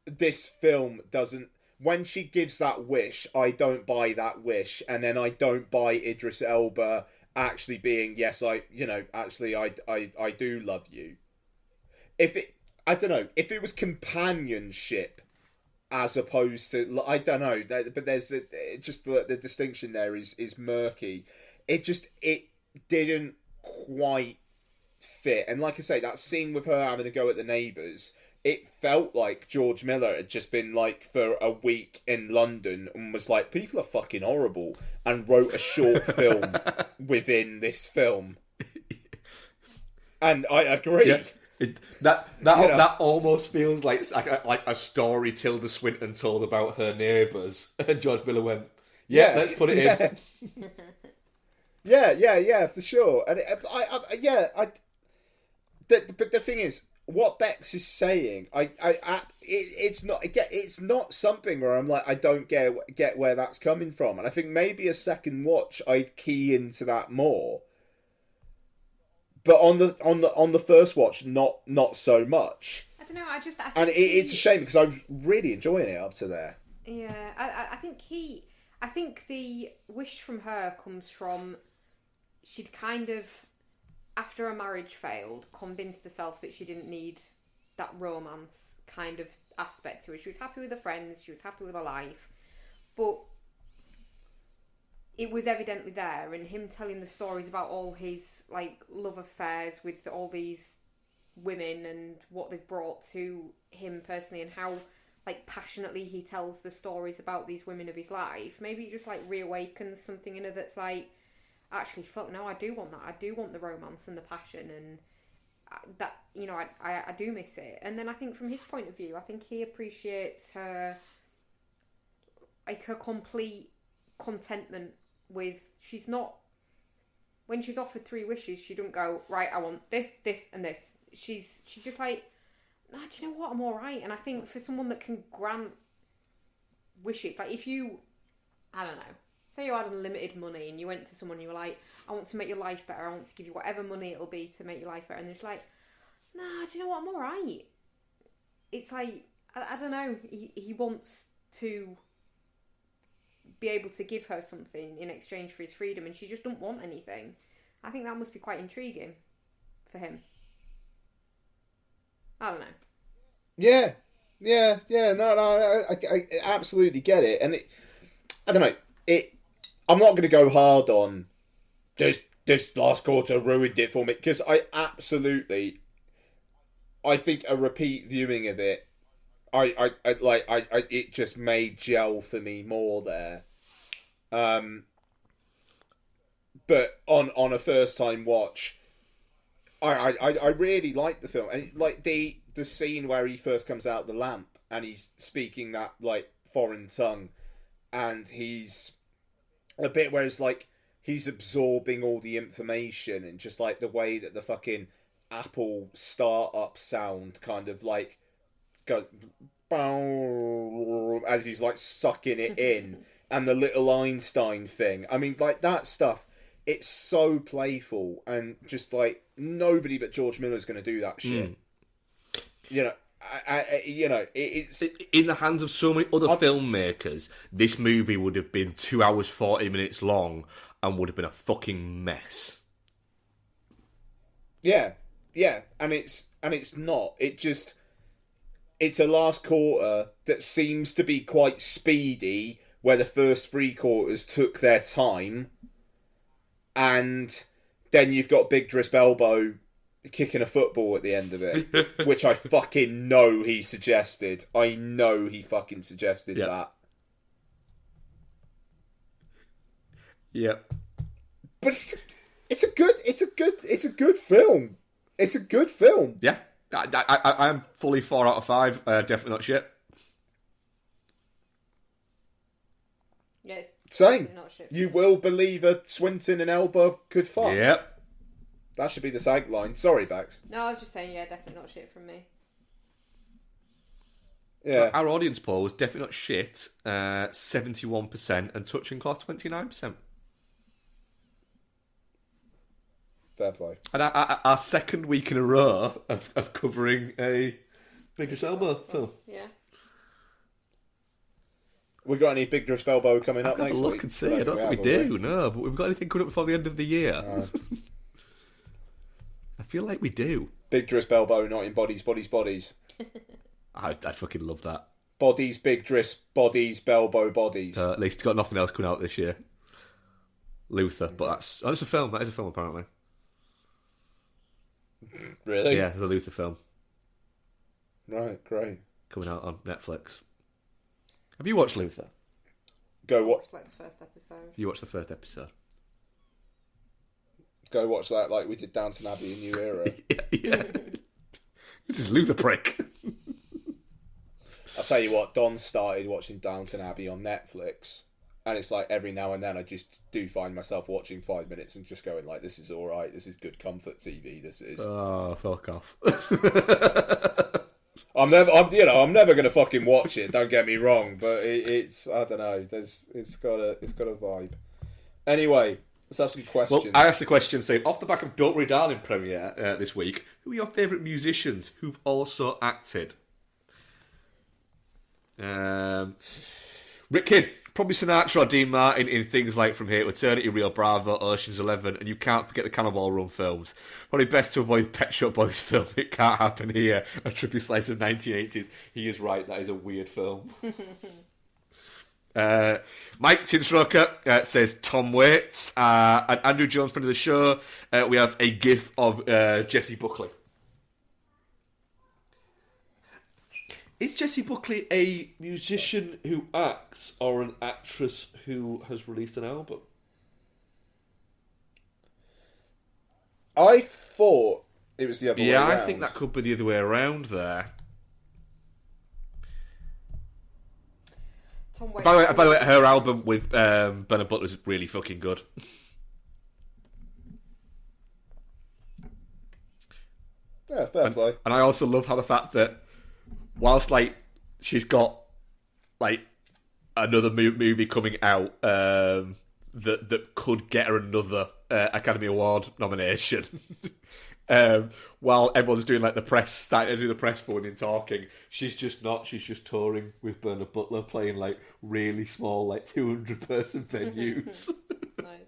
This film doesn't. When she gives that wish, I don't buy that wish, and then I don't buy Idris Elba actually being, yes, I do love you. I don't know, if it was companionship as opposed to, I don't know, but there's the distinction there is murky. It didn't quite fit, and like I say, that scene with her having a go at the neighbours. It felt like George Miller had just been like for a week in London and was like, people are fucking horrible, and wrote a short film within this film. And I agree. Yeah. That almost feels like a story Tilda Swinton told about her neighbours, and George Miller went, let's put it in. Yeah, for sure. And but the thing is, what Bex is saying, it's not something where I'm like, I don't get where that's coming from, and I think maybe a second watch I'd key into that more. But on the first watch, not so much. I don't know. I think it's a shame because I was really enjoying it up to there. Yeah, I think the wish from her comes from she'd kind of, after her marriage failed, convinced herself that she didn't need that romance kind of aspect to her. She was happy with her friends, she was happy with her life, but it was evidently there, and him telling the stories about all his love affairs with all these women and what they've brought to him personally, and how passionately he tells the stories about these women of his life. Maybe it just reawakens something in her that's actually, fuck no, I do want that. I do want the romance and the passion, and that, I do miss it. And then I think from his point of view, I think he appreciates her, her complete contentment with, she's not, when she's offered 3 wishes, she don't go, right, I want this, this, and this. She's just nah, do you know what, I'm alright. And I think for someone that can grant wishes, if you, I don't know, say you had unlimited money and you went to someone and you were like, I want to make your life better, I want to give you whatever money it'll be to make your life better, and they're just like, nah, do you know what, I'm alright. It's I don't know, he wants to be able to give her something in exchange for his freedom, and she just don't want anything. I think that must be quite intriguing for him. I don't know. Yeah, no, I absolutely get it, and I don't know, I'm not going to go hard on this last quarter ruined it for me, because I think a repeat viewing of it, it just made gel for me more there. But on a first time watch, I really liked the film, and the scene where he first comes out of the lamp and he's speaking that foreign tongue, and he's a bit where it's he's absorbing all the information, and just the way that the fucking Apple startup sound kind of go as he's sucking it in, and the little Einstein thing. I mean, that stuff, it's so playful, and just nobody but George Miller's going to do that shit. It's in the hands of so many other filmmakers. This movie would have been 2 hours 40 minutes long and would have been a fucking mess. Yeah, and it's not. It's a last quarter that seems to be quite speedy, where the first 3 quarters took their time, and then you've got Big Drisp Elbow kicking a football at the end of it, which I fucking know he suggested. I know he fucking suggested that. Yep. But it's a good film. It's a good film. Yeah. I'm fully 4 out of 5. Definitely not shit. Yeah, it's Same. not shit. You will believe a Swinton and Elba could fuck. Yep. That should be the tagline. Sorry, Bax. No, I was just saying, yeah, definitely not shit from me. Yeah. Our audience poll was definitely not shit, 71%, and touching cloth 29%. Fair play. And our second week in a row of covering a Big Elbow film. Yeah. We got any Big Dress Elbow coming up I'll have next a look week? and see. I don't think we do, no. But we've got anything coming up before the end of the year. I feel like we do. Big Dress Elbow, not in bodies, bodies, bodies. I'd fucking love that. Bodies, Big Dress, bodies, Belbo, bodies. At least got nothing else coming out this year. Luther, but that's a film. That is a film, apparently. Really? Yeah, the Luther film Right, great. coming out on Netflix. Have you watched Luther? Go watch. Like the first episode. You watched the first episode. Go watch that like we did Downton Abbey in New Era. Yeah. This is Luther prick. I'll tell you what, Don started watching Downton Abbey on Netflix, and it's like every now and then I just do find myself watching 5 minutes and just going like, this is all right, this is good comfort TV, this is. Oh, fuck off. I'm never gonna fucking watch it. Don't get me wrong, but it's I don't know. It's got a vibe. Anyway, let's have some questions. Well, I asked the question saying, off the back of Don't Worry Darling premiere this week, who are your favourite musicians who've also acted? Rick Kidd, probably Sinatra or Dean Martin in things like From Here to Eternity, Rio Bravo, Ocean's 11, and you can't forget the Cannonball Run films. Probably best to avoid Pet Shop Boys film. It can't happen here. A trippy slice of 1980s. He is right. That is a weird film. Mike Chinstroker says Tom Waits. And Andrew Jones, friend of the show, we have a gif of Jessie Buckley. Is Jessie Buckley a musician who acts or an actress who has released an album? I thought it was the other way around. Yeah, I think that could be the other way around there. Tom Waits. By the way, her album with Bernard Butler is really fucking good. Yeah, fair play. And I also love how the fact that whilst like she's got like another movie coming out that could get her another Academy Award nomination, while everyone's doing like the press, starting to do the press phone and talking, she's just not. She's just touring with Bernard Butler, playing like really small, like 200-person venues. Nice.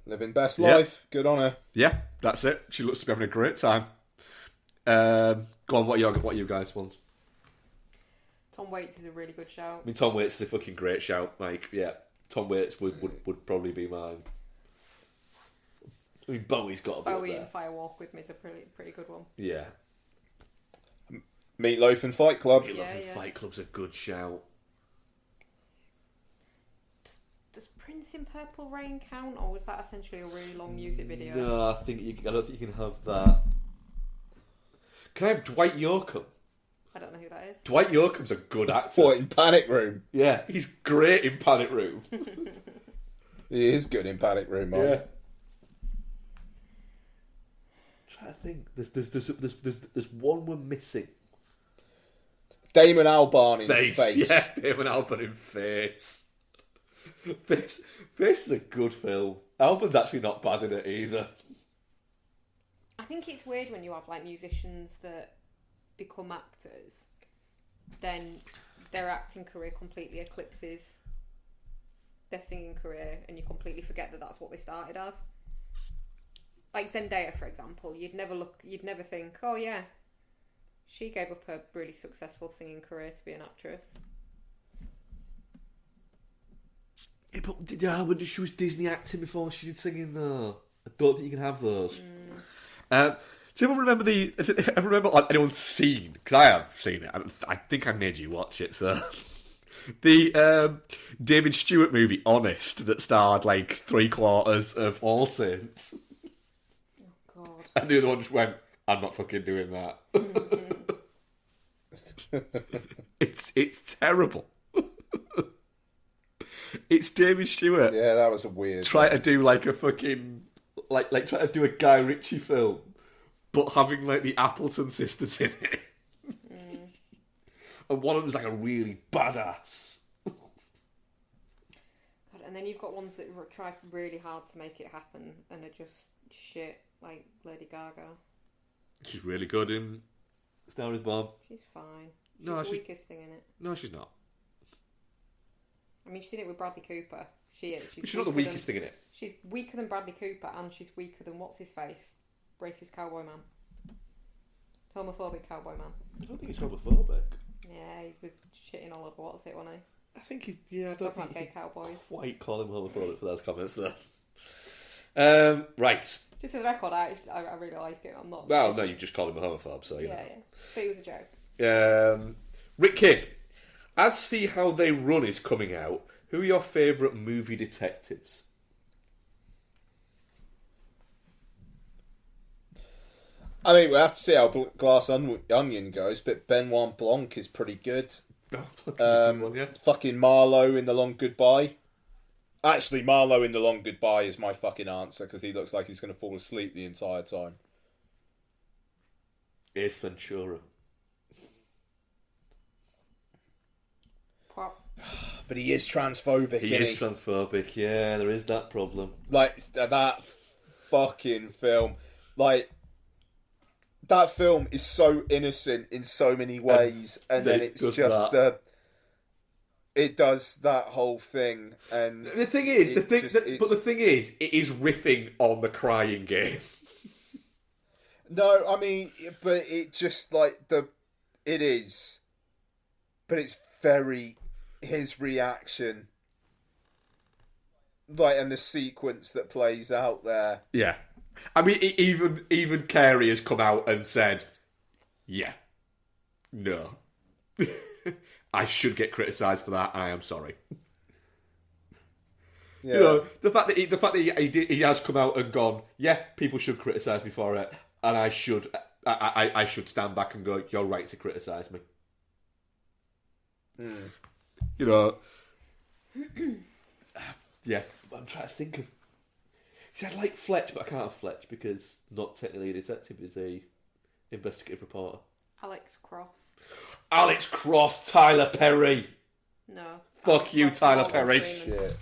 Living best life. Good on her. Yeah, that's it. She looks to be having a great time. Go on, what you guys want? Tom Waits is a really good shout. I mean, Tom Waits is a fucking great shout. Like, yeah, Tom Waits would probably be mine. I mean, Bowie's got to be Bowie up and Fire Walk With Me is a pretty good one. there. Yeah. Meatloaf and Fight Club. Meatloaf and yeah. Fight Club's a good shout. Does Prince in Purple Rain count, or was that essentially a really long music video? No, I don't think you can have that. Can I have Dwight Yoakam? I don't know who that is. Dwight Yoakam's a good actor. What, in Panic Room? Yeah, he's great in Panic Room. He is good in Panic Room, Mike. Yeah. Trying to think. There's one we're missing. Damon Albarn in Face. Face. Yeah, Damon Albarn in Face. Face is a good film. Albarn's actually not bad in it either. I think it's weird when you have like musicians that become actors, then their acting career completely eclipses their singing career, and you completely forget that that's what they started as. Like Zendaya, for example, you'd never think, oh yeah, she gave up a really successful singing career to be an actress. Yeah, but she was Disney acting before she did singing though. I don't think you can have those. Does anyone remember anyone's seen? Because I have seen it. I think I made you watch it. So the David Stewart movie, Honest, that starred like 3/4 of All Saints. Oh God! And the other one just went, "I'm not fucking doing that." It's terrible. It's David Stewart Yeah, that was a weird. trying to do like a fucking like trying to do a Guy Ritchie film, but having like the Appleton sisters in it, and one of them's like a really badass. God, and then you've got ones that try really hard to make it happen and are just shit, like Lady Gaga. She's really good in Star Is Born. She's fine. She's No, the she's- weakest thing in it. No, she's not. I mean, she's in it with Bradley Cooper. She is. She's not the weaker weakest than, thing in it. She's weaker than Bradley Cooper, and she's weaker than what's his face, racist cowboy man, homophobic cowboy man. I don't think he's homophobic. Yeah, he was shitting all over what's it, wasn't he? I think he's I don't Talking about think gay cowboys. quite call him homophobic for those comments there. Right. Just for the record, I really like it. I'm not. Well, no, you just called him a homophobe, so you Yeah, know. yeah. But it was a joke. Rick Kidd, as See How They Run is coming out, who are your favourite movie detectives? I mean, we'll have to see how Glass Onion goes, but Benoit Blanc is pretty good. Fucking Marlowe in The Long Goodbye. Actually, Marlowe in The Long Goodbye is my fucking answer, because he looks like he's going to fall asleep the entire time. Ace Ventura. But he is transphobic, He isn't is transphobic, yeah, there is that problem. Like, that fucking film. Like, that film is so innocent in so many ways, and then it's just it does that whole thing, and The thing is, the thing is, it is riffing on the Crying Game. No, I mean, but it just like it is, but it's very his reaction, like, and the sequence that plays out there. Yeah, I mean, even Carey has come out and said, "Yeah, no, I should get criticised for that. I am sorry." Yeah. You know, the fact that he has come out and gone, "Yeah, people should criticise me for it, and I should stand back and go, you're right to criticise me." You know, yeah. I'm trying to think of. See, I like Fletch, but I can't have Fletch because not technically a detective; is a investigative reporter. Alex Cross. Alex Cross, Tyler Perry. No. Fuck Alex you, Cross, Tyler Morgan Perry. Freeman. Shit.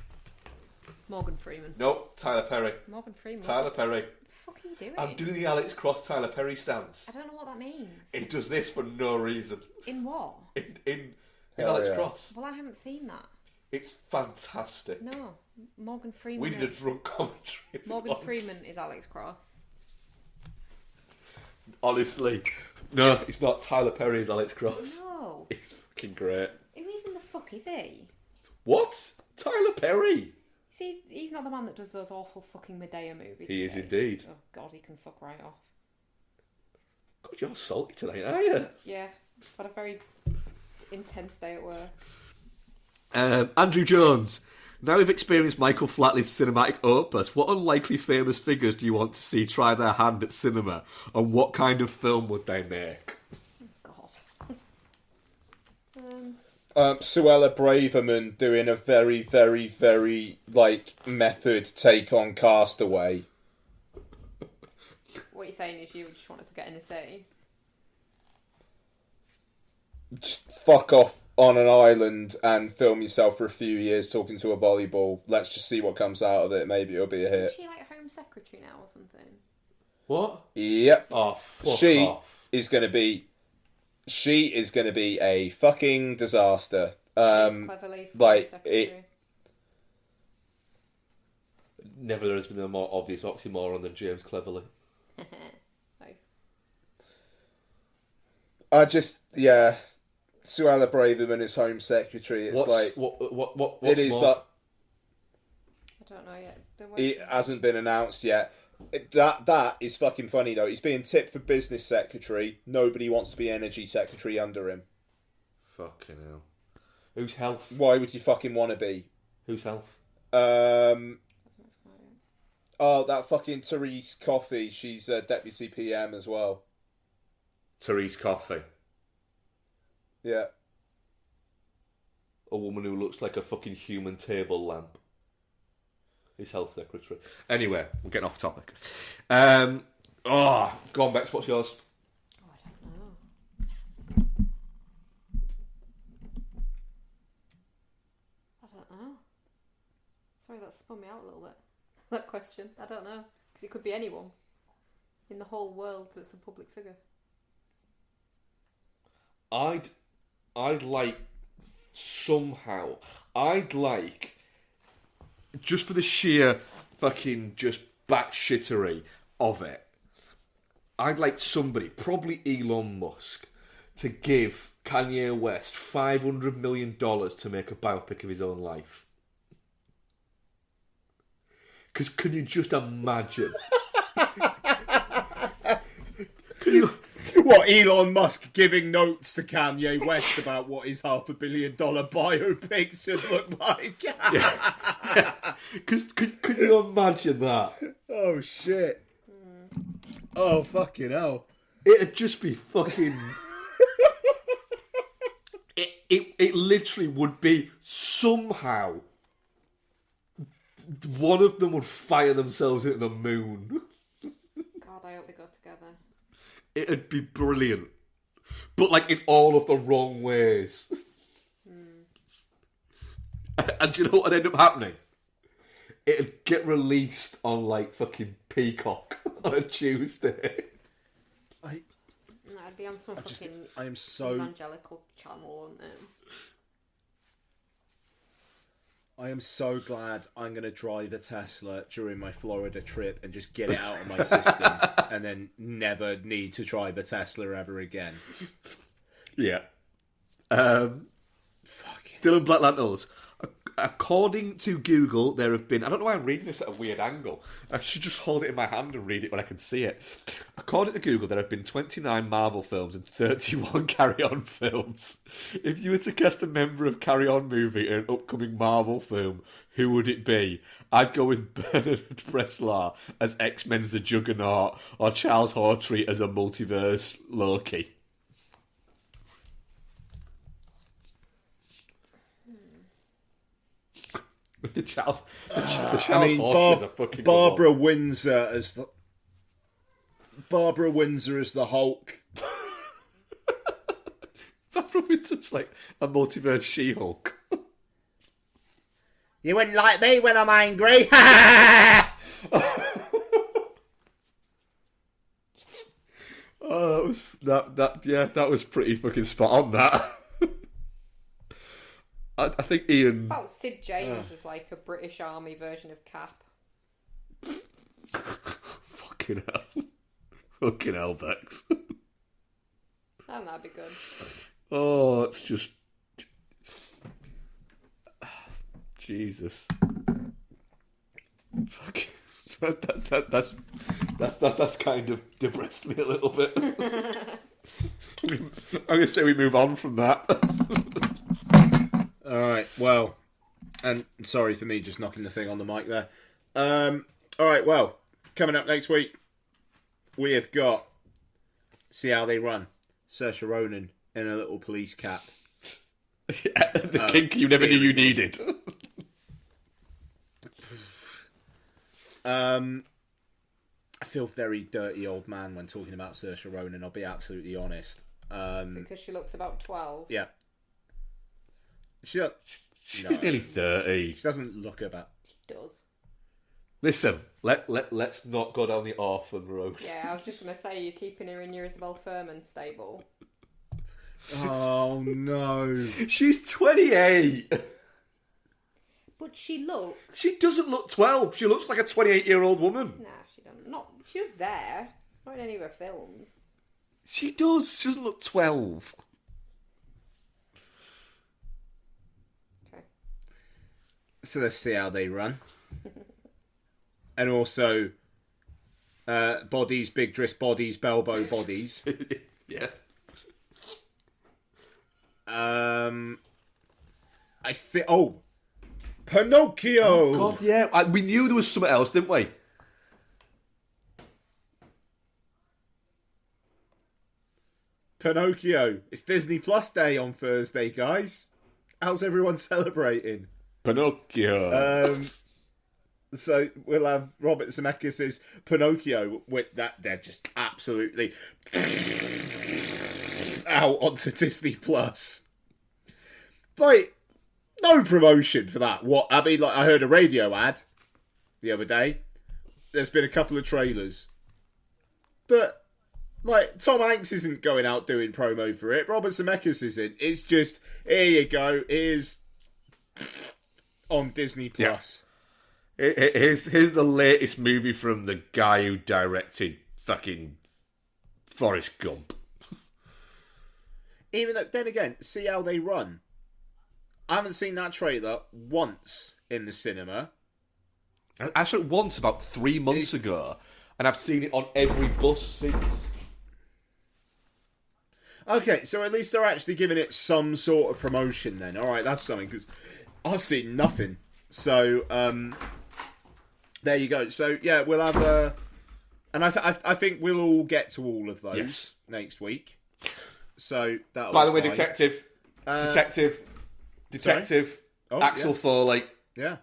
Morgan Freeman. Nope, Tyler Perry. Morgan Freeman. Tyler Perry. What the fuck are you doing? I'm doing the Alex Cross Tyler Perry stance. I don't know what that means. It does this for no reason. In what? In Hell Alex yeah. Cross. Well, I haven't seen that. It's fantastic. No. Morgan Freeman. We did a drunk commentary. Morgan once. Freeman is Alex Cross. Honestly. No, it's not. Tyler Perry is Alex Cross. No. It's fucking great. Who even the fuck is he? What? Tyler Perry? See, he's not the man that does those awful fucking Medea movies. He is indeed. Oh god, he can fuck right off. God, you're salty tonight, are you? Yeah, had a very intense day at work. Andrew Jones. Now we've experienced Michael Flatley's cinematic opus, what unlikely famous figures do you want to see try their hand at cinema? And what kind of film would they make? God. Suella Braverman doing a very, very, very, like, method take on Castaway. What you're saying is you just wanted to get in the sea. Just fuck off on an island and film yourself for a few years talking to a volleyball. Let's just see what comes out of it. Maybe it'll be a hit. Is she like Home Secretary now or something? What? Yep. Oh, fuck She off. is going to be a fucking disaster. James Cleverly, like, Secretary. Never there has been a more obvious oxymoron than James Cleverly. Nice. Yeah. Suella Braverman is Home Secretary. It's What's it is more? that I don't know yet. it hasn't been announced yet. That is fucking funny though. He's being tipped for business secretary. Nobody wants to be energy secretary under him. Fucking hell. Whose health? Why would you fucking want to be? Whose health? That's quite it. Oh, that fucking Therese Coffey. She's deputy PM as well. Therese Coffey. Yeah. a woman who looks like a fucking human table lamp. His health secretary. Anyway, we're getting off topic. Go on, Bex, what's yours? Oh, I don't know. I don't know. Sorry, that spun me out a little bit. That question. I don't know. Because it could be anyone in the whole world that's a public figure. I'd like just for the sheer fucking just batshittery of it, I'd like somebody, probably Elon Musk, to give Kanye West $500 million to make a biopic of his own life. Because can you just imagine? What, Elon Musk giving notes to Kanye West about what his $500 million biopic should look like? Because could you imagine that? Oh, shit. Oh, fucking hell. It'd just be fucking... it literally would be somehow... One of them would fire themselves into the moon. God, I hope they go together. It'd be brilliant. But, like, in all of the wrong ways. And do you know what would end up happening? It'd get released on, like, fucking Peacock on a Tuesday. No, I'd be on some fucking I am so... evangelical channel, wouldn't it? I am so glad I'm going to drive a Tesla during my Florida trip and just get it out of my system and then never need to drive a Tesla ever again. Yeah. Dylan Black Lanternals. According to Google, there have been... I don't know why I'm reading this at a weird angle. I should just hold it in my hand and read it when I can see it. According to Google, there have been 29 Marvel films and 31 Carry On films. If you were to cast a member of Carry On movie in an upcoming Marvel film, who would it be? I'd go with Bernard Bresslaw as X-Men's The Juggernaut or Charles Hawtrey as a multiverse Loki. Charles Hawtrey is a fucking Barbara Windsor as the Hulk. Barbara Windsor's like a multiverse She-Hulk. You wouldn't like me when I'm angry. Oh, that was pretty fucking spot on. That. I think Ian... About Sid James as like a British Army version of Cap. Fucking hell. Fucking hell, Vex. And that'd be good. Oh, it's just... Jesus. Fuck. That's kind of depressed me a little bit. I'm going to say we move on from that. Alright, well, and sorry for me just knocking the thing on the mic there. Alright, well, coming up next week, we have got See How They Run, Saoirse Ronan in a little police cap. Yeah, the kink you never knew you needed. I feel very dirty old man when talking about Saoirse Ronan, I'll be absolutely honest. Because she looks about 12. Yeah. She's nearly 30. She doesn't look about... She does. Listen, let's not go down the orphan road. Yeah, I was just going to say, you're keeping her in your Isabel Furman stable. Oh, no. She's 28. But she looks... She doesn't look 12. She looks like a 28-year-old woman. Nah, she don't. She was there. Not in any of her films. She does. She doesn't look 12. Okay. So let's see how they run. And also, bodies, big dress bodies, Belbo bodies. Yeah. I think... Oh! Pinocchio! Oh, God, yeah. We knew there was something else, didn't we? Pinocchio. It's Disney Plus Day on Thursday, guys. How's everyone celebrating? Pinocchio. So we'll have Robert Zemeckis' Pinocchio with that. They're just absolutely out onto Disney Plus. Like, no promotion for that. What I mean, like I heard a radio ad the other day. There's been a couple of trailers, but like Tom Hanks isn't going out doing promo for it. Robert Zemeckis isn't. It's just here you go. Here's on Disney Plus. Here's the latest movie from the guy who directed fucking Forrest Gump. Even though, then again, see how they run. I haven't seen that trailer once in the cinema. I saw it once about 3 months ago, and I've seen it on every bus since. Okay, so at least they're actually giving it some sort of promotion then. Alright, that's something, because I've seen nothing. So, there you go. So, yeah, we'll have and I think we'll all get to all of those next week. So, that'll By the way, fine. Detective, Oh, Axel yeah. Foley. Yeah.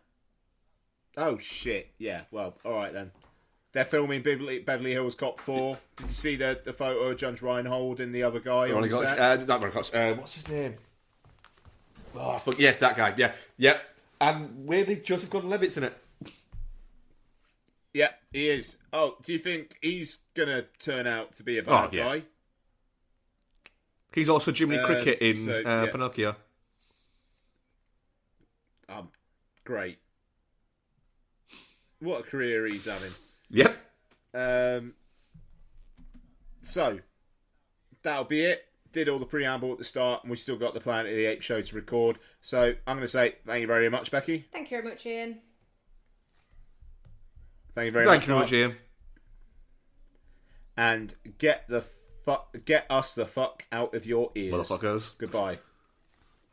Oh, shit. Yeah, well, alright then. They're filming Beverly Hills Cop 4. Did you see the photo of Judge Reinhold and the other guy on set? What's his name? Oh, fuck, yeah, that guy. Yeah, yep. And weirdly, Joseph Gordon-Levitt's in it. Yeah, he is. Oh, do you think he's gonna turn out to be a bad yeah. guy? He's also Jiminy Cricket in yeah. Pinocchio. Great. What a career he's having. Yep. So, that'll be it. Did all the preamble at the start, and we still got the Planet of the Apes show to record. So, I'm going to say thank you very much, Becky. Thank you very much, Ian. Thank you very much, Mark. Ian. And get us the fuck out of your ears. Motherfuckers. Goodbye.